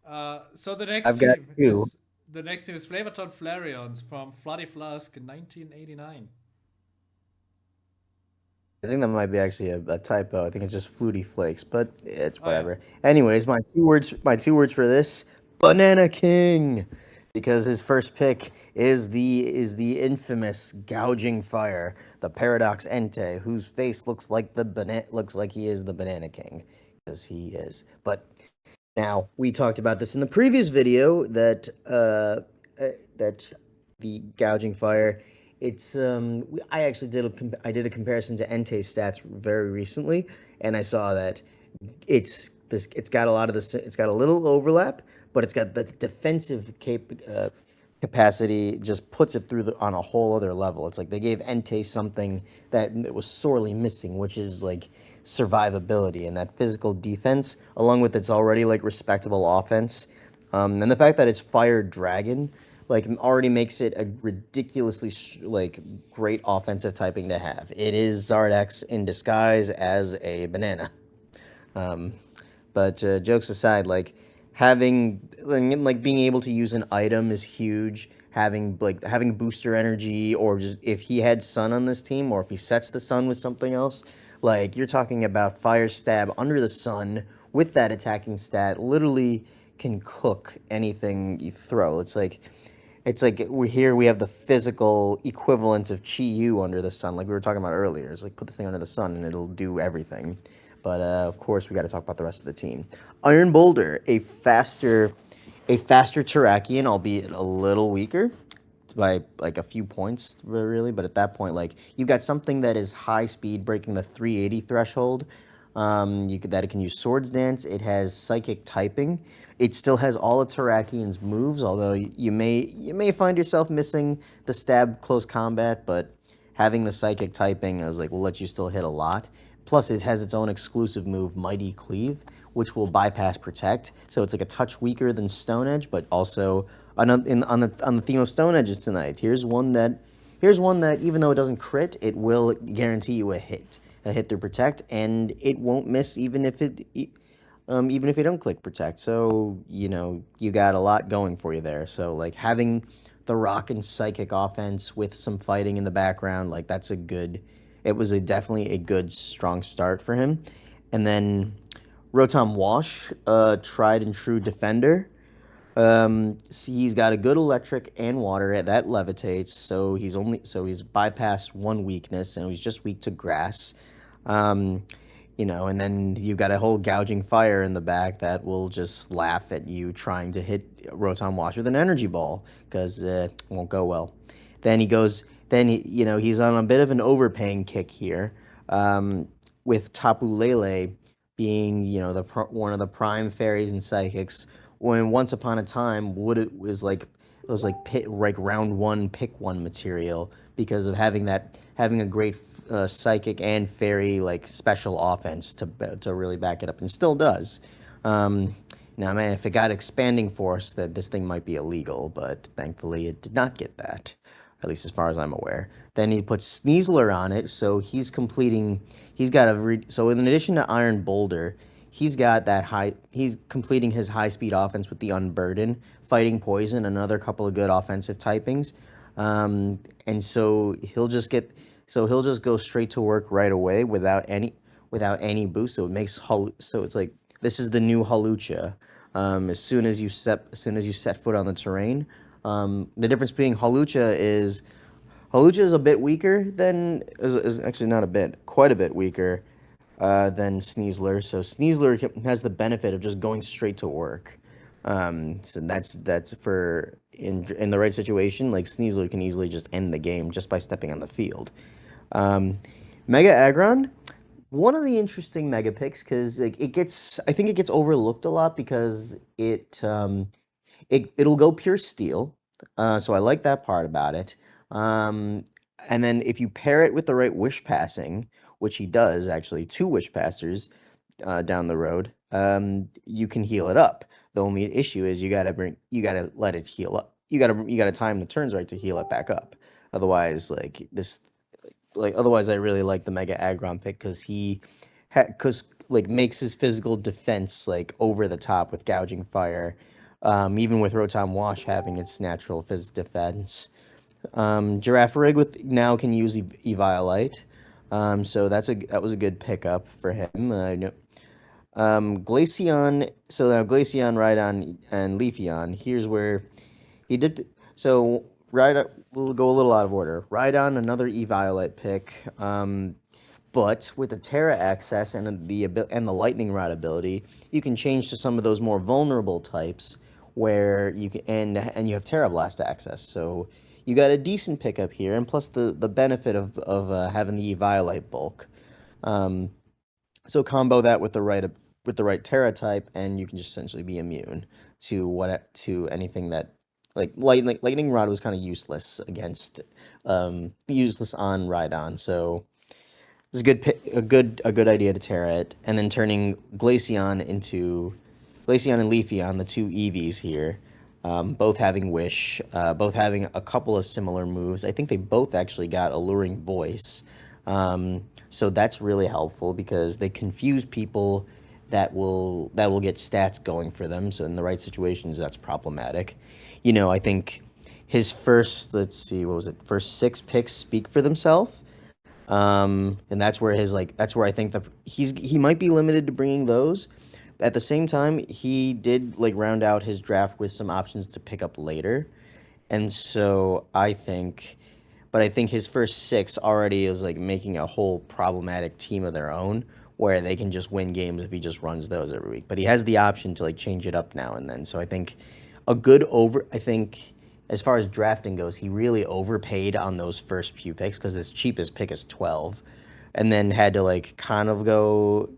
So I've got two. the next team is Flavorton Flareons from Floody Flask 1989. I think that might be actually a typo. I think it's just Flutie Flakes, but it's Oh, yeah. whatever. Anyways, my two words for this: Banana King, because his first pick is the infamous Gouging Fire, the Paradox Entei, whose face looks like he is the Banana King, because he is. But now we talked about this in the previous video that the Gouging Fire. It's I actually did a comparison to Entei's stats very recently, and I saw that it's got a lot of this. It's got a little overlap, but it's got the defensive capacity just puts it through on a whole other level. It's like they gave Entei something that was sorely missing, which is like survivability and that physical defense, along with its already like respectable offense. And the fact that it's Fire Dragon like already makes it a ridiculously like great offensive typing to have. It is Zardex in disguise as a banana. Um, but jokes aside, like like being able to use an item is huge. Having booster energy, or just if he had sun on this team, or if he sets the sun with something else, like you're talking about fire stab under the sun with that attacking stat, literally can cook anything you throw. It's like we have the physical equivalent of Chi Yu under the sun, like we were talking about earlier. It's like put this thing under the sun and it'll do everything. But of course, we got to talk about the rest of the team. Iron Boulder, a faster Terrakian, albeit a little weaker by like a few points, really. But at that point, like you've got something that is high speed, breaking the 380 threshold. That it can use Swords Dance. It has Psychic Typing. It still has all of Terrakian's moves, although you may find yourself missing the stab close combat. But having the Psychic Typing is like will let you still hit a lot. Plus, it has its own exclusive move, Mighty Cleave, which will bypass Protect. So it's like a touch weaker than Stone Edge, but also on the theme of Stone Edges tonight. Here's one that even though it doesn't crit, it will guarantee you a hit through Protect, and it won't miss even if you don't click Protect. So you got a lot going for you there. So like having the Rock and Psychic offense with some fighting in the background, like that's a good. It was definitely a good strong start for him, and then Rotom Wash, tried and true defender. He's got a good electric and water that levitates, so he's bypassed one weakness, and he's just weak to grass. Um, and then you've got a whole gouging fire in the back that will just laugh at you trying to hit Rotom Wash with an energy ball because it won't go well. Then he goes. He's on a bit of an overpaying kick here, with Tapu Lele being one of the prime fairies and psychics. When once upon a time, it was like round one pick one material because of having a great psychic and fairy like special offense to really back it up, and still does. Now, man, if it got expanding force, that this thing might be illegal, but thankfully it did not get that, at least as far as I'm aware. Then he puts Sneasler on it, so he's completing. So in addition to Iron Boulder, he's completing his high speed offense with the Unburden, fighting poison, another couple of good offensive typings, and he'll just go straight to work right away without any boost. So it's like this is the new Halucha. As soon as you set foot on the terrain, the difference being Halucha is a bit weaker than is actually not a bit, quite a bit weaker than Sneasler. So Sneasler has the benefit of just going straight to work. So that's for in the right situation, like Sneasler can easily just end the game just by stepping on the field. Mega Aggron, one of the interesting mega picks because I think it gets overlooked a lot because it'll go pure steel. So I like that part about it. And then if you pair it with the right wish passing, which he does actually, 2 wish passers down the road, you can heal it up. The only issue is you gotta let it heal up. You gotta time the turns right to heal it back up. Otherwise, otherwise I really like the Mega Aggron pick because makes his physical defense like over the top with gouging fire. Even with Rotom Wash having its natural phys defense. Giraffe Rig now can use Eviolite. So that was a good pickup for him. Glaceon. So now Glaceon, Rhydon, and Leafeon. Here's where he did. So Rhydon, we'll go a little out of order. Rhydon, another Eviolite pick. But with the Terra access and the Lightning Rod ability, you can change to some of those more vulnerable types where you can and you have Terra Blast access. So you got a decent pickup here, and plus the benefit of having the Eviolite bulk. So combo that with the right Terra type, and you can just essentially be immune to anything that Like lightning rod was kind of useless against useless on Rhydon, so it was a good idea to Terra it, and then turning Glaceon and Leafeon, the two Eevees here, both having Wish, both having a couple of similar moves. I think they both actually got Alluring Voice, so that's really helpful because they confuse people that will get stats going for them. So in the right situations, that's problematic. I think his first, let's see, what was it? First six picks speak for themselves. And that's where I think he might be limited to bringing those. At the same time, he did like round out his draft with some options to pick up later, and so I think his first six already is like making a whole problematic team of their own where they can just win games if he just runs those every week. But he has the option to like change it up now and then. So I think as far as drafting goes, he really overpaid on those first few picks because his cheapest pick is 12 and then had to like kind of go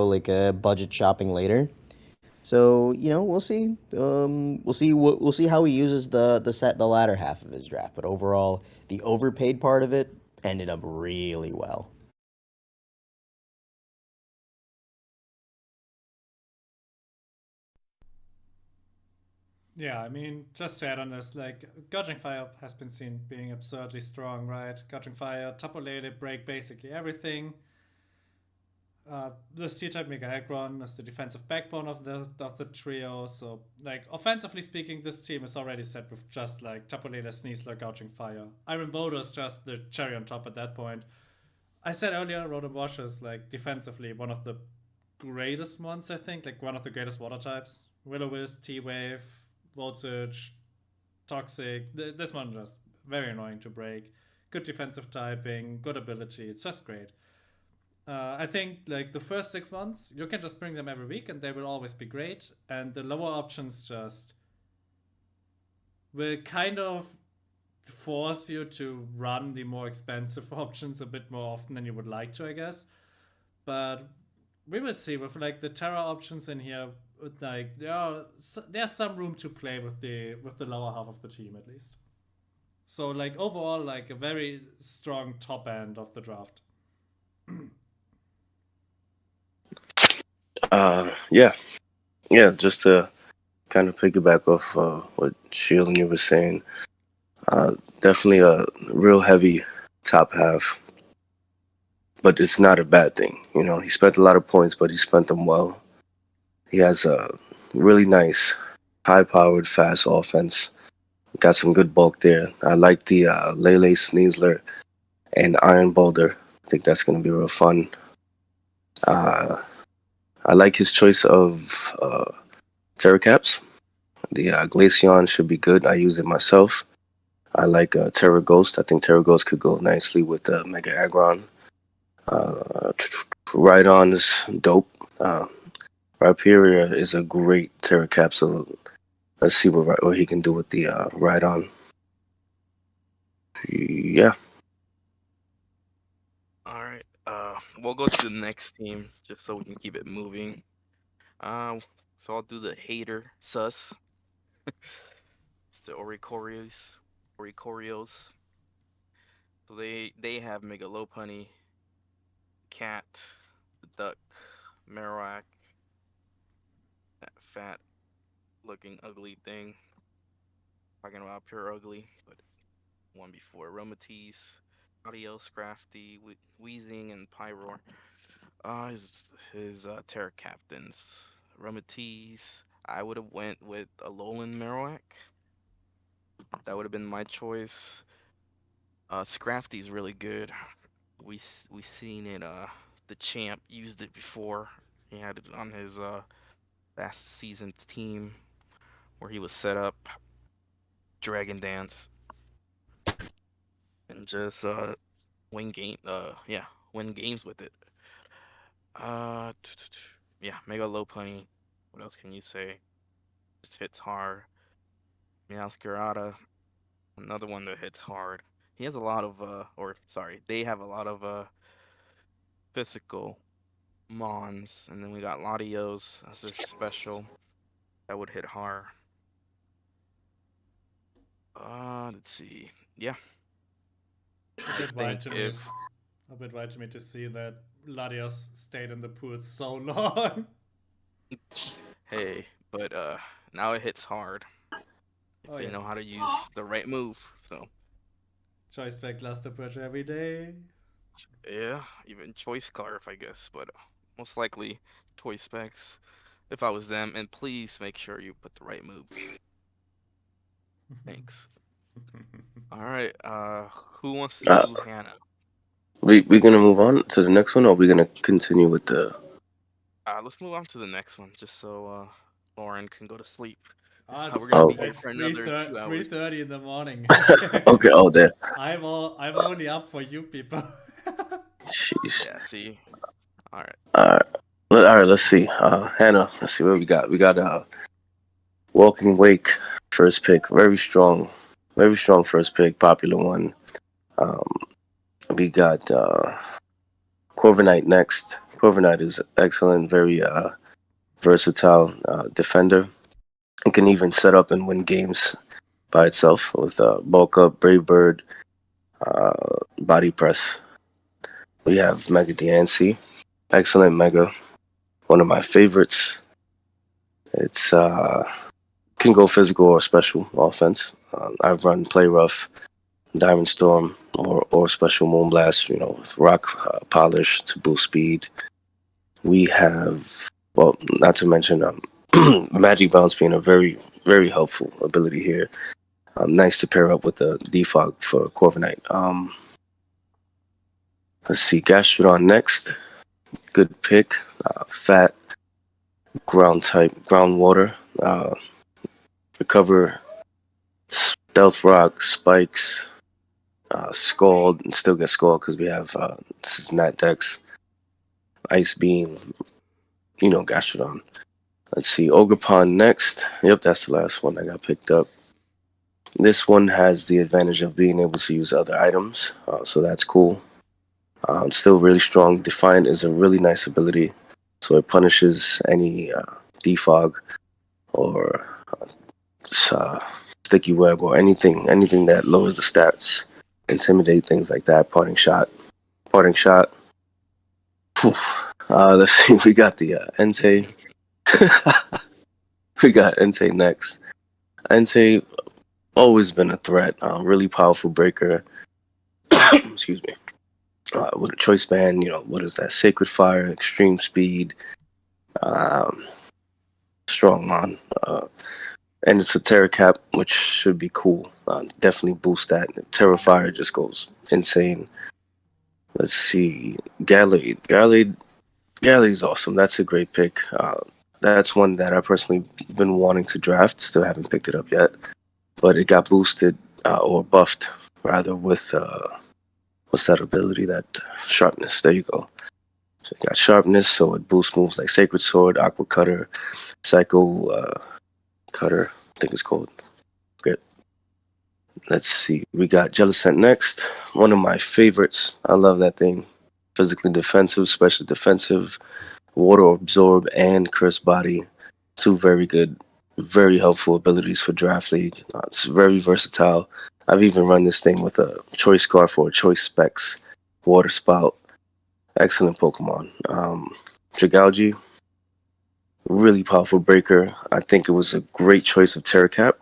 like budget shopping later. So we'll see. We'll see how he uses the latter half of his draft. But overall, the overpaid part of it ended up really well. Yeah, I mean, just to add on this, like, Guttering Fire has been seen being absurdly strong, right? Guttering Fire, Tapu Lele break basically everything. The C-type Mega Aggron is the defensive backbone of the trio. So, like, offensively speaking, this team is already set with just like Tapu Lele, Sneasler, Gouging Fire. Iron Boulder is just the cherry on top at that point. I said earlier, Rotom Wash is like defensively one of the greatest ones. I think like one of the greatest water types. Will-O-Wisp, T-Wave, Volt Surge, Toxic. This one just very annoying to break. Good defensive typing, good ability. It's just great. I think like the first 6 months, you can just bring them every week and they will always be great. And the lower options just will kind of force you to run the more expensive options a bit more often than you would like to, I guess. But we will see with like the Terra options in here. Like there's some room to play with the lower half of the team at least. So like overall, like a very strong top end of the draft. Yeah, yeah. Just to kind of piggyback off what Shield and you were saying, definitely a real heavy top half, but it's not a bad thing. He spent a lot of points, but he spent them well. He has a really nice, high-powered, fast offense. Got some good bulk there. I like the Lele Sneasler and Iron Boulder. I think that's going to be real fun. Uh, I like his choice of Terracaps. The Glaceon should be good. I use it myself. I like Terra Ghost. I think Terra Ghost could go nicely with Mega Aggron. Rhydon is dope. Rhyperior is a great Terra Capsule. Let's see what he can do with the Rhydon. Yeah. All right. We'll go to the next team just so we can keep it moving. So I'll do the hater sus. It's the Oricorios. Oricorios. So they have Megalopunny, Cat, the Duck, Marowak, that fat looking ugly thing. Talking about pure ugly, but one before Aromatisse, Audio, Scrafty, Wheezing, and Pyroar. His Terra Captains. Aromatisse. I would have went with a Alolan Marowak. That would have been my choice. Scrafty's really good. We seen it. The champ used it before. He had it on his last season team where he was set up Dragon Dance and just win games with it. Uh, yeah, Mega Lopunny. What else can you say? Just hits hard. Meowscarada, another one that hits hard. He has a lot of or sorry, they have a lot of physical Mons, and then we got Latios as their special that would hit hard. Let's see. Yeah, A I bit wild think to me. if A bit wild to me to see that Latios stayed in the pool so long. hey, but now it hits hard if Oh they yeah. know how to use the right move. So Choice back cluster pressure every day. yeah, even choice scarf, I guess, but most likely choice specs if I was them. And please make sure you put the right moves. Thanks. All right. Who wants to Uh, do Hannah? we gonna move on to the next one, or we gonna continue with the? Let's move on to the next one, just so Lauren can go to sleep. If Ah, not, we're gonna be Oh, here it's for another 2 hours. 3:30 in the morning. okay. Oh, there. I'm only up for you people. Sheesh. Yeah. See. All right. All right. All right. Let's see. Hannah. Let's see what we got. We got Walking Wake first pick. Very strong. Very strong first pick. Popular one. Um, we got Corviknight next. Corviknight is excellent. Very versatile defender. It can even set up and win games by itself with bulk up, brave bird, body press. We have Mega Diancie, excellent Mega, one of my favorites. It's can go physical or special offense. I run play rough, Diamond Storm, or special Moonblast. With rock polish to boost speed. We have, well, not to mention Magic Bounce being a very helpful ability here. Nice to pair up with the defog for Corviknight. Let's see, Gastrodon next. Good pick. Fat, ground type, groundwater. Recover Stealth Rock, Spikes, Scald, and still get Scald because we have this is Nat Dex, Ice Beam, Gastrodon. Let's see, Ogerpon next. Yep, that's the last one that got picked up. This one has the advantage of being able to use other items, so that's cool. Still really strong. Defiant is a really nice ability, so it punishes any defog or uh, sticky web or anything that lowers the stats, intimidate things like that. Parting shot. Whew. Let's see. We got the Entei. We got Entei next. Entei always been a threat. Really powerful breaker. Excuse me. With a choice band, what is that? Sacred Fire, Extreme Speed, um, Strong Mon. And it's a Terra Cap, which should be cool. Definitely boost that. Terra Fire just goes insane. Let's see. Gallade is awesome. That's a great pick. That's one that I personally been wanting to draft. Still haven't picked it up yet. But it got boosted, or buffed, rather, with what's that ability? That sharpness. There you go. So it got sharpness, so it boosts moves like Sacred Sword, Aqua Cutter, Psycho Cutter, I think it's called. Good. Let's see. We got Jellicent next. One of my favorites. I love that thing. Physically defensive, special defensive, water absorb, and curse body. Two very good, very helpful abilities for Draft League. It's very versatile. I've even run this thing with a choice scarf or a choice specs, water spout. Excellent Pokemon. Dragalge, really powerful breaker. I think it was a great choice of Terracap.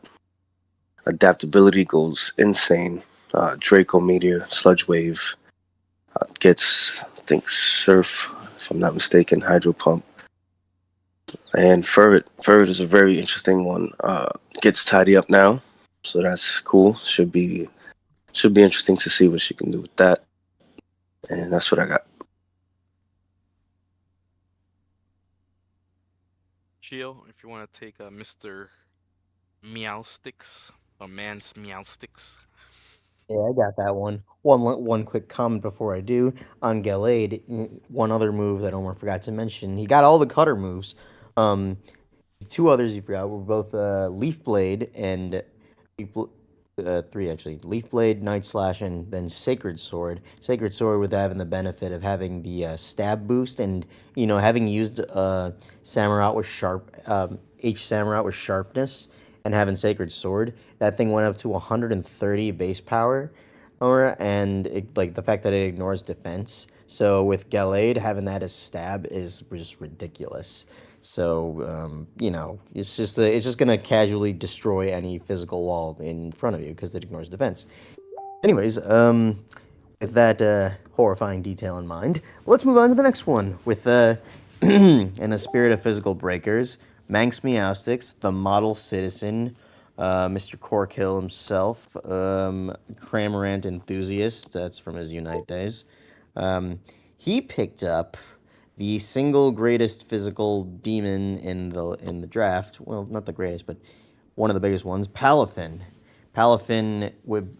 Adaptability goes insane. Draco Meteor, Sludge Wave, gets, I think, Surf, if I'm not mistaken, Hydro Pump. And Ferret. Ferret is a very interesting one. Gets Tidy Up now, so that's cool. Should be interesting to see what she can do with that. And that's what I got. Chio, if you want to take Mr. Meow Sticks, a man's Meow Sticks. Yeah, I got that one. One quick comment before I do on Gallade. One other move that Omar forgot to mention. He got all the cutter moves. Um, Two others you forgot were both Leaf Blade and Leaf Bl- three actually. Leaf Blade, Night Slash, and then Sacred Sword. Sacred Sword with having the benefit of having the stab boost, and having used Samurott with H Samurott with sharpness. and having Sacred Sword, that thing went up to 130 base power, and like the fact that it ignores defense. So with Gallade, having that as stab is just ridiculous. So it's just gonna casually destroy any physical wall in front of you because it ignores defense. Anyways, with that horrifying detail in mind, let's move on to the next one. With in the spirit of physical breakers, Manx Meowsticks, the model citizen, Mr. Corkhill himself, Cramorant enthusiast. That's from his Unite days. Um, he picked up the single greatest physical demon in the draft. Well, not the greatest, but one of the biggest ones, Palafin. Palafin would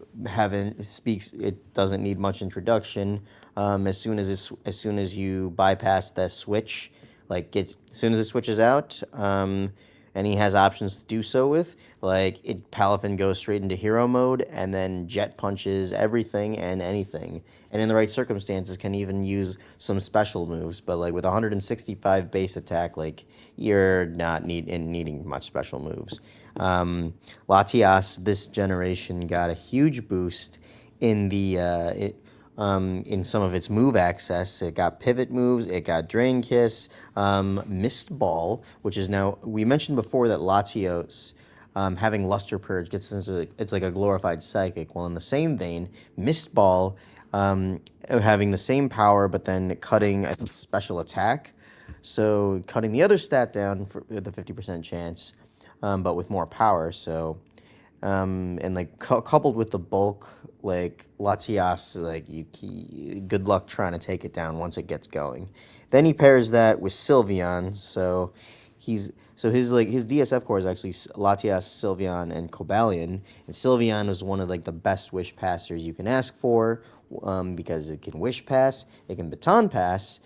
speaks. It doesn't need much introduction. As soon as you bypass the switch, as soon as it switches out, and he has options to do so with, Palafin goes straight into hero mode and then jet punches everything and anything. And in the right circumstances, can even use some special moves. But like with 165 base attack, you're not needing much special moves. Latias this generation got a huge boost in in some of its move access. It got pivot moves, it got Drain Kiss, Mist Ball, which is now, we mentioned before that Latios, having Luster Purge it's like a glorified Psychic. Well, in the same vein, Mist Ball, having the same power, but then cutting, I think, special attack. So cutting the other stat down for the 50% chance, but with more power. So, and coupled with the bulk, Latias, good luck trying to take it down once it gets going. Then he pairs that with Sylveon, so his DSF core is actually Latias, Sylveon, and Cobalion. And Sylveon is one of the best wish passers you can ask for, because it can wish pass, it can baton pass,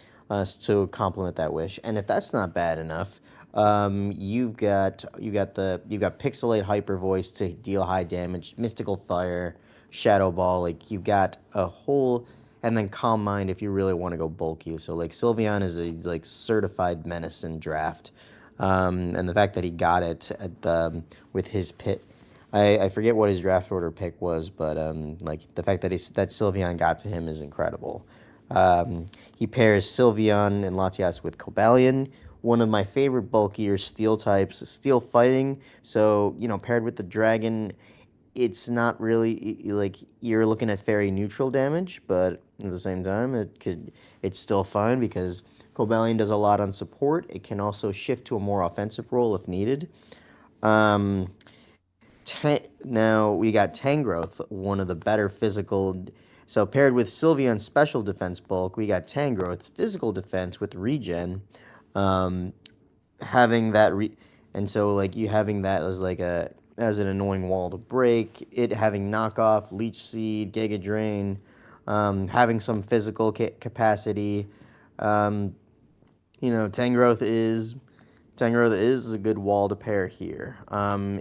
to complement that wish. And if that's not bad enough, you've got Pixelate Hyper Voice to deal high damage, Mystical Fire, Shadow Ball. You've got a whole, and then Calm Mind if you really want to go bulky. So Sylveon is a certified menace in draft, and the fact that he got it with his pit. I forget what his draft order pick was, but the fact that Sylveon got to him is incredible. He pairs Sylveon and Latias with Cobalion, one of my favorite bulkier steel types, steel fighting. So, paired with the dragon, it's not really you're looking at very neutral damage, but at the same time, it's still fine because Cobalion does a lot on support. It can also shift to a more offensive role if needed. Now we got Tangrowth, one of the better physical. So paired with Sylveon's special defense bulk, we got Tangrowth's physical defense with regen. Having that and so you having that as an annoying wall to break. It having knockoff, Leech Seed, Giga Drain, having some physical capacity. Tangrowth is a good wall to pair here.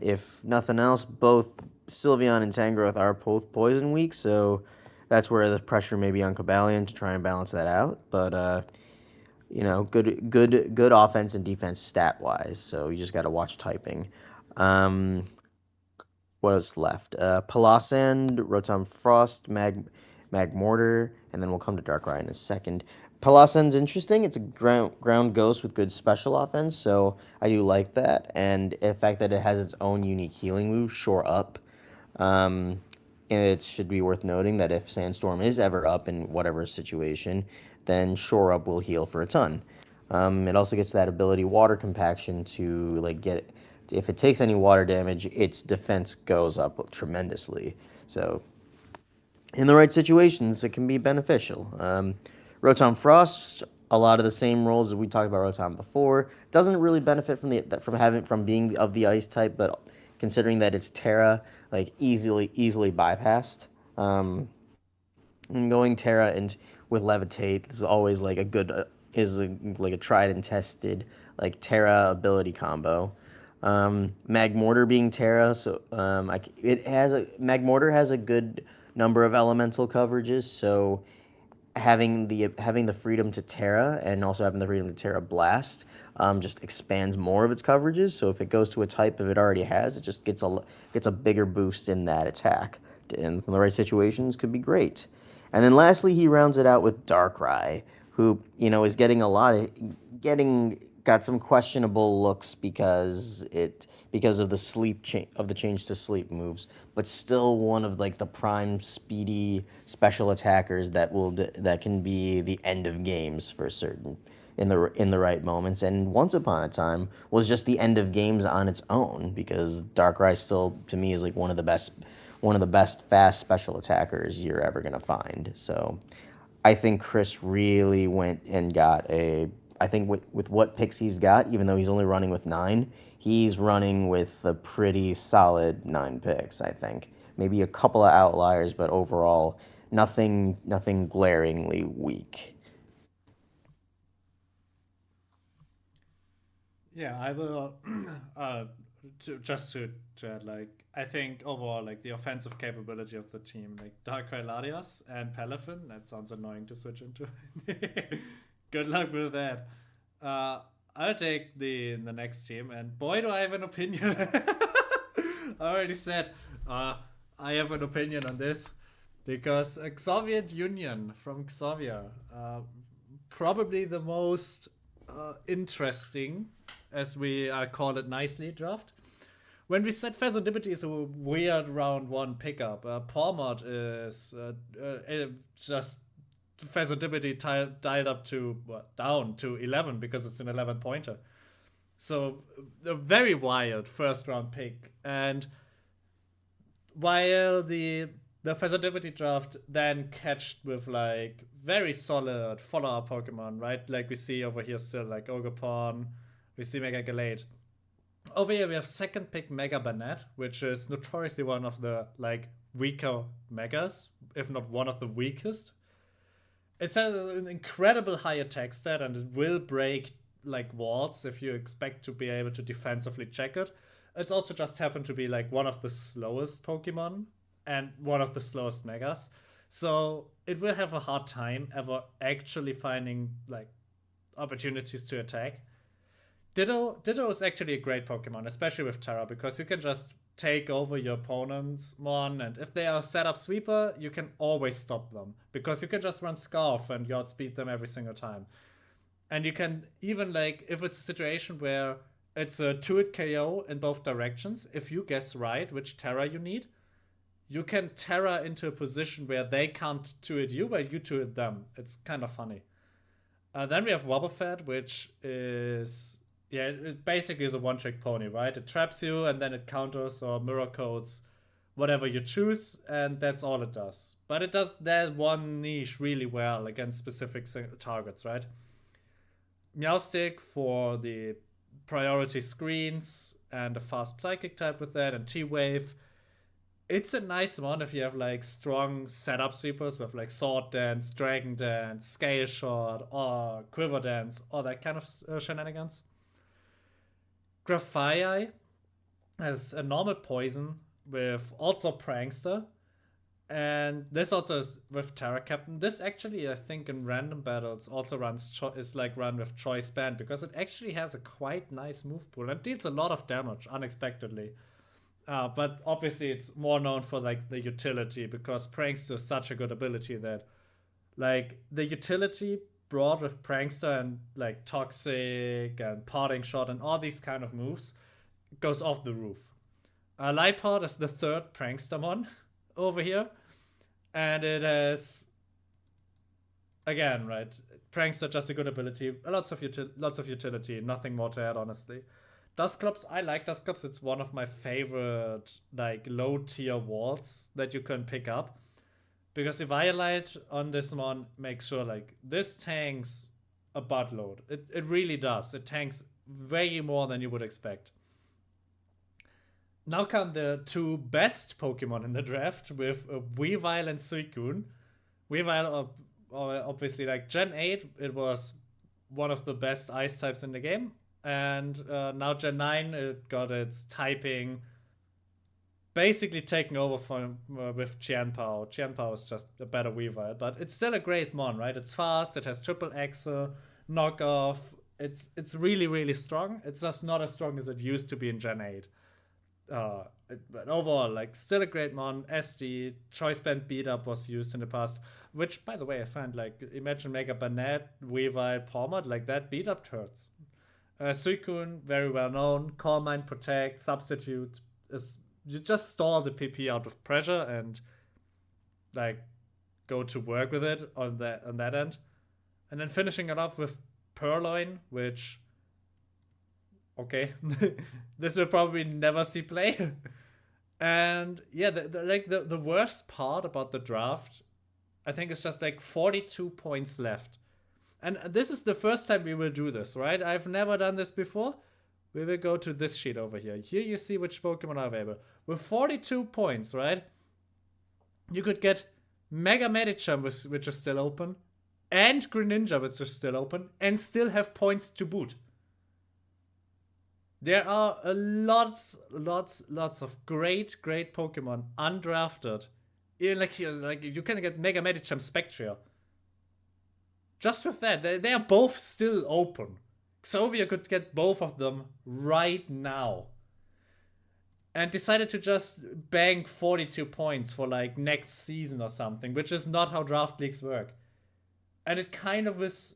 If nothing else, both Sylveon and Tangrowth are both poison weak, so that's where the pressure may be on Cobalion to try and balance that out. But good offense and defense stat wise. So you just got to watch typing. What else left? Palossand, Rotom Frost, Magmortar, and then we'll come to Darkrai in a second. Palossand's interesting. It's a ground ghost with good special offense, so I do like that. And the fact that it has its own unique healing move, Shore Up. And it should be worth noting that if Sandstorm is ever up in whatever situation, then Shore Up will heal for a ton. It also gets that ability, Water Compaction, to get, if it takes any water damage, its defense goes up tremendously. So in the right situations, it can be beneficial. Rotom Frost, a lot of the same roles as we talked about Rotom before. Doesn't really benefit from being of the ice type, but considering that it's Terra, easily bypassed. And going Terra and with Levitate is always a good a tried and tested Terra ability combo. Magmortar being Terra, so Magmortar has a good number of elemental coverages, so having the freedom to Terra and also having the freedom to Terra Blast just expands more of its coverages. So if it goes to a type if it already has, it just gets a bigger boost in that attack. In the right situations, could be great. And then lastly, he rounds it out with Darkrai, who is getting got some questionable looks because of the change to sleep moves, but still one of like the prime speedy special attackers that can be the end of games for certain in the right moments. And once upon a time was just the end of games on its own, because Darkrai still to me is like one of the best fast special attackers you're ever gonna find. So I think Chris really went and got I think with what picks he's got, even though he's only running with 9, he's running with a pretty solid 9 picks, I think. Maybe a couple of outliers, but overall, nothing glaringly weak. Yeah, I will. To add, like, I think overall, like, the offensive capability of the team, like Darkrai Latios and Palafin, that sounds annoying to switch into. Good luck with that. I'll take the next team, and boy, do I have an opinion. I already said I have an opinion on this because Xavier Union from Xavier, probably the most interesting, as we call it nicely, draft. When we said Fezandipity is a weird round 1 pickup, Palmot is just Fezandipity dialed up to down to 11 because it's an 11 pointer. So a very wild first round pick. And while the Fezandipity draft then catched with like very solid follow-up Pokemon, right? Like we see over here still, like Ogerpon, we see Mega Galate. Over here we have second pick Mega Banette, which is notoriously one of the like weaker megas, if not one of the weakest. It has an incredible high attack stat, and it will break like walls if you expect to be able to defensively check it. It's also just happened to be like one of the slowest Pokemon and one of the slowest megas. So it will have a hard time ever actually finding like opportunities to attack. Ditto is actually a great Pokemon, especially with Terra, because you can just take over your opponent's Mon, and if they are set up sweeper, you can always stop them, because you can just run Scarf and you outspeed them every single time. And you can even, like, if it's a situation where it's a 2-hit KO in both directions, if you guess right which Terra you need, you can Terra into a position where they can't 2-hit you, but you 2-hit them. It's kind of funny. Then we have Wobbuffet, which is... yeah, it basically is a one-trick pony, right? It traps you, and then it counters or mirror codes whatever you choose, and that's all it does. But it does that one niche really well against specific targets, right? Meowstic for the priority screens and a fast psychic type with that, and T-Wave. It's a nice one if you have like strong setup sweepers with like Sword Dance, Dragon Dance, Scale Shot, or Quiver Dance, all that kind of shenanigans. Grafaiai has a normal poison with also Prankster. And this also is with Terra Captain. This actually, I think, in random battles also is like run with Choice Band, because it actually has a quite nice move pool and deals a lot of damage unexpectedly. But obviously, it's more known for like the utility, because Prankster is such a good ability that, like, the utility brought with Prankster and like Toxic and Parting Shot and all these kind of moves goes off the roof. Liepard is the third Prankster mon over here, and it has, again, right, Prankster, just a good ability, lots of utility, nothing more to add, honestly. Dusclops, I like Dusclops. It's one of my favorite like low tier walls that you can pick up, because Eviolite on this one makes sure like this tanks a buttload. It really does. It tanks way more than you would expect. Now come the two best Pokemon in the draft with Weavile and Suicune. Weavile, obviously, like Gen 8, it was one of the best ice types in the game. And now Gen 9, it got its typing basically taken over with Qianpao. Qianpao is just a better Weavile, but it's still a great mon, right? It's fast, it has triple axle, knockoff, it's really really strong. It's just not as strong as it used to be in Gen 8. But overall, like, still a great mon. SD choice band beat up was used in the past, which, by the way, I find, like, imagine Mega Banette, Weavile, Palmot, like that beat up turds. Suicune, very well known. Calm Mind, Protect, Substitute is, you just stall the PP out of pressure and like go to work with it on that end, and then finishing it off with Purloin, which, okay, this will probably never see play. And yeah, the worst part about the draft, I think, is just like 42 points left. And this is the first time we will do this, right? I've never done this before. We will go to this sheet over here. Here you see which Pokemon are available. With 42 points, right? You could get Mega Medicham, which is still open, and Greninja, which is still open, and still have points to boot. There are lots of great Pokemon undrafted. Even like you can get Mega Medicham Spectria. Just with that, they are both still open. Xovia could get both of them right now. And decided to just bank 42 points for like next season or something, which is not how draft leagues work. And it kind of is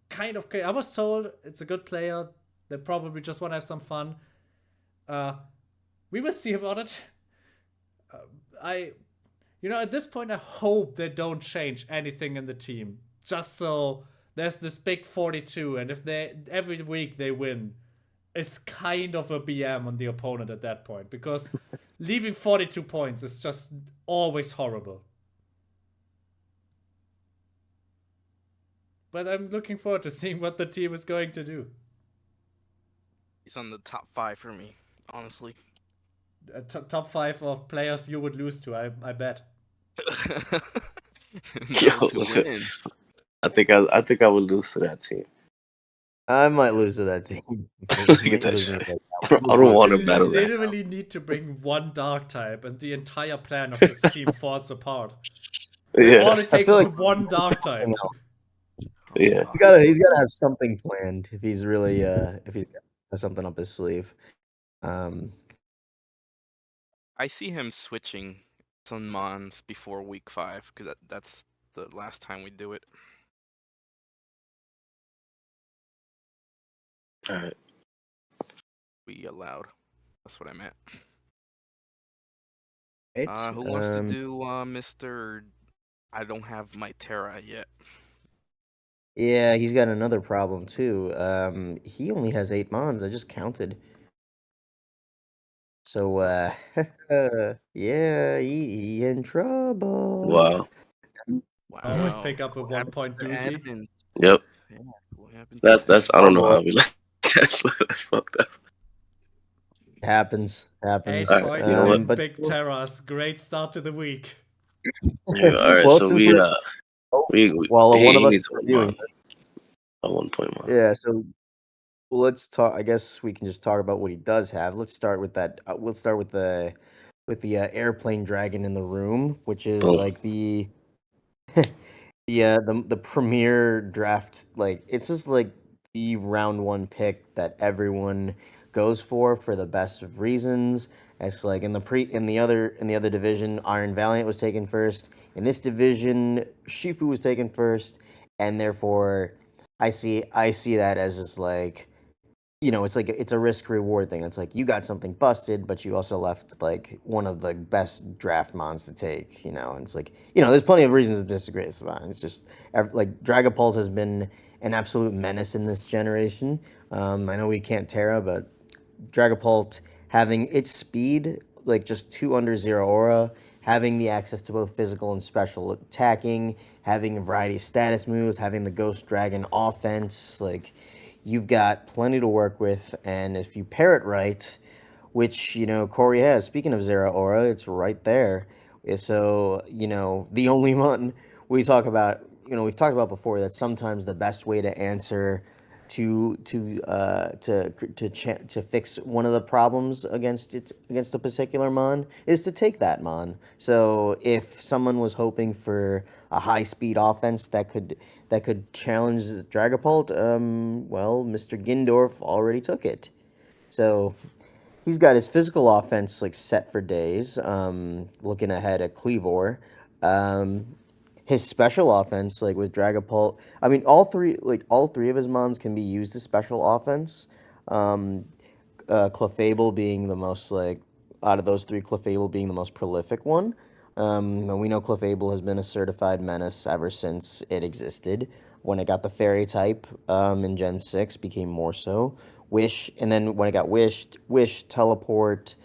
kind of crazy. I was told it's a good player. They probably just want to have some fun. We will see about it. At this point, I hope they don't change anything in the team. Just so there's this big 42, and if they every week they win, it's kind of a BM on the opponent at that point, because leaving 42 points is just always horrible. But I'm looking forward to seeing what the team is going to do. He's on the top 5 for me, honestly. Top 5 of players you would lose to, I bet. No, to win. I think I would lose to that team. I might lose to that team. Get that shit. I don't want to battle that. You literally need to bring one dark type, and the entire plan of this team falls apart. Yeah. All it takes is like one dark type. Yeah. He's gotta have something planned if he's really if he's got something up his sleeve. I see him switching some mons before week 5, because that's the last time we do it. All right. We allowed. That's what I meant. Right? Who wants to do Mr. I don't have my Terra yet. Yeah, he's got another problem too. He only has 8 mons. I just counted. So yeah, he in trouble. Wow. Wow. Always pick up a What 1 happened point to doozy. Admin? Yep. Yeah, what happened to That's I don't know how we like that's fucked up. Happens. 8 Alright, points you know what? in Big Terras. Great start to the week. Yeah, all right, Well, so since we while one of us needs is one reviewing mon. A 1 point mon. Yeah, so let's talk. I guess we can just talk about what he does have. Let's start with that. We'll start with the airplane dragon in the room, which is Boom. like the the premier draft. Like, it's just like the round 1 pick that everyone goes for the best of reasons. It's like in the other division, Iron Valiant was taken first. In this division, Shifu was taken first, and therefore I see that as just like, it's a risk reward thing. It's like you got something busted, but you also left like one of the best draft mons to take. And it's like, there's plenty of reasons to disagree. It's fine. It's just like Dragapult has been an absolute menace in this generation. I know we can't Terra, but Dragapult having its speed, like just 2 under 0 aura, having the access to both physical and special attacking, having a variety of status moves, having the Ghost Dragon offense, like, you've got plenty to work with. And if you pair it right, which, Corey has, speaking of Zero Aura, it's right there. So, the only one we've talked about before, that sometimes the best way to answer to fix one of the problems against a particular mon is to take that mon. So if someone was hoping for a high speed offense that could challenge Dragapult, well, Mr. Gindorf already took it. So he's got his physical offense like set for days. Looking ahead at Cleavor, his special offense like with Dragapult. I mean, all three of his mons can be used as special offense. Um, Clefable being the most like out of those three, Clefable being the most prolific one. And we know Clefable has been a certified menace ever since it existed. When it got the fairy type in Gen 6, became more so. Wish, and then when it got Wish, Teleport,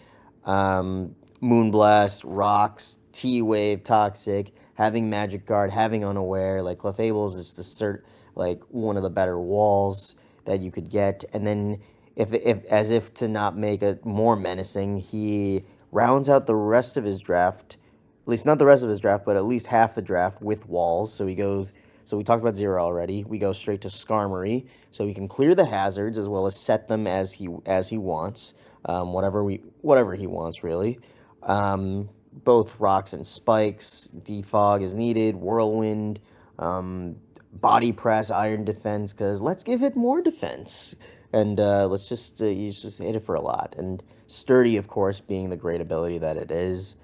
Moonblast, Rocks, T-Wave, Toxic, having Magic Guard, having Unaware, like Clefable's is the like one of the better walls that you could get. And then if as if to not make it more menacing, he rounds out the rest of his draft, at least not the rest of his draft, but at least half the draft with walls. So he goes. So we talked about Zero already. We go straight to Skarmory, so he can clear the hazards as well as set them as he wants, whatever he wants really. Both rocks and spikes. Defog is needed. Whirlwind, body press, iron defense. Because let's give it more defense. And let's just just hit it for a lot. And sturdy, of course, being the great ability that it is.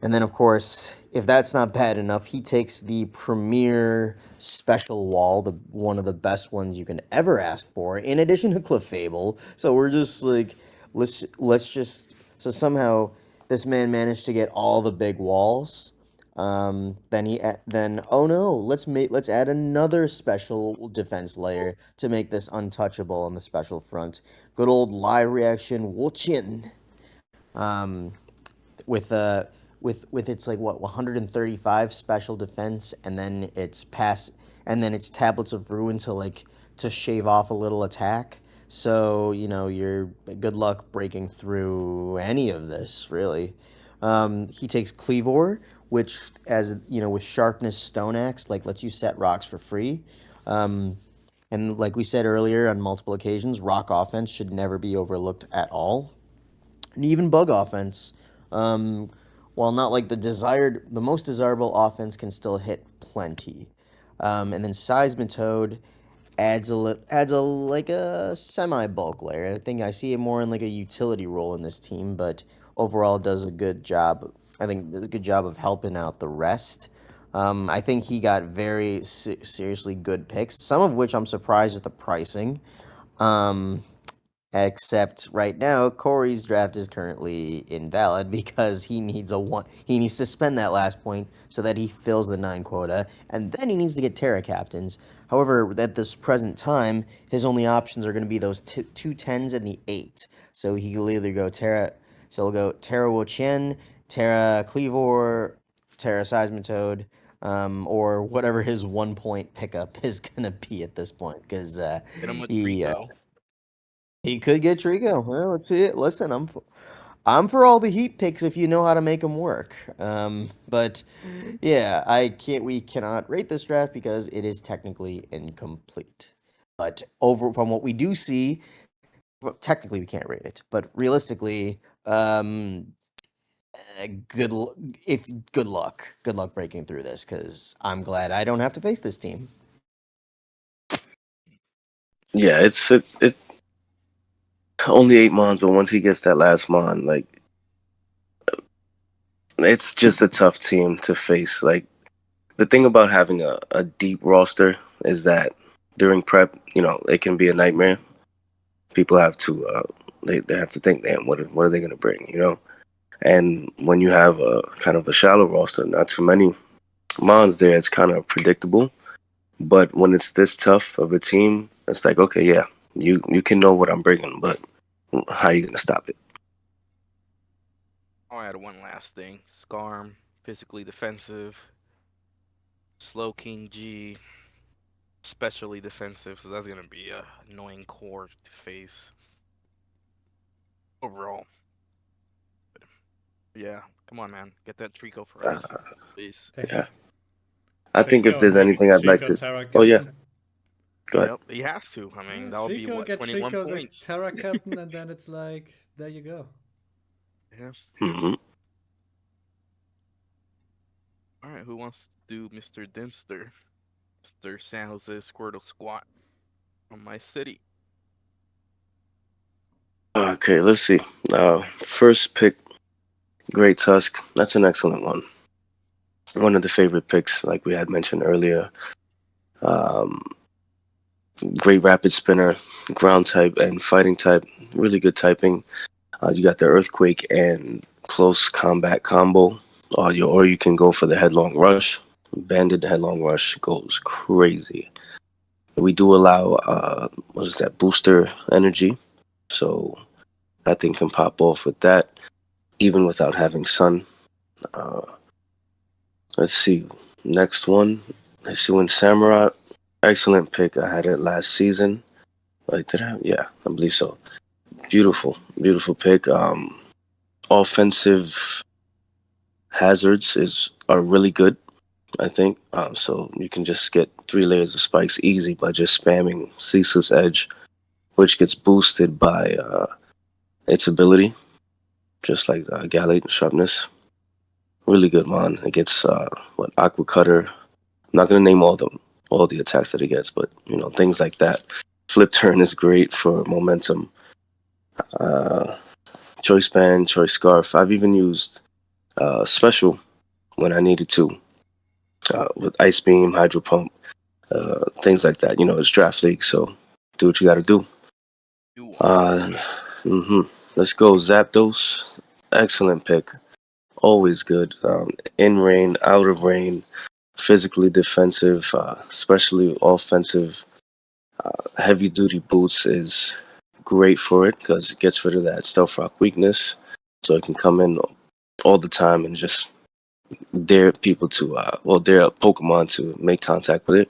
And then, of course, if that's not bad enough, he takes the premier special wall, the one of the best ones you can ever ask for, in addition to Clefable. So we're just like, let's just so somehow this man managed to get all the big walls. Then oh no, let's add another special defense layer to make this untouchable on the special front. Good old live reaction Wuchin. Um, with its like what 135 special defense, and then its tablets of ruin to shave off a little attack. So you're good luck breaking through any of this really. He takes Cleavor, which, as with sharpness stone axe, like lets you set rocks for free. And like we said earlier on multiple occasions, rock offense should never be overlooked at all. And even bug offense, um, while not like the most desirable offense, can still hit plenty. And then Seismitoad adds a like a semi bulk layer. I think I see it more in like a utility role in this team, but overall does a good job. I think does a good job of helping out the rest. I think he got very seriously good picks, some of which I'm surprised at the pricing. Um, Except right now, Corey's draft is currently invalid because he needs to spend that last point so that he fills the 9 quota, and then he needs to get Terra captains. However, at this present time, his only options are going to be those two 10s and the 8. So he'll either go Terra, so he'll go Terra Wo-Chien, Terra Cleavor, Terra Seismitoad, or whatever his 1 point pickup is going to be at this point, because Hit him with he. Trico. He could get Trico. Well, let's see it. Listen, I'm for all the heat picks if you know how to make them work. But yeah, we cannot rate this draft because it is technically incomplete. But from what we do see, well, technically we can't rate it, but realistically, good luck breaking through this, because I'm glad I don't have to face this team. Yeah, it only 8 mons, but once he gets that last mon, like, it's just a tough team to face. Like, the thing about having a deep roster is that during prep, it can be a nightmare. People have to they have to think, damn, what are they gonna bring, And when you have a kind of a shallow roster, not too many mons there, it's kind of predictable. But when it's this tough of a team, it's like, okay, yeah, you can know what I'm bringing, but how are you gonna stop it? I'll add one last thing. Skarm, physically defensive. Slow King G, specially defensive, so that's gonna be a annoying core to face. Overall. Yeah, come on, man. Get that Trico for us, please. Yeah. I think if there's anything I'd like to. Terra Oh yeah, Captain. go ahead. Yep, he has to. I mean, that would be Trico, what, get 21 Trico the points. Terra Captain, and then it's like, there you go. Yeah. Mm-hmm. All right. who wants to do Mr. Dempster? Mr. San Jose Squirtle Squat from my city. Okay, let's see. First pick, Great Tusk. That's an excellent one. One of the favorite picks, like we had mentioned earlier. Um, Great rapid spinner, ground type and fighting type. Really good typing. You got the Earthquake and close combat combo. Or you can go for the Headlong Rush. Banded Headlong Rush goes crazy. We do allow, what is that, booster energy. So that thing can pop off with that, even without having Sun. Uh, let's see. Next one, Hisuian Samurai. Excellent pick. I had it last season. Like, did I? Yeah, I believe so. Beautiful, beautiful pick. Offensive hazards are really good, I think. So you can just get 3 layers of spikes easy by just spamming Ceaseless Edge, which gets boosted by its ability, just like Gallade and Sharpness. Really good, man. It gets Aqua Cutter. I'm not gonna name all the attacks that it gets, but things like that. Flip Turn is great for momentum. Uh, Choice Band, Choice Scarf. I've even used Special when I needed to with Ice Beam, Hydro Pump, things like that. It's draft league, so do what you got to do. You Uh, mm-hmm. Let's go, Zapdos. Excellent pick. Always good. In rain, out of rain, physically defensive, especially offensive. Heavy duty boots is great for it because it gets rid of that stealth rock weakness. So it can come in all the time and just dare people to, dare a Pokemon to make contact with it.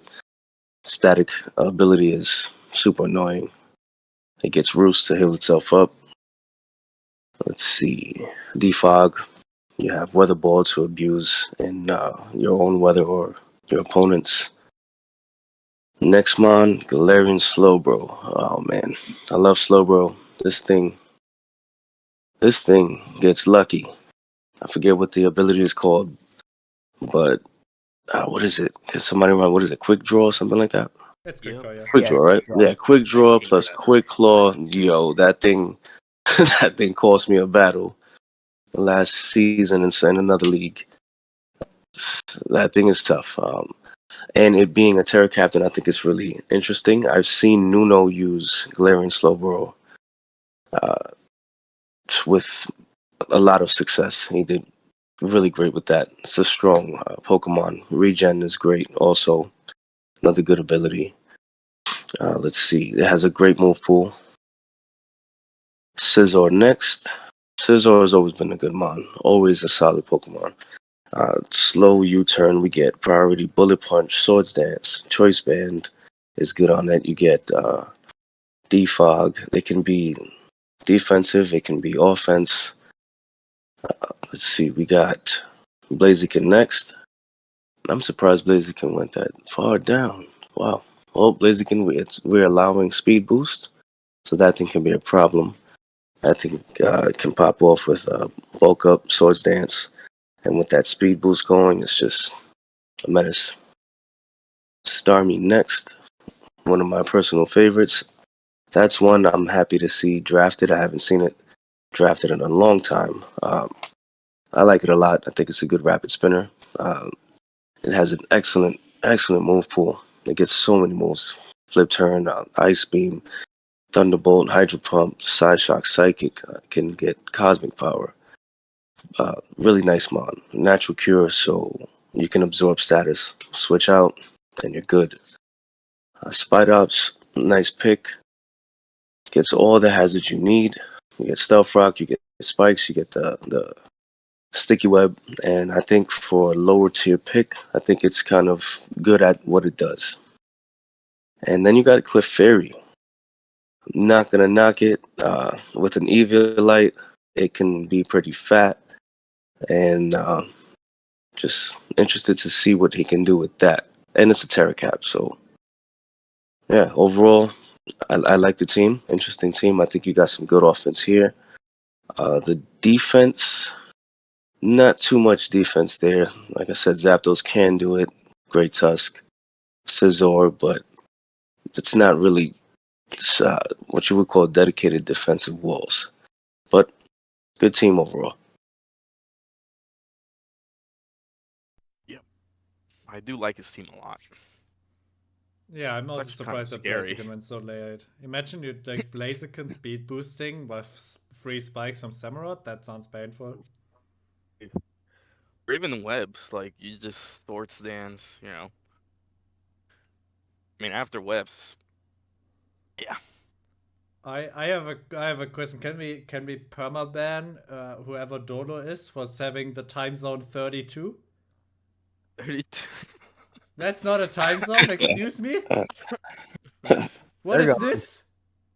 Static ability is super annoying. It gets Roost to heal itself up. Let's see. Defog. You have Weather Ball to abuse in your own weather or your opponent's. Next mon, Galarian Slowbro. Oh man, I love Slowbro. This thing gets lucky. I forget what the ability is called, but what is it? Can somebody run? What is it? Quick Draw, something like that. It's quick Yep. draw, yeah. Quick Yeah, Draw, right? draw. Yeah, Quick Draw plus Quick Claw. Yo, that thing, that thing cost me a battle last season in another league. That thing is tough. And it being a Terra Captain, I think it's really interesting. I've seen Nuno use Galarian Slowbro with a lot of success. He did really great with that. It's a strong Pokemon. Regen is great also. Another good ability. Let's see. It has a great move pool. Scizor next. Scizor has always been a good mon. Always a solid Pokemon. Slow U-turn. We get priority Bullet Punch, Swords Dance, Choice Band is good on it. You get Defog. It can be defensive. It can be offense. Let's see. We got Blaziken next. I'm surprised Blaziken went that far down. Wow. Well, Blaziken, we're allowing speed boost, so that thing can be a problem. I think it can pop off with bulk up, Swords Dance, and with that speed boost going, it's just a menace. Starmie next, one of my personal favorites. That's one I'm happy to see drafted. I haven't seen it drafted in a long time. I like it a lot. I think it's a good rapid spinner. It has an excellent move pool. It gets so many moves. Flip turn, Ice Beam, Thunderbolt, Hydro Pump, Side Shock, Psychic. Can get Cosmic Power. Really nice mon. Natural Cure, so you can absorb status. Switch out, then you're good. Spider Ops, nice pick. Gets all the hazards you need. You get Stealth Rock, you get Spikes, you get the Sticky Web, and I think for a lower tier pick, I think it's kind of good at what it does. And then you got Cliff Fairy. Not gonna knock it. With an Eviolite, it can be pretty fat, and just interested to see what he can do with that. And it's a Terra Cap, so yeah. Overall, I like the team. Interesting team. I think you got some good offense here. The defense, Not too much defense there. Like I said, Zapdos can do it. Great Tusk, Scizor, but it's not really what you would call dedicated defensive walls. But good team overall. Yep. I do like his team a lot. Yeah, I'm also That's kind of surprised that scary. Blaziken went so late. Imagine you like Blaziken speed boosting with free spikes from Samurott. That sounds painful. Or even webs, like you just Swords Dance, you know. I mean, after webs, yeah. I have a question. Can we permaban whoever Dodo is for having the time zone 32? 32. That's not a time zone. Excuse me. What There you is go. this?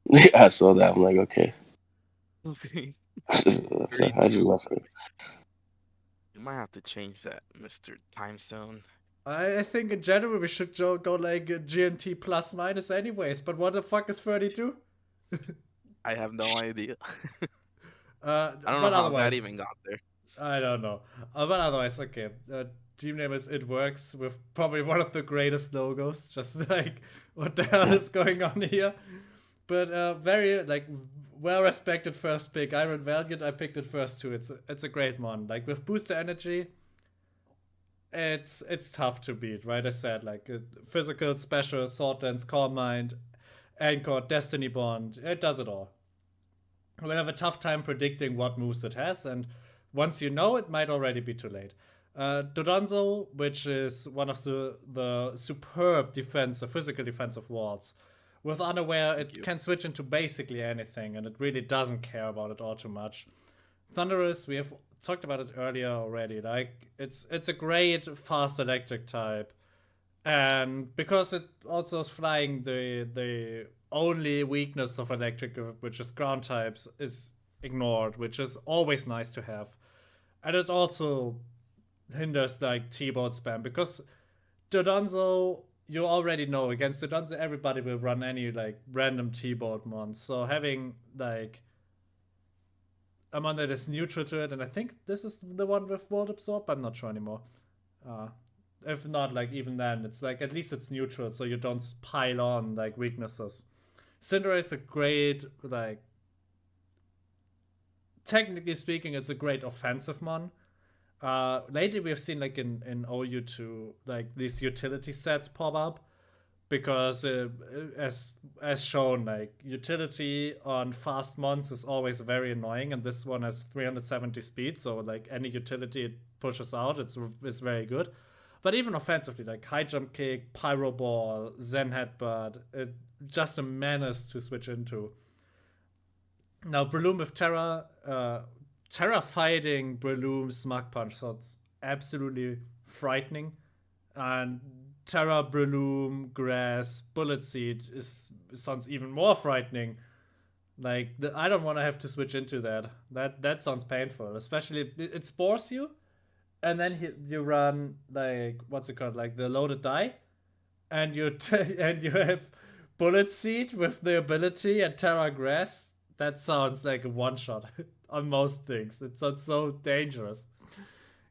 Yeah, I saw that. I'm like, okay. Okay. I just left it. You might have to change that, Mr. Time Zone. I think in general we should go like GMT plus minus anyways. But what the fuck is 32? I have no idea. Uh, I don't know but how that otherwise, even got there. I don't know. But otherwise, okay. Team name is It Works with probably one of the greatest logos. Just like, what the hell is going on here? But very like well respected first pick. Iron Valiant, I picked it first too. It's a great one. Like with booster energy, it's tough to beat, right? I said like physical, special, sword dance, calm mind, anchor, destiny bond. It does it all. We'll have a tough time predicting what moves it has, and once you know, it might already be too late. Dodonzo, which is one of the superb defensive, physical defensive wards. With Unaware, Thank it you. can switch into basically anything, and it really doesn't care about it all too much. Thunderous, we have talked about it earlier already. Like it's a great fast electric type, and because it also is flying, the only weakness of electric, which is ground types, is ignored, which is always nice to have. And it also hinders like T-board spam because Dodonzo, you already know against Dodonzo everybody will run any like random T-board mon. So having like a mon that is neutral to it, and I think this is the one with World Absorb. I'm not sure anymore. Uh, if not, like even then, it's like at least it's neutral, so you don't pile on like weaknesses. Cinder is a great like. Technically speaking, it's a great offensive mon. Lately, we've seen like in OU2 like these utility sets pop up because as shown, like utility on fast mons is always very annoying, and this one has 370 speed, so like any utility it pushes out, it's very good. But even offensively, like high jump kick, pyro ball, zen headbutt, it just a menace to switch into. Now Breloom with Terra, Terra fighting Breloom Smug Punch, so it's absolutely frightening. And Terra, Breloom, Grass, Bullet Seed sounds even more frightening. Like I don't want to have to switch into that. That sounds painful, especially it spores you, and then you run like what's it called, like the loaded die, and and you have Bullet Seed with the ability and Terra Grass. That sounds like a one shot on most things. It sounds so dangerous.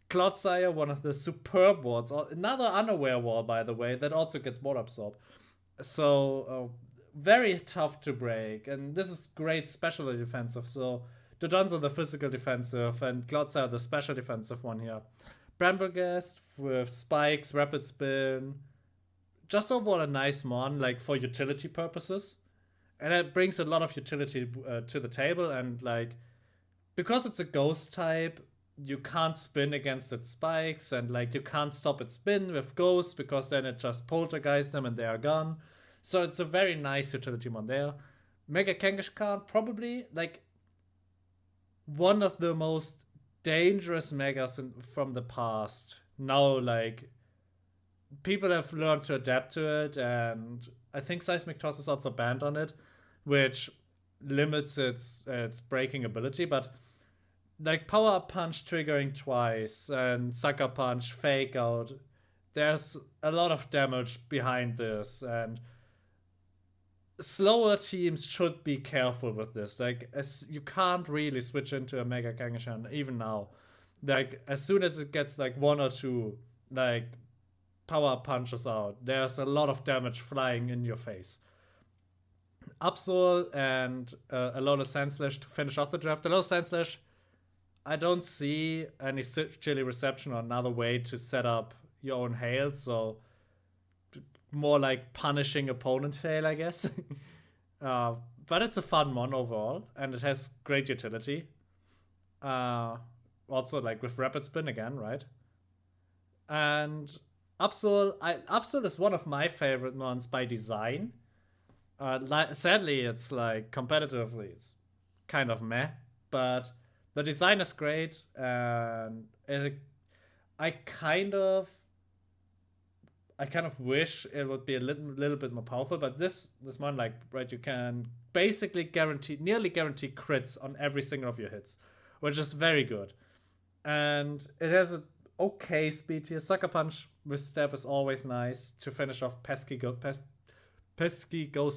Cloudsire, one of the superb wards. Another unaware wall, by the way, that also gets more absorb. So very tough to break, and this is great special defensive. So Dodonzo the physical defensive, and Cloudsire the special defensive one here. Bramblegast with spikes, rapid spin, just overall a nice mon, like for utility purposes, and it brings a lot of utility to the table. And like because it's a ghost type, you can't spin against its spikes, and like you can't stop its spin with ghosts because then it just poltergeists them and they are gone. So it's a very nice utility mon there. Mega Kangaskhan, probably like one of the most dangerous megas from the past. Now, like people have learned to adapt to it, and I think Seismic Toss is also banned on it, which limits its breaking ability. But like Power Up Punch triggering twice and Sucker Punch Fake Out, there's a lot of damage behind this, and slower teams should be careful with this. Like, as you can't really switch into a Mega Kangaskhan even now. Like as soon as it gets like one or two like power punches out, there's a lot of damage flying in your face. Absol and Alola Sandslash to finish off the draft. Alola Sandslash, I don't see any chilly reception or another way to set up your own hail, so more like punishing opponent hail, I guess. But it's a fun mon overall, and it has great utility. Also, like with Rapid Spin again, right? And Absol is one of my favorite mons by design. Sadly, it's like competitively, it's kind of meh, but the design is great, and I kind of wish it would be a little bit more powerful. But this one, like, right, you can basically nearly guarantee crits on every single of your hits, which is very good. And it has an okay speed here. Sucker Punch with Step is always nice to finish off pesky ghost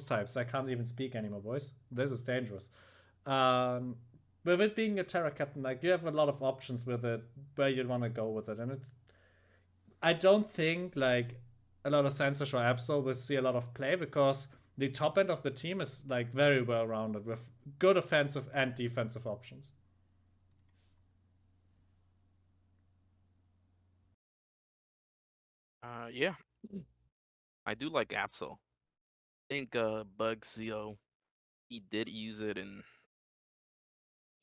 types. I can't even speak anymore, boys. This is dangerous. With it being a Terra Captain, like, you have a lot of options with it where you want to go with it, and it's. I don't think like a lot of Sensors or Absol will see a lot of play because the top end of the team is like very well rounded with good offensive and defensive options. Yeah, I do like Absol. I think Bugzio, he did use it in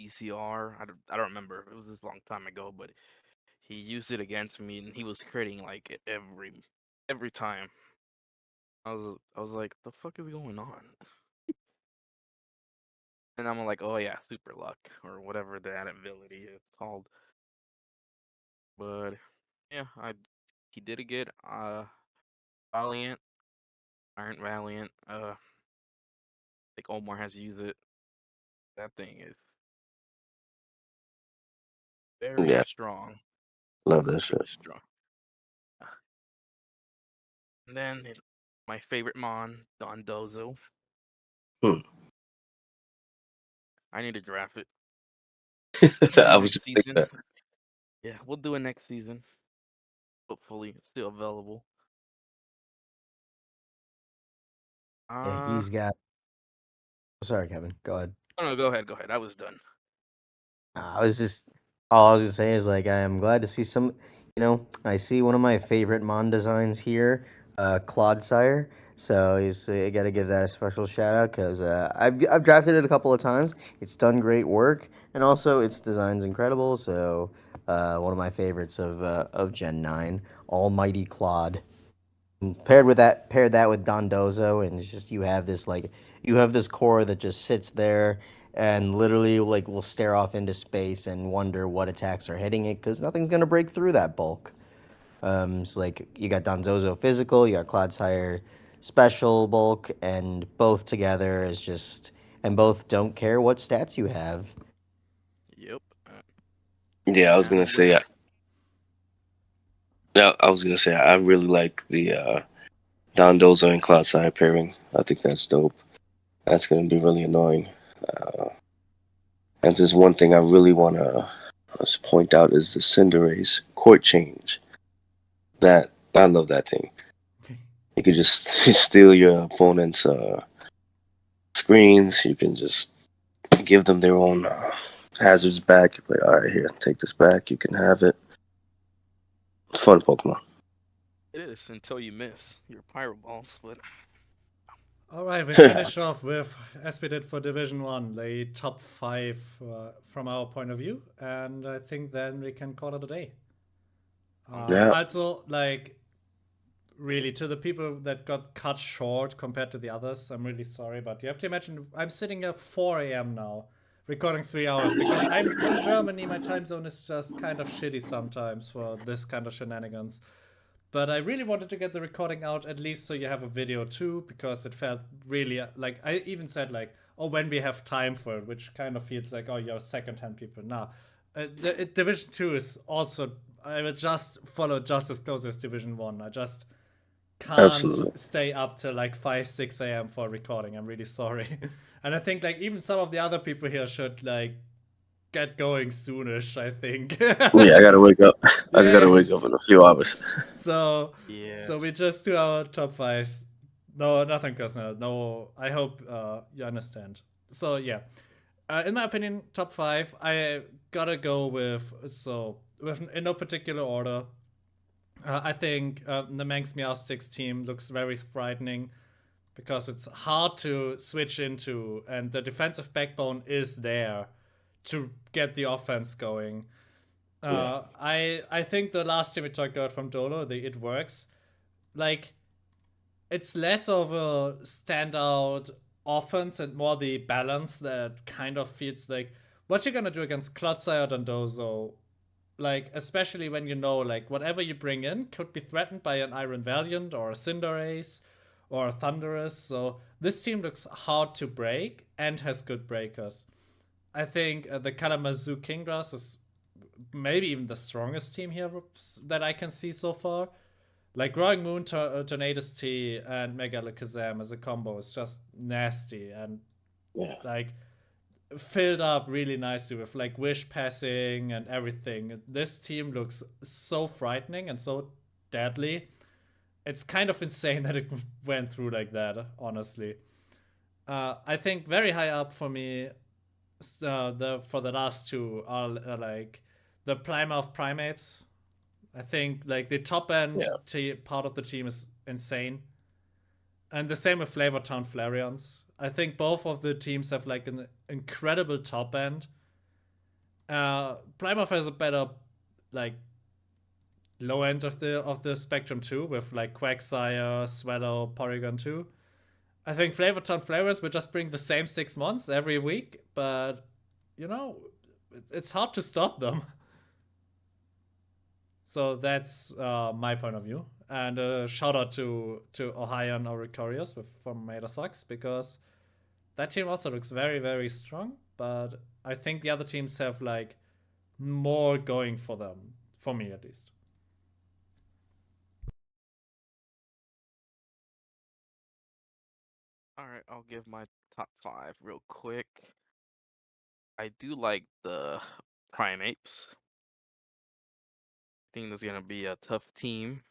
PCR. I don't remember. It was this long time ago, but he used it against me, and he was critting like every time. I was like, the fuck is going on? And I'm like, oh yeah, super luck or whatever that ability is called. But yeah, he did it good. Valiant, Iron Valiant. I think Omar has used it. That thing is very Yeah, strong. love that Super shit. strong. And then my favorite Mon, Dondozo. Hmm. I need to draft it. We'll do it I was next just thinking season. that. Yeah, we'll do it next season. Hopefully, it's still available. Yeah, Uh, he's got. Sorry, Kevin. Go ahead. oh no, go ahead, go ahead. I was done. I was just all I was gonna say is like I am glad to see some. I see one of my favorite Mon designs here, Claude Sire. So I got to give that a special shout out because I've drafted it a couple of times. It's done great work, and also its design's incredible. So one of my favorites of Gen 9, Almighty Claude. Paired that with Dondozo, and it's just you have this core that just sits there and literally like will stare off into space and wonder what attacks are hitting it because nothing's gonna break through that bulk. It's like you got Donzozo physical, you got Clodsire special bulk, and both together is just and both don't care what stats you have. Yep. Yeah, I was gonna And with say. I was gonna say I really like the Dondozo and Cloudside pairing. I think that's dope. That's gonna be really annoying. Uh, and there's one thing I really wanna point out is the Cinderace court change. That I love that thing. You can just steal your opponent's screens. You can just give them their own hazards back. You're like, all right, here, take this back. You can have it. It's fun Pokemon. it is until you miss your Pyro Balls, but All right, we finish off with, as we did for Division 1, the top 5 from our point of view. And I think then we can call it a day. Yeah. Also, like, really, to the people that got cut short compared to the others, I'm really sorry. But you have to imagine, I'm sitting at 4 a.m. now, recording 3 hours, because I'm from Germany. My time zone is just kind of shitty sometimes for this kind of shenanigans. But I really wanted to get the recording out at least so you have a video too, because it felt really like I even said like, oh, when we have time for it, which kind of feels like, oh, you're second-hand people. Nah, Division 2 is also, I will just follow just as close as Division 1. I just can't Absolutely. stay up till like 5, 6 a.m. for recording. I'm really sorry. And I think like even some of the other people here should like get going soonish, I think. Yeah, I gotta wake up. I gotta wake up in a few hours. So Yeah. we just do our top fives. No, nothing personal. No, I hope you understand. So yeah, in my opinion, top five. I gotta go with in no particular order. I think the Manx Meowsticks team looks very frightening because it's hard to switch into, and the defensive backbone is there to get the offense going. I think the last team we talked about from Dolo, the It Works, like it's less of a standout offense and more the balance that kind of feels like what you're gonna do against Clotsire Dondozo. Like, especially when you know, like, whatever you bring in could be threatened by an Iron Valiant or a Cinderace or a Thunderous. So this team looks hard to break and has good breakers. I think the Kalamazoo Kingdras is maybe even the strongest team here that I can see so far. Like Growing Moon, Tornadus T, and Megalakazam as a combo is just nasty and like filled up really nicely with like wish passing and everything. This team looks so frightening and so deadly. It's kind of insane that it went through like that, honestly. I think very high up for me, for the last two are like the Plymouth Primates. I think like the top end part of the team is insane, and the same with Flavortown Flareons. I think both of the teams have like an incredible top end. Plymouth has a better like low end of the spectrum too, with like Quagsire, Swallow, Porygon 2. I think Flavortown Flareons will just bring the same 6 months every week, but you know, it's hard to stop them. So that's my point of view. And shout out to Ohio and Oricorius from Meta Sucks, because that team also looks very, very strong. But I think the other teams have like more going for them, for me at least. All right, I'll give my top five real quick. I do like the Primates. I think that's gonna be a tough team.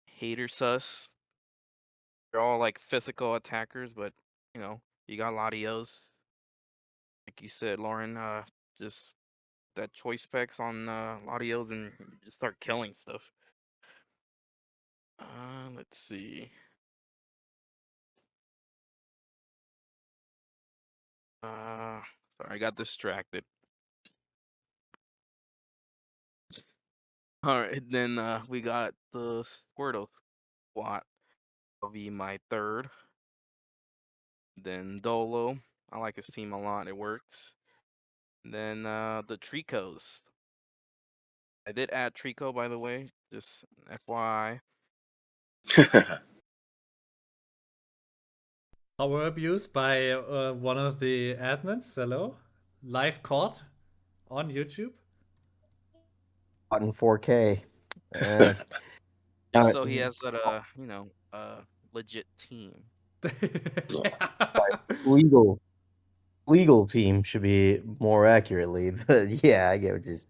Hater sus. They're all like physical attackers, but you got Latios. Like you said, Lauren, just that choice specs on Latios and just start killing stuff. Let's see. Sorry, I got distracted. All right, then we got the Squirtle squad. Will be my third. Then Dolo. I like his team a lot. It works. Then the Tricos. I did add Trico, by the way, just FYI. Power abuse by one of the admins. Hello, live caught on YouTube. In 4K. Just so he has that legit team. legal team should be more accurately, but yeah, I get what just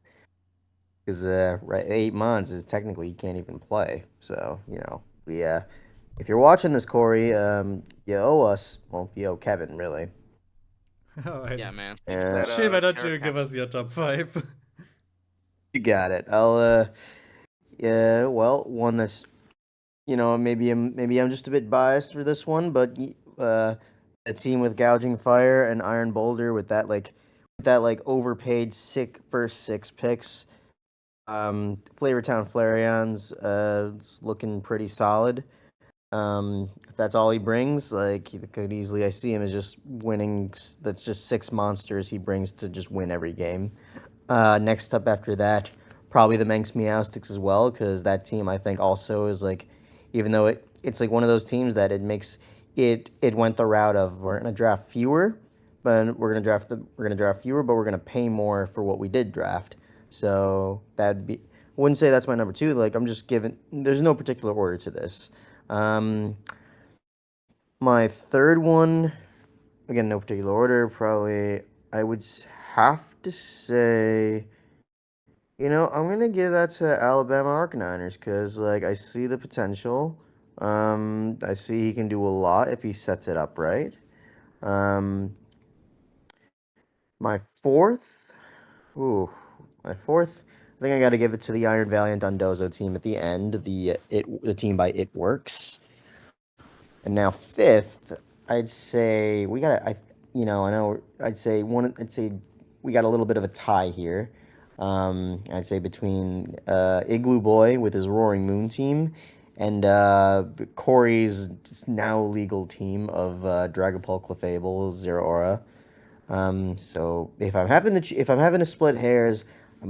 because right 8 months is technically you can't even play. So if you're watching this, Corey, you owe us. Well, you owe Kevin really. Alright. Yeah, man. Shiv, why don't you give us your top five? You got it. I'll yeah, well, one that's maybe I'm just a bit biased for this one, but a team with Gouging Fire and Iron Boulder with that overpaid first 6 picks. Flavortown Flareon's it's looking pretty solid. If that's all he brings, like he could easily, I see him as just winning. That's just 6 monsters he brings to just win every game. Next up after that, probably the Manx Meowsticks as well, because that team I think also is like, even though it's like one of those teams that it makes it went the route of we're gonna draft fewer, but we're gonna draft fewer, but we're gonna pay more for what we did draft. So that'd be, I wouldn't say that's my number two. Like I'm just giving. There's no particular order to this. My third one, again, no particular order. Probably, I would have to say, I'm gonna give that to Alabama Arcaniners because, like, I see the potential. I see he can do a lot if he sets it up right. Um, my fourth, ooh, my fourth. I think I got to give it to the Iron Valiant Undozo team at the end. The team by It Works. And now fifth, I'd say we got. I know. I'd say one. I'd say we got a little bit of a tie here. I'd say between Igloo Boy with his Roaring Moon team and Corey's now legal team of Dragapult, Clefable, Zero Aura. So if I'm having to split hairs,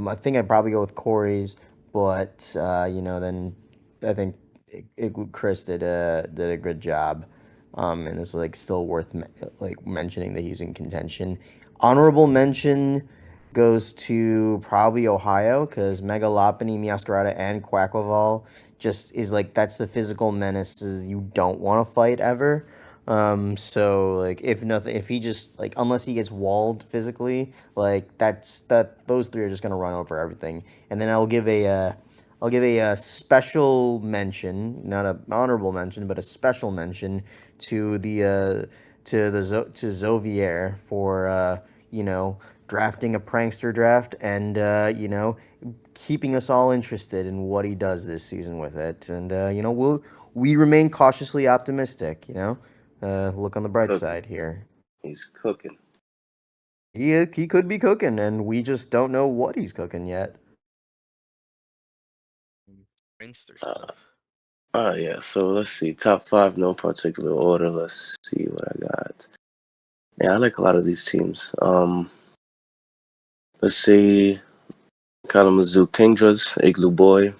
I think I'd probably go with Corey's, but then I think Chris did a good job, and it's like still worth mentioning that he's in contention. Honorable mention goes to probably Ohio because Mega Lopunny, Meowscarada, and Quackleval just is like that's the physical menaces you don't want to fight ever. So like if he just like unless he gets walled physically, like those three are just gonna run over everything. And then I'll give a special mention, not an honorable mention, but a special mention to to Zovier for drafting a prankster draft and keeping us all interested in what he does this season with it. And we remain cautiously optimistic. Look on the bright Cooking. side here. He's cooking. He could be cooking, and we just don't know what he's cooking yet. Prankster stuff. Yeah. So let's see. Top 5, no particular order. Let's see what I got. Yeah, I like a lot of these teams. Let's see. Kalamazoo Kingdras, Igloo Boy.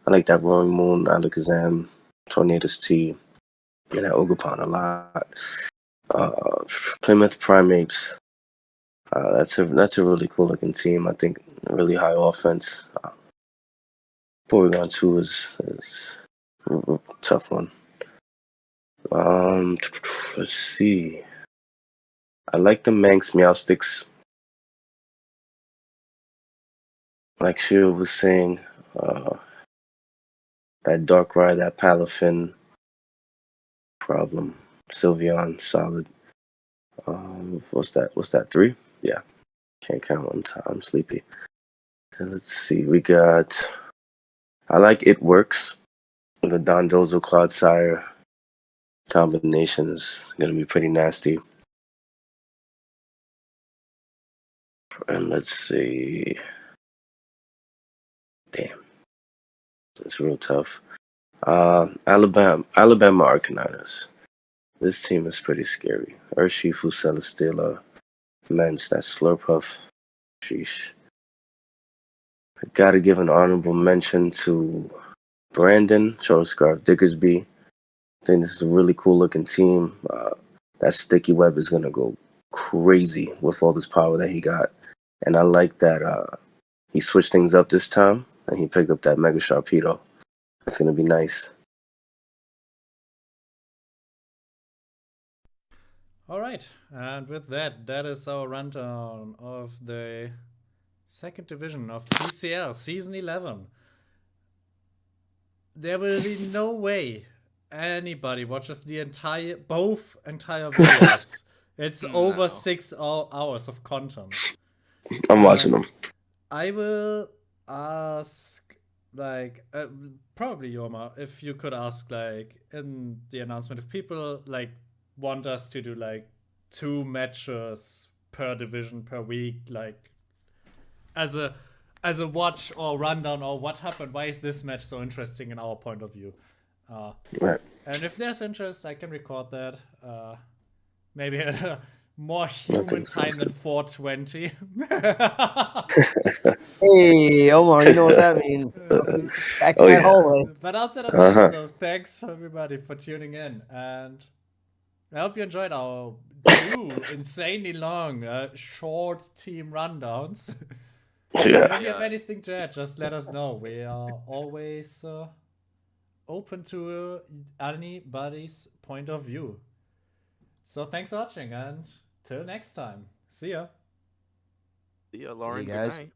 I like that Roaring Moon, Alakazam, Tornadus T, and that Ogerpon a lot. Plymouth Primates. That's a really cool looking team. I think really high offense. Porygon 2 is a tough one. Let's see. I like the Manx Meowsticks. Like Shira was saying, that Darkrai, that Palafin problem. Sylveon, solid. What's that? 3? Yeah. Can't count one time. I'm sleepy. And let's see. I like It Works. The Dondozo Clodsire combination is going to be pretty nasty. And let's see. Damn. It's real tough. Alabama Arcaniners. This team is pretty scary. Urshifu, Celesteela, Mence, that's Slurpuff. Sheesh. I gotta give an honorable mention to Brandon, Scarf Diggersby. I think this is a really cool looking team. That Sticky Web is gonna go crazy with all this power that he got. And I like that he switched things up this time and he picked up that Mega Sharpedo. That's gonna be nice. All right, and with that, that is our rundown of the second division of PCL Season 11. There will be no way anybody watches both entire videos. It's over No. 6 hours of content. I'm watching them. I will ask, like, probably Yoma, if you could ask, like, in the announcement, if people, like, want us to do, like, 2 matches per division per week, like, as a watch or rundown or what happened, why is this match so interesting in our point of view? Right. And if there's interest, I can record that. Maybe more human time than 420. Hey, Omar, you know what that means. Back in Oh, that yeah. hallway. But outside of Uh-huh. that, so thanks everybody for tuning in, and I hope you enjoyed our 2 insanely long, short team rundowns. Yeah. And if you have anything to add, just let us know. We are always open to anybody's point of view. So thanks for watching, and till next time. See ya. See ya, Lauren. Good guys. night.